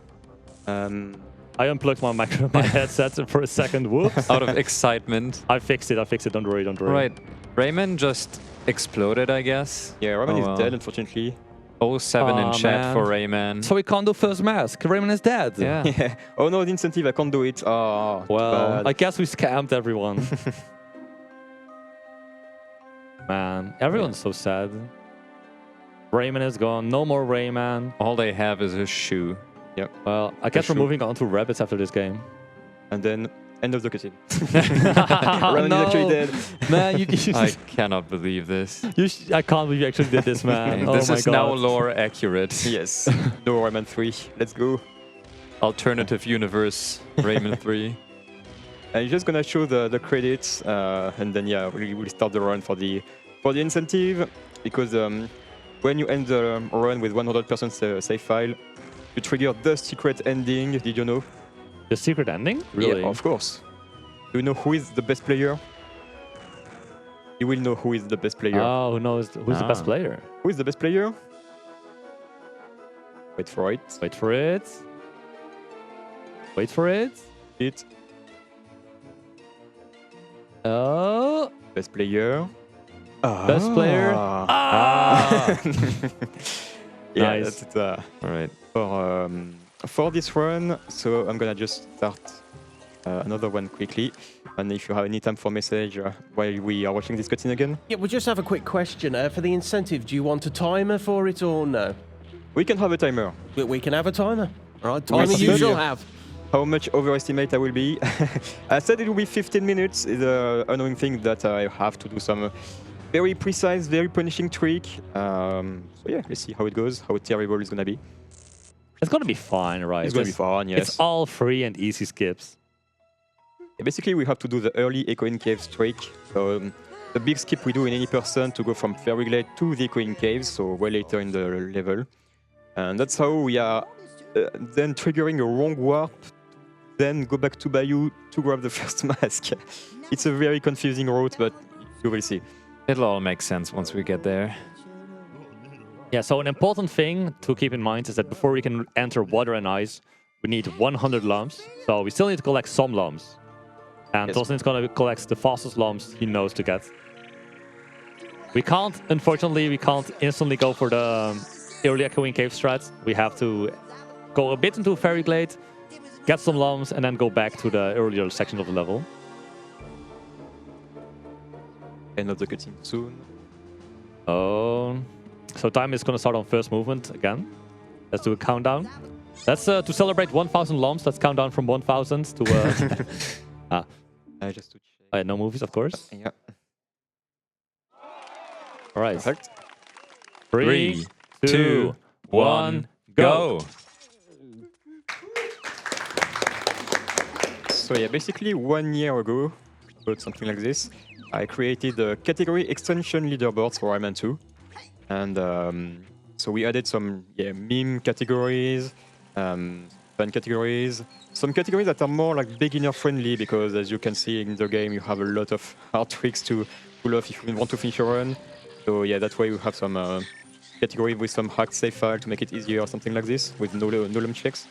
I unplugged my headset for a second. Whoops. Out of excitement. I fixed it. Don't worry. Right. Rayman just exploded, I guess. Yeah, Rayman Oh, is dead, unfortunately. 07 in chat man. for Rayman. So we can't do first mask. Rayman is dead. Yeah. Yeah. Oh no, the incentive, I can't do it. Oh, Well, bad. I guess we scammed everyone. Man, everyone's so sad. Rayman is gone. No more Rayman. All they have is a shoe. Yep. Well, I guess we're sure. moving on to rabbits after this game. And then end of the cutscene. Rayman is actually dead. Man, I cannot believe this. I can't believe you actually did this, man. This oh my is God. now lore accurate. Yes. No Rayman 3. Let's go. Alternative universe, Rayman 3. And you're just gonna show the credits, and then yeah, we'll start the run for the incentive, because when you end the run with 100% save file, you trigger the secret ending. Did you know? The secret ending? Really? Yeah, of course. Do you know who is the best player? You will know who is the best player. Oh, who knows? Who's the best player? Who is the best player? Wait for it. Wait for it. Wait for it. It. Oh. Best player. Best player. Ah. Yeah, Nice. that's All right. for this run. So I'm gonna just start another one quickly. And if you have any time for message while we are watching this cutscene again, Yeah, we just have a quick question. For the incentive, do you want a timer for it or no? we can have a timer. We can have a timer. All right, timer see. you shall have. How much overestimate I will be? I said it will be 15 minutes. Is an annoying thing that I have to do some very precise, very punishing trick. So yeah, let's see how it goes, how terrible it's gonna be. It's gonna be fine, right? It's gonna be fun, yes. It's all free and easy skips. Yeah, basically, we have to do the early Echoing Caves trick. So the big skip we do in any person to go from Fairy Glade to the Echoing Caves, so way later in the level. And that's how we are then triggering a wrong warp, then go back to Bayou to grab the first mask. It's a very confusing route, but you will see. It'll all make sense once we get there. Yeah, so an important thing to keep in mind is that before we can enter water and ice, we need 100 lumps. So we still need to collect some lumps. And Yes. Torsinn is going to collect the fastest lumps he knows to get. We can't, unfortunately, we can't instantly go for the early Echoing Cave strat. We have to go a bit into Fairy Glade, get some lumps, and then go back to the earlier section of the level. End of the cutscene soon. Oh, so time is going to start on first movement again. Let's do a countdown. Let's to celebrate 1,000 lumps. Let's count down from 1,000 to. Just to check. No movies, of course. Yeah. All right. Perfect. 3, 2, 1, go. So yeah, basically 1 year ago, about something like this, I created a category extension leaderboards for Rayman 2. And so we added some meme categories, fun categories, some categories that are more like beginner friendly, because as you can see in the game, you have a lot of hard tricks to pull off if you want to finish a run. So yeah, that way we have some category with some hacked save file to make it easier or something like this with no lump checks.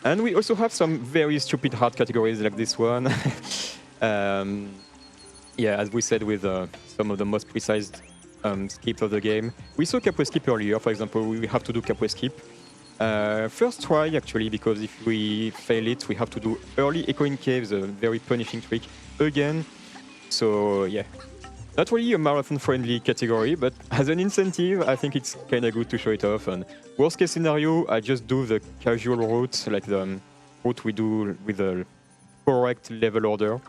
And we also have some very stupid hard categories like this one. Yeah, as we said, with some of the most precise skips of the game. We saw Capway skip earlier, for example, we have to do Capway skip. First try, actually, because if we fail it, we have to do early Echoing Caves, a very punishing trick, again. So, yeah. Not really a marathon-friendly category, but as an incentive, I think it's kind of good to show it off. And worst case scenario, I just do the casual route, like the route we do with the correct level order.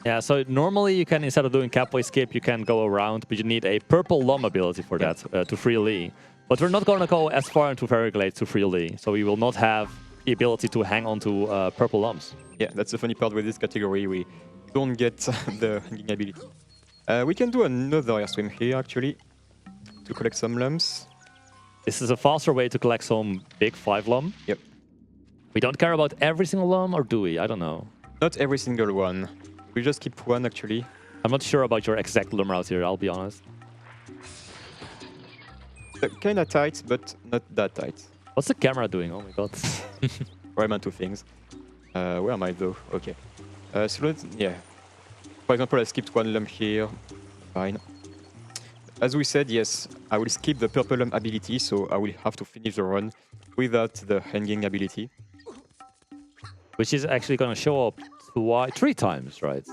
Yeah, so normally you can, instead of doing Capway skip, you can go around, but you need a purple lum ability for that, to free Lee. But we're not going to go as far into Fairy Glade to free Lee, so we will not have the ability to hang on to purple lumps. Yeah, that's the funny part with this category, we don't get the hanging ability. We can do another air swim here, actually, to collect some lumps. This is a faster way to collect some big 5 lum. Yep. We don't care about every single lum, or do we? I don't know. Not every single one. We just keep one, actually. I'm not sure about your exact lum route here, I'll be honest. Kind of tight, but not that tight. What's the camera doing? Oh my god. Rayman 2 things. Where am I, though? Okay. So let's, yeah. For example, I skipped one lump here. Fine. as we said, yes, I will skip the purple lump ability, so I will have to finish the run without the hanging ability. Which is actually going to show up 3 times, right?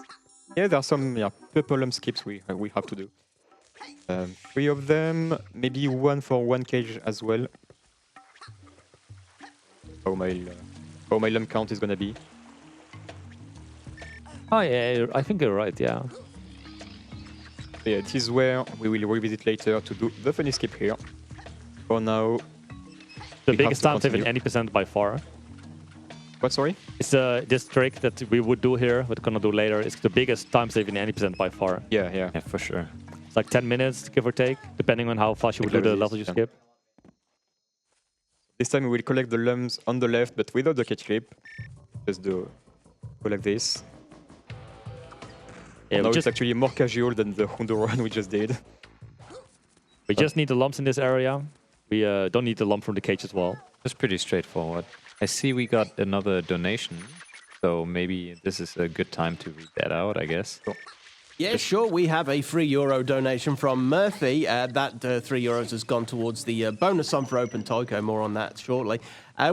Yeah, there are some purple lump skips we have to do. 3 of them, maybe 1 for 1 cage as well. How my lump count is gonna be. Oh yeah, I think you're right, yeah. Yeah, this is where we will revisit later to do the funny skip here. For now, The biggest time save in any percent by far. what, sorry? It's this trick that we would do here, we're gonna do later, is the biggest time save in any percent by far. Yeah. Yeah, for sure. It's like 10 minutes, give or take, depending on how fast you would do the level you skip. This time we will collect the lumps on the left, but without the catch clip. Just do collect this. Yeah, now it's actually more casual than the Hundo run we just did. We just need the lumps in this area. We don't need the lump from the cage as well. It's pretty straightforward. I see we got another donation, so maybe this is a good time to read that out, I guess. Cool. Yeah, sure. We have a €3 donation from Murphy. That €3 has gone towards the bonus sum for Open Tycho. More on that shortly.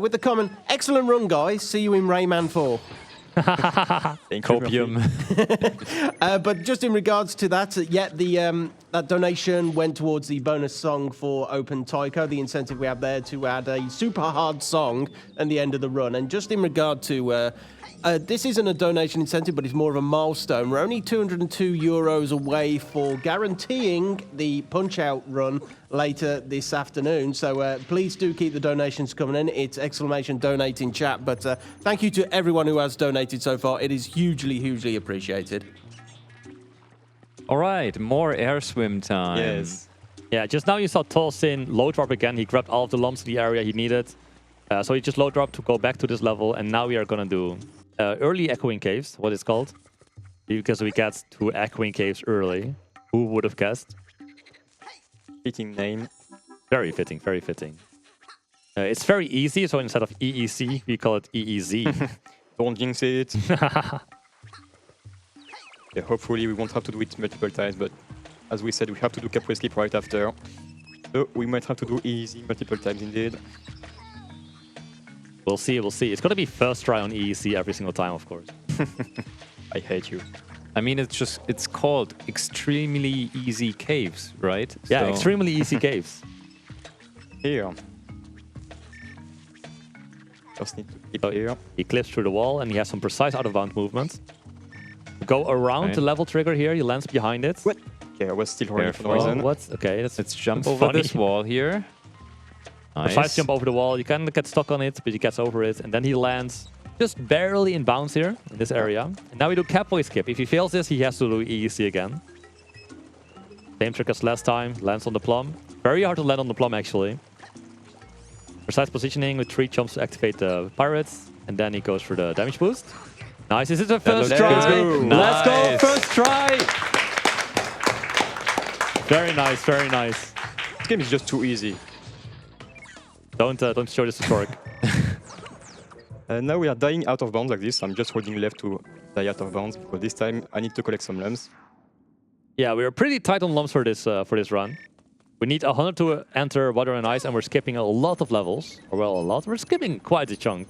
With the comment, excellent run, guys. See you in Rayman 4. Copium. But just in regards to that, that donation went towards the bonus song for Open Tycho, the incentive we have there to add a super hard song at the end of the run. And just in regard to... this isn't a donation incentive, but it's more of a milestone. We're only €202 away for guaranteeing the Punch-Out run later this afternoon. So please do keep the donations coming in. It's !donate in chat. But thank you to everyone who has donated so far. It is hugely, hugely appreciated. All right, more air swim time. Yes. Yeah, just now you saw Torsinn low drop again. He grabbed all of the lumps in the area he needed. So he just low dropped to go back to this level. And now we are going to do early echoing caves, what it's called. Because we get to echoing caves early. Who would have guessed? Fitting name. Very fitting, very fitting. It's very easy, so instead of EEC, we call it EEZ. Don't jinx it. Yeah, hopefully we won't have to do it multiple times, but as we said, we have to do Capri skip right after. So we might have to do easy multiple times indeed. We'll see, we'll see. It's going to be first try on EEC every single time, of course. I hate you. I mean, it's called extremely easy caves, right? Yeah, So- extremely easy caves. Here. Just need to keep So here. he clips through the wall and he has some precise out-of-bounds movement. Go around Right. the level trigger here, he lands behind it. What? Yeah, I was still holding for no Careful. reason. What's okay? Let's jump that's over funny. this wall here. Precise Nice. jump over the wall. You can get stuck on it, but he gets over it, and then he lands just barely in bounds here in this area. And now we do Catboy skip. If he fails this, he has to do EEC again. Same trick as last time. Lands on the plum. Very hard to land on the plum actually. Precise positioning with 3 jumps to activate the pirates, and then he goes for the damage boost. Nice. This is the first Let's try. go. Let's go. Nice. First try. Very nice. Very nice. This game is just too easy. Don't show this to Torque. Now we are dying out of bounds like this. I'm just holding left to die out of bounds because this time I need to collect some lumps. Yeah, we are pretty tight on lumps for this run. We need 100 to enter water and ice, and we're skipping a lot of levels. Or well, a lot. We're skipping quite a chunk.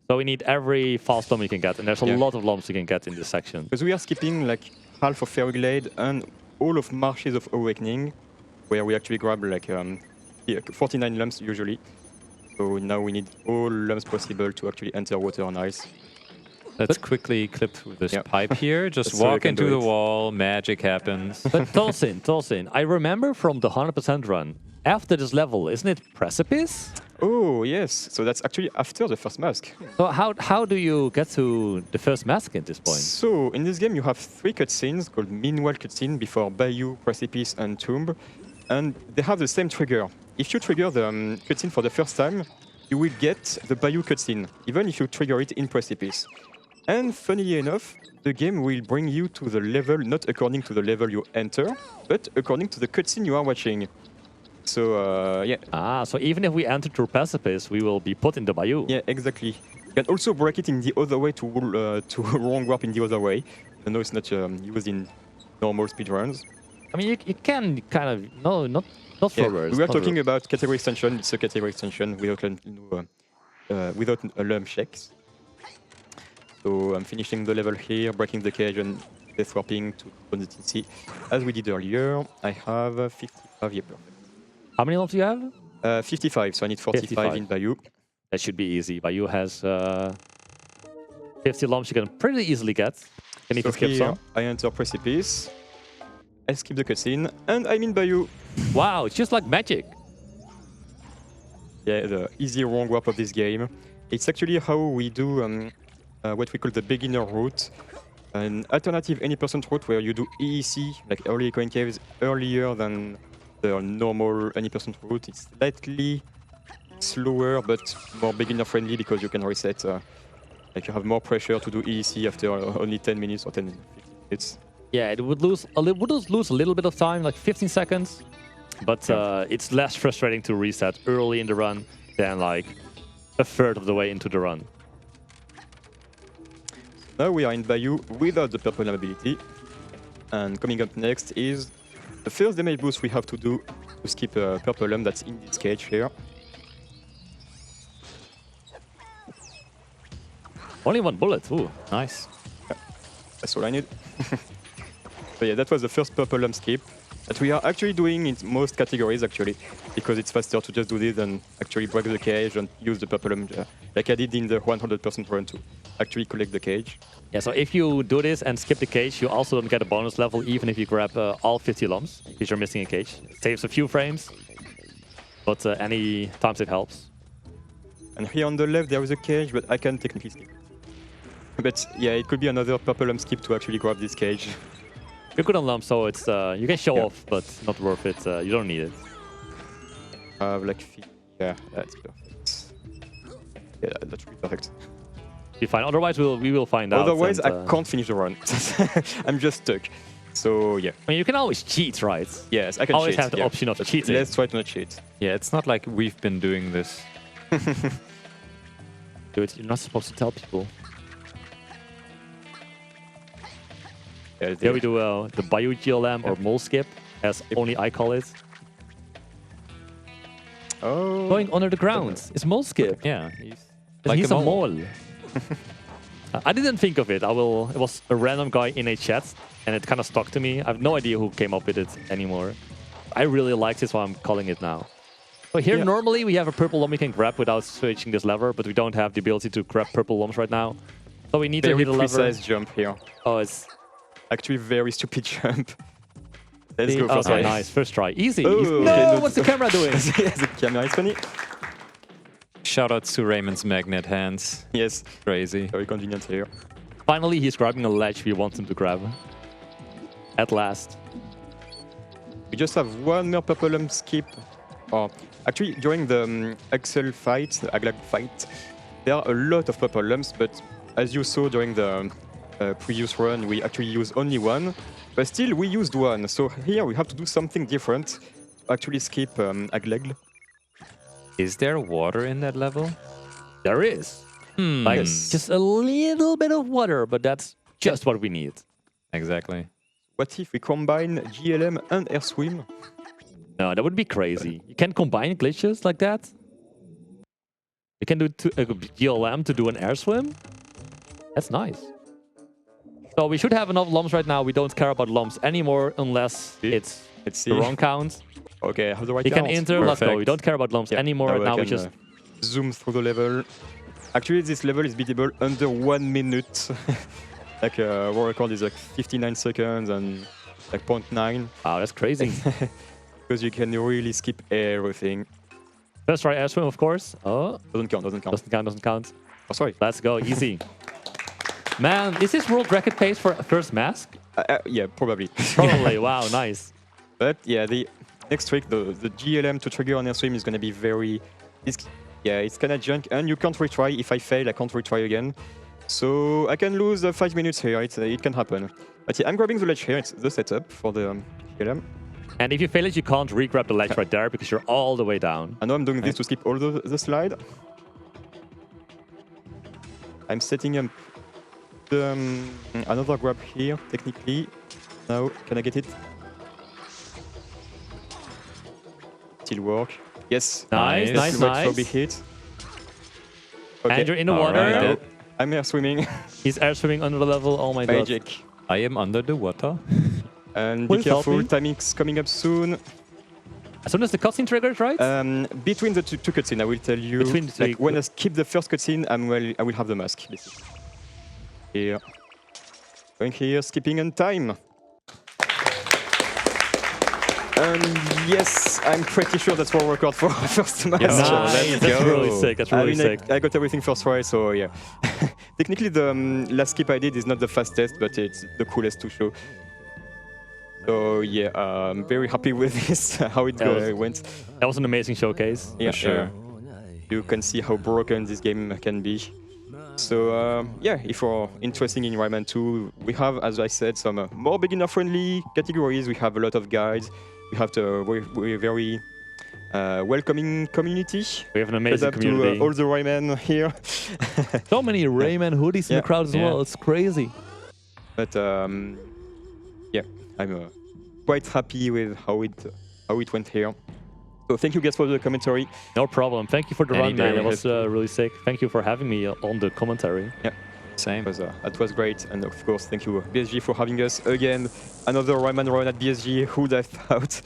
So we need every fast lump we can get, and there's a lot of lumps we can get in this section. Because we are skipping like half of Fairy Glade and all of Marshes of Awakening, where we actually grab like 49 lumps usually. So now we need all lumps possible to actually enter water and ice. Let's quickly clip through this Yeah. pipe here. Just So we walk can into do the it. wall, magic happens. But Torsinn, I remember from the 100% run, after this level, isn't it Precipice? Oh yes, so that's actually after the first mask. So how do you get to the first mask at this point? So in this game you have 3 cutscenes called Meanwhile cutscene before Bayou, Precipice and Tomb, and they have the same trigger. If you trigger the cutscene for the first time, you will get the Bayou cutscene, even if you trigger it in Precipice. And funnily enough, the game will bring you to the level not according to the level you enter, but according to the cutscene you are watching. So yeah. Ah, so even if we enter through Precipice, we will be put in the Bayou. Yeah, exactly. You can also break it in the other way to wrong warp in the other way. I know it's not used in normal speedruns. I mean, you can kind of not Yeah, forwards. we were not talking reverse. about category extension. It's a category extension without alarm checks. So I'm finishing the level here, breaking the cage and death warping to consistency. As we did earlier, I have 55. Yeah, perfect. How many lumps do you have? 55, so I need 45 55. in Bayou. That should be easy. Bayou has 50 lumps you can pretty easily get. Can you So skip here, some? I enter precipice, I skip the cutscene, and I'm in Bayou. Wow, it's just like magic. Yeah, the easy wrong warp of this game. It's actually how we do what we call the beginner route, an alternative any percent route where you do EEC, like early coin caves, earlier than the normal any percent route. It's slightly slower but more beginner friendly because you can reset. Like you have more pressure to do EEC after only 10 minutes or 15 minutes. Yeah, it would lose a little bit of time, like 15 seconds. But it's less frustrating to reset early in the run than like a third of the way into the run. Now we are in Bayou without the purple ability. And coming up next is the first damage boost we have to do to skip a purple lamp that's in this cage here. Only one bullet, ooh. Nice. That's all I need. So yeah, that was the first purple lamp skip that we are actually doing in most categories actually, because it's faster to just do this than actually break the cage and use the purple lamp like I did in the 100% run to actually collect the cage. Yeah, so if you do this and skip the cage, you also don't get a bonus level even if you grab all 50 lumps, because you're missing a cage. It saves a few frames, but any time save helps. And here on the left there is a cage, but I can technically skip. But yeah, it could be another purple lamp skip to actually grab this cage. You're good on lumps, so it's you can show Yeah. off, but not worth it. You don't need it. Like, yeah, that's perfect. Yeah, that should be perfect. Be fine. Otherwise, we will find out. Otherwise, and, I can't finish the run. I'm just stuck. So yeah. I mean, you can always cheat, right? Yes, I can Always cheat. have the yeah. option of But cheating. Let's try to not cheat. Yeah, it's not like we've been doing this. Dude, you're not supposed to tell people. Yeah, Here we do the Bayou GLM or mole skip, as only I call it. Oh. Going under the ground. It's mole skip. Yeah, He's a mole. I didn't think of it. It was a random guy in a chat, and it kind of stuck to me. I have no idea who came up with it anymore. I really liked it, so I'm calling it now. So here, Yeah. normally, we have a purple lump we can grab without switching this lever, but we don't have the ability to grab purple lumps right now. So we need to Very hit a lever. precise jump here. Oh, it's... Actually, very stupid jump. Let's go Okay, first try. nice. First try. Easy. Oh, Easy. okay, No, no, what's the camera doing? Yeah, the camera is funny. Shout out to Rayman's magnet hands. Yes, Crazy. very convenient here. Finally, he's grabbing a ledge we want him to grab. At last. We just have one more purple lamp skip. Or actually, during the Axel fight, the Aglag fight, there are a lot of purple lamps, but as you saw during the previous run, we actually used only one. But still, we used one. So here we have to do something different. Actually skip Agleg. Is there water in that level? There is. Like, Yes. just a little bit of water, but that's just what we need. Exactly. What if we combine GLM and Air Swim? No, that would be crazy. You can combine glitches like that? You can do a GLM to do an air swim? That's nice. So we should have enough lumps right now. We don't care about lumps anymore unless it's Let's see. the wrong count. Okay, I have the right You can count. enter, let's go. Perfect. We don't care about lumps anymore right Now I now. We can, just... zoom through the level. Actually, this level is beatable under 1 minute. Like world record is like 59 seconds and like 0.9. Wow, that's crazy. Because you can really skip everything. First try air swim, of course. Oh, Doesn't count, doesn't count. doesn't count. Oh, sorry. Let's go, easy. Man, is this world record pace for first mask? Yeah, probably. Probably, wow, nice. But yeah, the next trick, the GLM to trigger on air swim is going to be very... it's kind of junk, and you can't retry. If I fail, I can't retry again. So I can lose 5 minutes here. It can happen. But yeah, I'm grabbing the ledge here. It's the setup for the GLM. And if you fail it, you can't re-grab the ledge right there because you're all the way down. I know I'm doing this to skip all the slide. I'm setting up another grab here, technically. Now, can I get it? Still work. Yes. Nice, nice, Still works nice. for big hit. Okay. And you're in the All water. right. Now, I'm here swimming. He's air swimming under the level. Oh my god. Magic. I am under the water. And be Please help careful, me. timing's coming up soon. As soon as the cutscene triggers, right? Between the two cutscenes, I will tell you. Between the like two- when I skip the first cutscene, I will have the mask. Basically. Here. Going here, skipping on time. Yes, I'm pretty sure that's world record for first mask. Nice. That's really sick. That's really sick. I got everything first try, so yeah. Technically, the last skip I did is not the fastest, but it's the coolest to show. So yeah, I'm very happy with this, how it went. That was an amazing showcase. Yeah, sure. You can see how broken this game can be. So yeah, if you're interested in Rayman 2, we have, as I said, some more beginner-friendly categories. We have a lot of guides. We have we're very welcoming community. We have an amazing Adapt community. to all the Rayman here. So many Rayman hoodies in the crowd as well. It's crazy. But yeah, I'm quite happy with how it went here. So thank you guys for the commentary. No problem. Thank you for the run, man. day. It was really sick. Thank you for having me on the commentary. Yeah, Same. that was great. And of course, thank you BSG for having us again. Another Rayman run at BSG. Who'd have thought?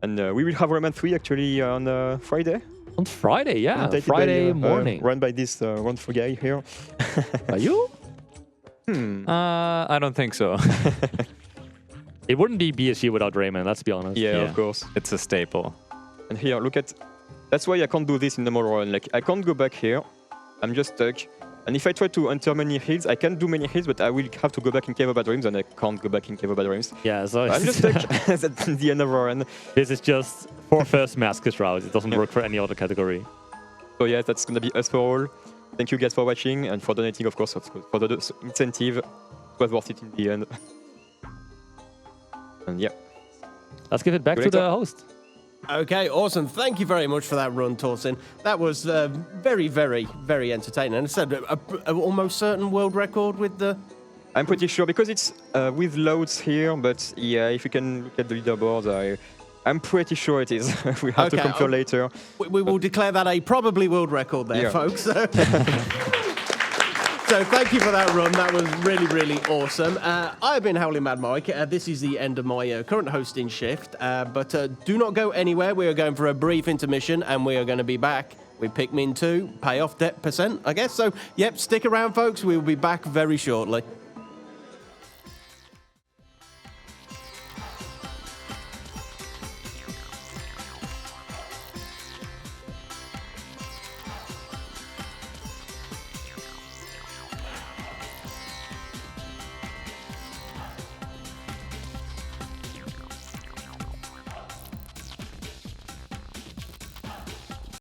And we will have Rayman 3 actually on Friday. On Friday, yeah. Taken Friday by, morning. Run by this wonderful guy here. Are you? I don't think so. It wouldn't be BSG without Rayman, let's be honest. Yeah, of course. It's a staple. And here, look at. That's why I can't do this in the normal run. Like, I can't go back here. I'm just stuck. And if I try to enter many hills, I can do many hills, but I will have to go back in Cave of Bad Dreams, and I can't go back in Cave of Bad Dreams. Yeah, so I'm just stuck at the end of the run. This is just for first maskers route. It doesn't work for any other category. So yeah, that's gonna be us for all. Thank you guys for watching and for donating, of course, for the incentive. It was worth it in the end. And yeah. Let's give it back to the host. Okay, awesome. Thank you very much for that run, Torsinn. That was very, very, very entertaining. And I said, a almost certain world record with the... I'm pretty sure, because it's with loads here, but yeah, if you can look at the leaderboard, I'm pretty sure it is. We have to confirm later. We will declare that a probably world record there, folks. So thank you for that run. That was really, really awesome. I've been Howling Mad Mike. This is the end of my current hosting shift. But do not go anywhere. We are going for a brief intermission, and we are going to be back with Pikmin 2, Payoff Debt %, I guess. So, yep, stick around, folks. We will be back very shortly.